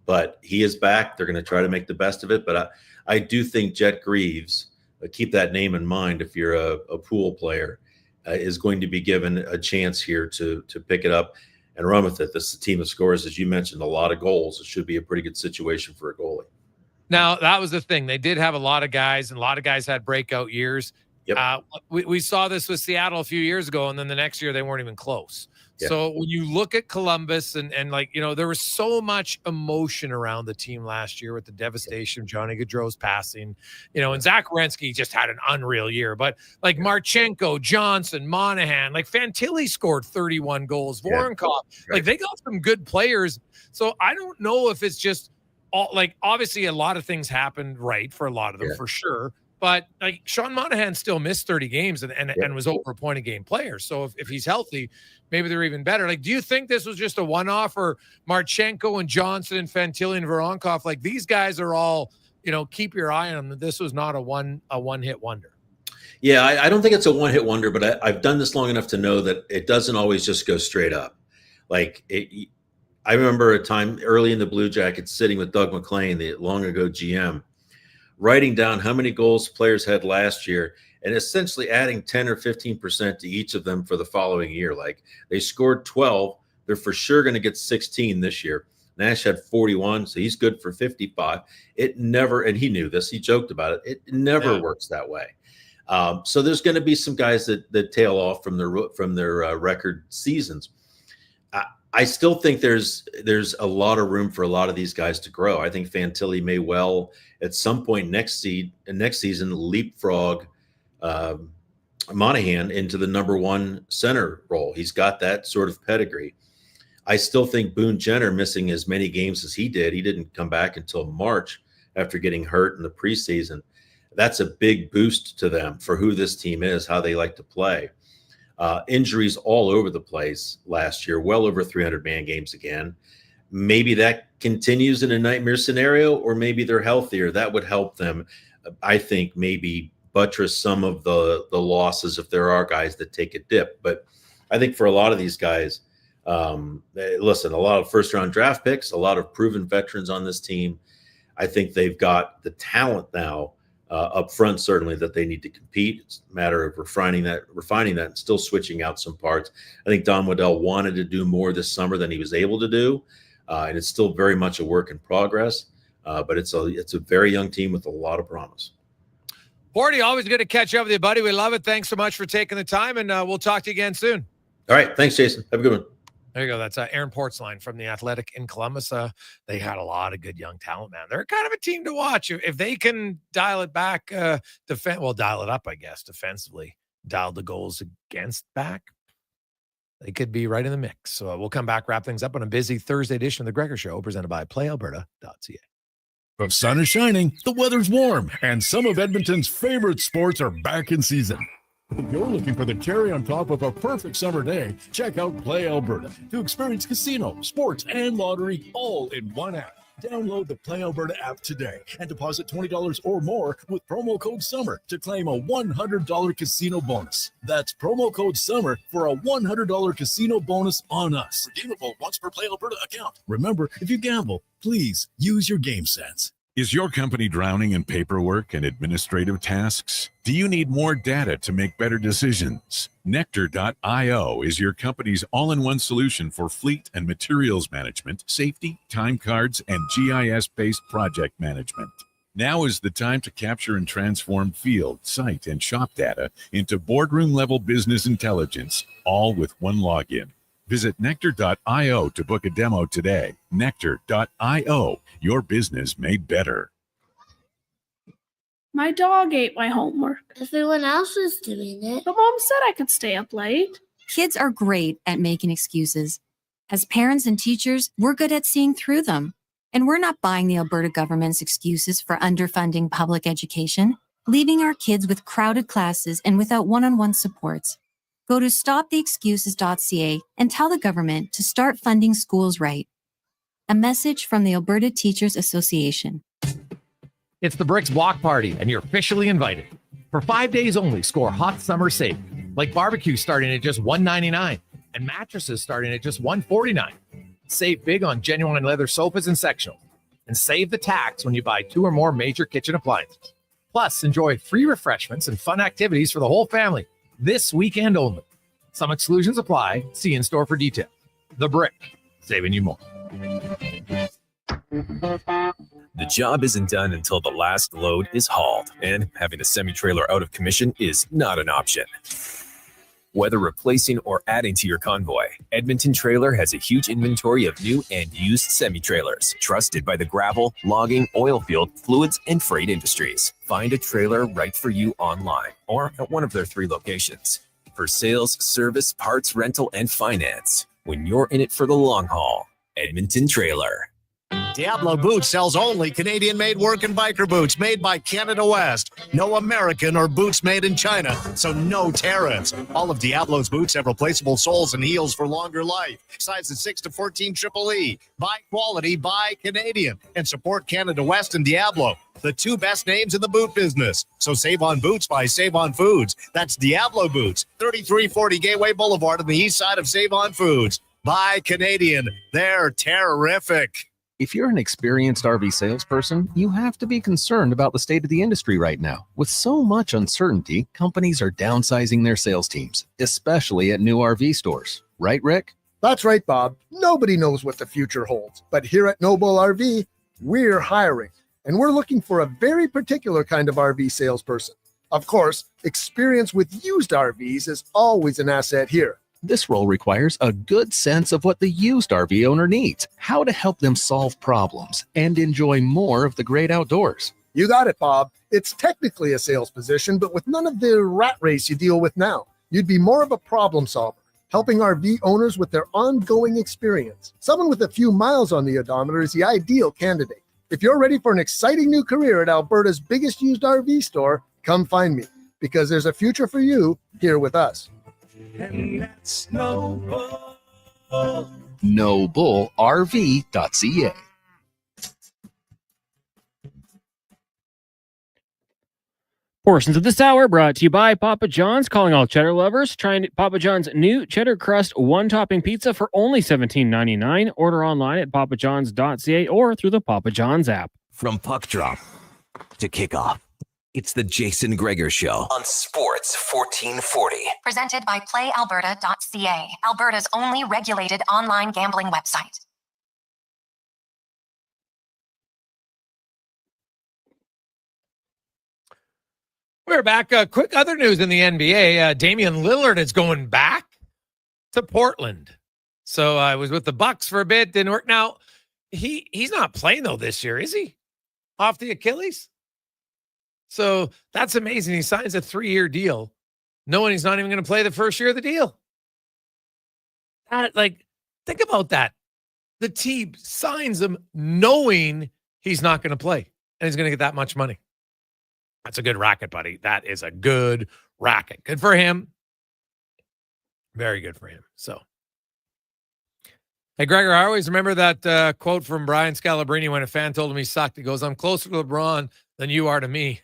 But he is back. They're going to try to make the best of it. But I do think Jet Greaves, keep that name in mind if you're a pool player, is going to be given a chance here to pick it up and run with it. This is a team that scores, as you mentioned, a lot of goals. It should be a pretty good situation for a goalie. Now, that was the thing. They did have a lot of guys, and a lot of guys had breakout years. Yep. We saw this with Seattle a few years ago, and then the next year they weren't even close. Yeah. So when you look at Columbus and there was so much emotion around the team last year with the devastation of Johnny Gaudreau's passing, and Zach Werenski just had an unreal year. But Marchenko, Johnson, Monahan, Fantilli scored 31 goals, Voronkov, they got some good players. So I don't know if it's just obviously a lot of things happened right for a lot of them for sure. But Sean Monahan still missed 30 games and was over a point a game player. So if he's healthy, maybe they're even better. Do you think this was just a one-off, or Marchenko and Johnson and Fantilli and Voronkov, these guys are all, keep your eye on them. This was not a one-hit wonder. Yeah, I don't think it's a one-hit wonder, but I've done this long enough to know that it doesn't always just go straight up. I remember a time early in the Blue Jackets sitting with Doug McClain, the long ago GM, writing down how many goals players had last year and essentially adding 10 or 15% to each of them for the following year. They scored 12. They're for sure going to get 16 this year. Nash had 41, so he's good for 55. It never, and he knew this, he joked about it, it never works that way. So there's going to be some guys that tail off from their record seasons. I still think there's a lot of room for a lot of these guys to grow. I think Fantilli may well at some point next season leapfrog Monahan into the number one center role. He's got that sort of pedigree. I still think Boone Jenner, missing as many games as he didn't come back until March after getting hurt in the preseason. That's a big boost to them for who this team is, how they like to play. Injuries all over the place last year, well over 300 man games again. Maybe that continues in a nightmare scenario, or maybe they're healthier. That would help them, I think, maybe buttress some of the losses if there are guys that take a dip. But I think for a lot of these guys, listen, a lot of first-round draft picks, a lot of proven veterans on this team. I think they've got the talent now up front, certainly, that they need to compete. It's a matter of refining that and still switching out some parts. I think Don Waddell wanted to do more this summer than he was able to do, and it's still very much a work in progress, but it's a very young team with a lot of promise. Porty, always good to catch up with you, buddy. We love it. Thanks so much for taking the time, and we'll talk to you again soon. All right. Thanks, Jason. Have a good one. There you go. That's Aaron Portzline from The Athletic in Columbus. They had a lot of good young talent, man. They're kind of a team to watch. If they can dial it back, dial it up, I guess, defensively, dial the goals against back, they could be right in the mix. So we'll come back, wrap things up on a busy Thursday edition of The Gregor Show, presented by PlayAlberta.ca. The sun is shining, the weather's warm, and some of Edmonton's favorite sports are back in season. If you're looking for the cherry on top of a perfect summer day, check out Play Alberta to experience casino, sports, and lottery all in one app. Download the Play Alberta app today and deposit $20 or more with promo code SUMMER to claim a $100 casino bonus. That's promo code SUMMER for a $100 casino bonus on us. Redeemable once per Play Alberta account. Remember, if you gamble, please use your game sense. Is your company drowning in paperwork and administrative tasks? Do you need more data to make better decisions? Nectar.io is your company's all-in-one solution for fleet and materials management, safety, time cards, and GIS-based project management. Now is the time to capture and transform field, site, and shop data into boardroom-level business intelligence, all with one login. Visit Nectar.io to book a demo today. Nectar.io, your business made better. My dog ate my homework. Everyone else is doing it. But Mom said I could stay up late. Kids are great at making excuses. As parents and teachers, we're good at seeing through them. And we're not buying the Alberta government's excuses for underfunding public education, leaving our kids with crowded classes and without one-on-one supports. Go to stoptheexcuses.ca and tell the government to start funding schools right. A message from the Alberta Teachers Association. It's the Bricks Block Party, and you're officially invited. For 5 days only, score hot summer save, like barbecue starting at just $1.99 and mattresses starting at just $1.49. Save big on genuine leather sofas and sectionals, and save the tax when you buy 2 or more major kitchen appliances. Plus, enjoy free refreshments and fun activities for the whole family this weekend only. Some exclusions apply. See in-store for details. The Brick, saving you more. The job isn't done until the last load is hauled, and having a semi-trailer out of commission is not an option. Whether replacing or adding to your convoy, Edmonton Trailer has a huge inventory of new and used semi-trailers, trusted by the gravel, logging, oil field, fluids, and freight industries. Find a trailer right for you online or at one of their 3 locations. For sales, service, parts, rental, and finance, when you're in it for the long haul, Edmonton Trailer. Diablo Boots sells only Canadian-made work and biker boots made by Canada West. No American or boots made in China, so no tariffs. All of Diablo's boots have replaceable soles and heels for longer life. Sizes 6 to 14 Triple E. Buy quality, buy Canadian. And support Canada West and Diablo, the 2 best names in the boot business. So save on boots by Save On Foods. That's Diablo Boots, 3340 Gateway Boulevard on the east side of Save On Foods. Buy Canadian. They're terrific. If you're an experienced RV salesperson, you have to be concerned about the state of the industry right now. With so much uncertainty, companies are downsizing their sales teams, especially at new RV stores. Right, Rick? That's right, Bob. Nobody knows what the future holds. But here at Noble RV, we're hiring. And we're looking for a very particular kind of RV salesperson. Of course, experience with used RVs is always an asset here. This role requires a good sense of what the used RV owner needs, how to help them solve problems, and enjoy more of the great outdoors. You got it, Bob. It's technically a sales position, but with none of the rat race you deal with now. You'd be more of a problem solver, helping RV owners with their ongoing experience. Someone with a few miles on the odometer is the ideal candidate. If you're ready for an exciting new career at Alberta's biggest used RV store, come find me, because there's a future for you here with us. And that's Noble. NobleRV.ca. Portions of this hour brought to you by Papa John's, calling all cheddar lovers. Trying Papa John's new cheddar crust one-topping pizza for only $17.99. Order online at papajohns.ca or through the Papa John's app. From puck drop to kickoff, it's the Jason Gregor Show on Sports 1440. Presented by PlayAlberta.ca, Alberta's only regulated online gambling website. We're back. Quick other news in the NBA. Damian Lillard is going back to Portland. So I was with the Bucks for a bit. Didn't work. Now, he's not playing, though, this year, is he? Off the Achilles? So that's amazing. He signs a 3-year deal, knowing he's not even going to play the first year of the deal. Think about that. The team signs him knowing he's not going to play, and he's going to get that much money. That's a good racket, buddy. That is a good racket. Good for him. Very good for him. So, hey, Gregor, I always remember that quote from Brian Scalabrine when a fan told him he sucked. He goes, "I'm closer to LeBron than you are to me."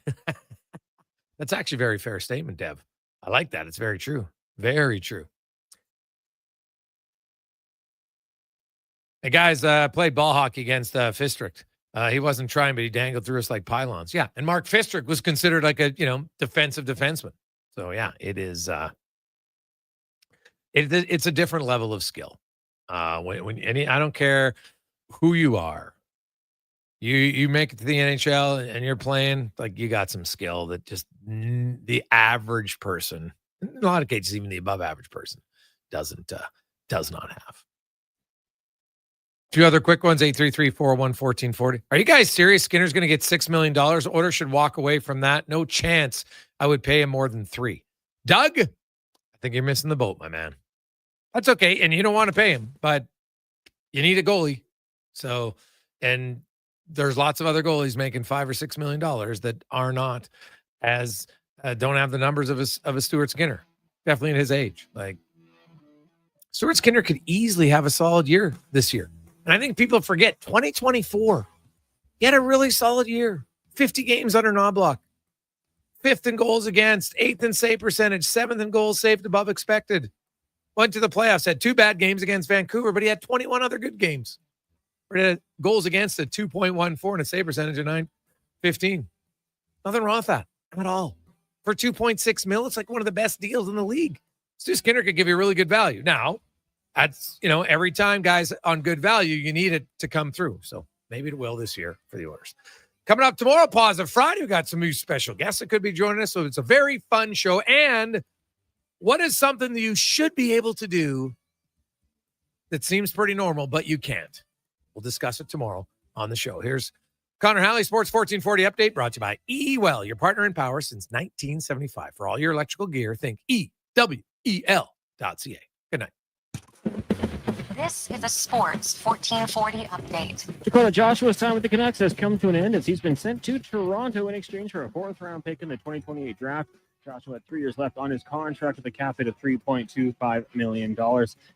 That's actually a very fair statement, Dev. I like that. It's very true. Very true. Hey, guys, played ball hockey against Fistrick. He wasn't trying, but he dangled through us like pylons. Yeah, and Mark Fistrick was considered like a, defensive defenseman. So, yeah, it is it's a different level of skill. I don't care who you are. You make it to the NHL and you're playing, like, you got some skill that just the average person, in a lot of cases, even the above average person, does not have. Two other quick ones, 833-401-1440. Are you guys serious? Skinner's going to get $6 million. Oilers should walk away from that. No chance I would pay him more than $3 million. Doug, I think you're missing the boat, my man. That's okay. And you don't want to pay him, but you need a goalie. So, and there's lots of other goalies making $5 or $6 million that are not don't have the numbers of a Stuart Skinner. Definitely at his age. Like, Stuart Skinner could easily have a solid year this year. And I think people forget 2024. He had a really solid year. 50 games under Knobloch. 5th in goals against, 8th in save percentage, 7th in goals saved above expected. Went to the playoffs, had 2 bad games against Vancouver, but he had 21 other good games. He had goals against at 2.14 and a save percentage of 9.15. Nothing wrong with that at all. For $2.6 million, it's like one of the best deals in the league. Stu Skinner could give you really good value. Now, that's, every time guys on good value, you need it to come through. So maybe it will this year for the Oilers. Coming up tomorrow, Positive Friday, we've got some new special guests that could be joining us. So it's a very fun show. And what is something that you should be able to do that seems pretty normal, but you can't? We'll discuss it tomorrow on the show. Here's Connor Halley, Sports 1440 update, brought to you by EWELL, your partner in power since 1975. For all your electrical gear, think EWEL.ca. Good night. This is a Sports 1440 update. Dakota Joshua's time with the Canucks has come to an end as he's been sent to Toronto in exchange for a 4th-round pick in the 2028 draft. Joshua had 3 years left on his contract with a cap hit of $3.25 million.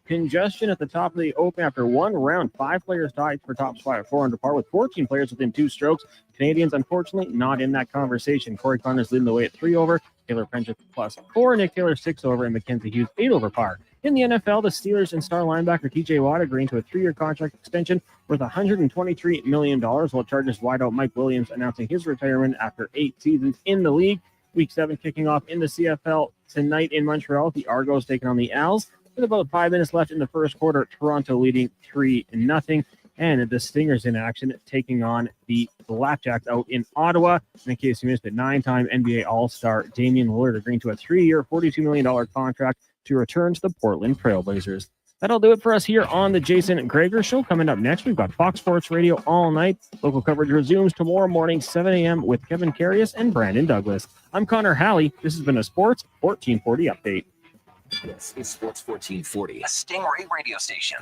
Congestion at the top of the open after 1 round. 5 players tied for top spot at 4 under par with 14 players within 2 strokes. Canadians, unfortunately, not in that conversation. Corey Connors leading the way at 3 over. Taylor Prentice +4. Nick Taylor 6 over. And Mackenzie Hughes 8 over par. In the NFL, the Steelers and star linebacker TJ Watt agreeing to a 3-year contract extension worth $123 million, while Chargers wideout Mike Williams announcing his retirement after 8 seasons in the league. Week 7 kicking off in the CFL tonight in Montreal. The Argos taking on the Als. With about 5 minutes left in the first quarter, Toronto leading 3-0. And the Stingers in action taking on the Blackjacks out in Ottawa. And in case you missed it, 9-time NBA All-Star Damian Lillard agreeing to a 3-year, $42 million contract to return to the Portland Trailblazers. That'll do it for us here on the Jason Gregor Show. Coming up next, we've got Fox Sports Radio all night. Local coverage resumes tomorrow morning, 7 a.m. with Kevin Carius and Brandon Douglas. I'm Connor Halley. This has been a Sports 1440 update. This is Sports 1440, a Stingray radio station.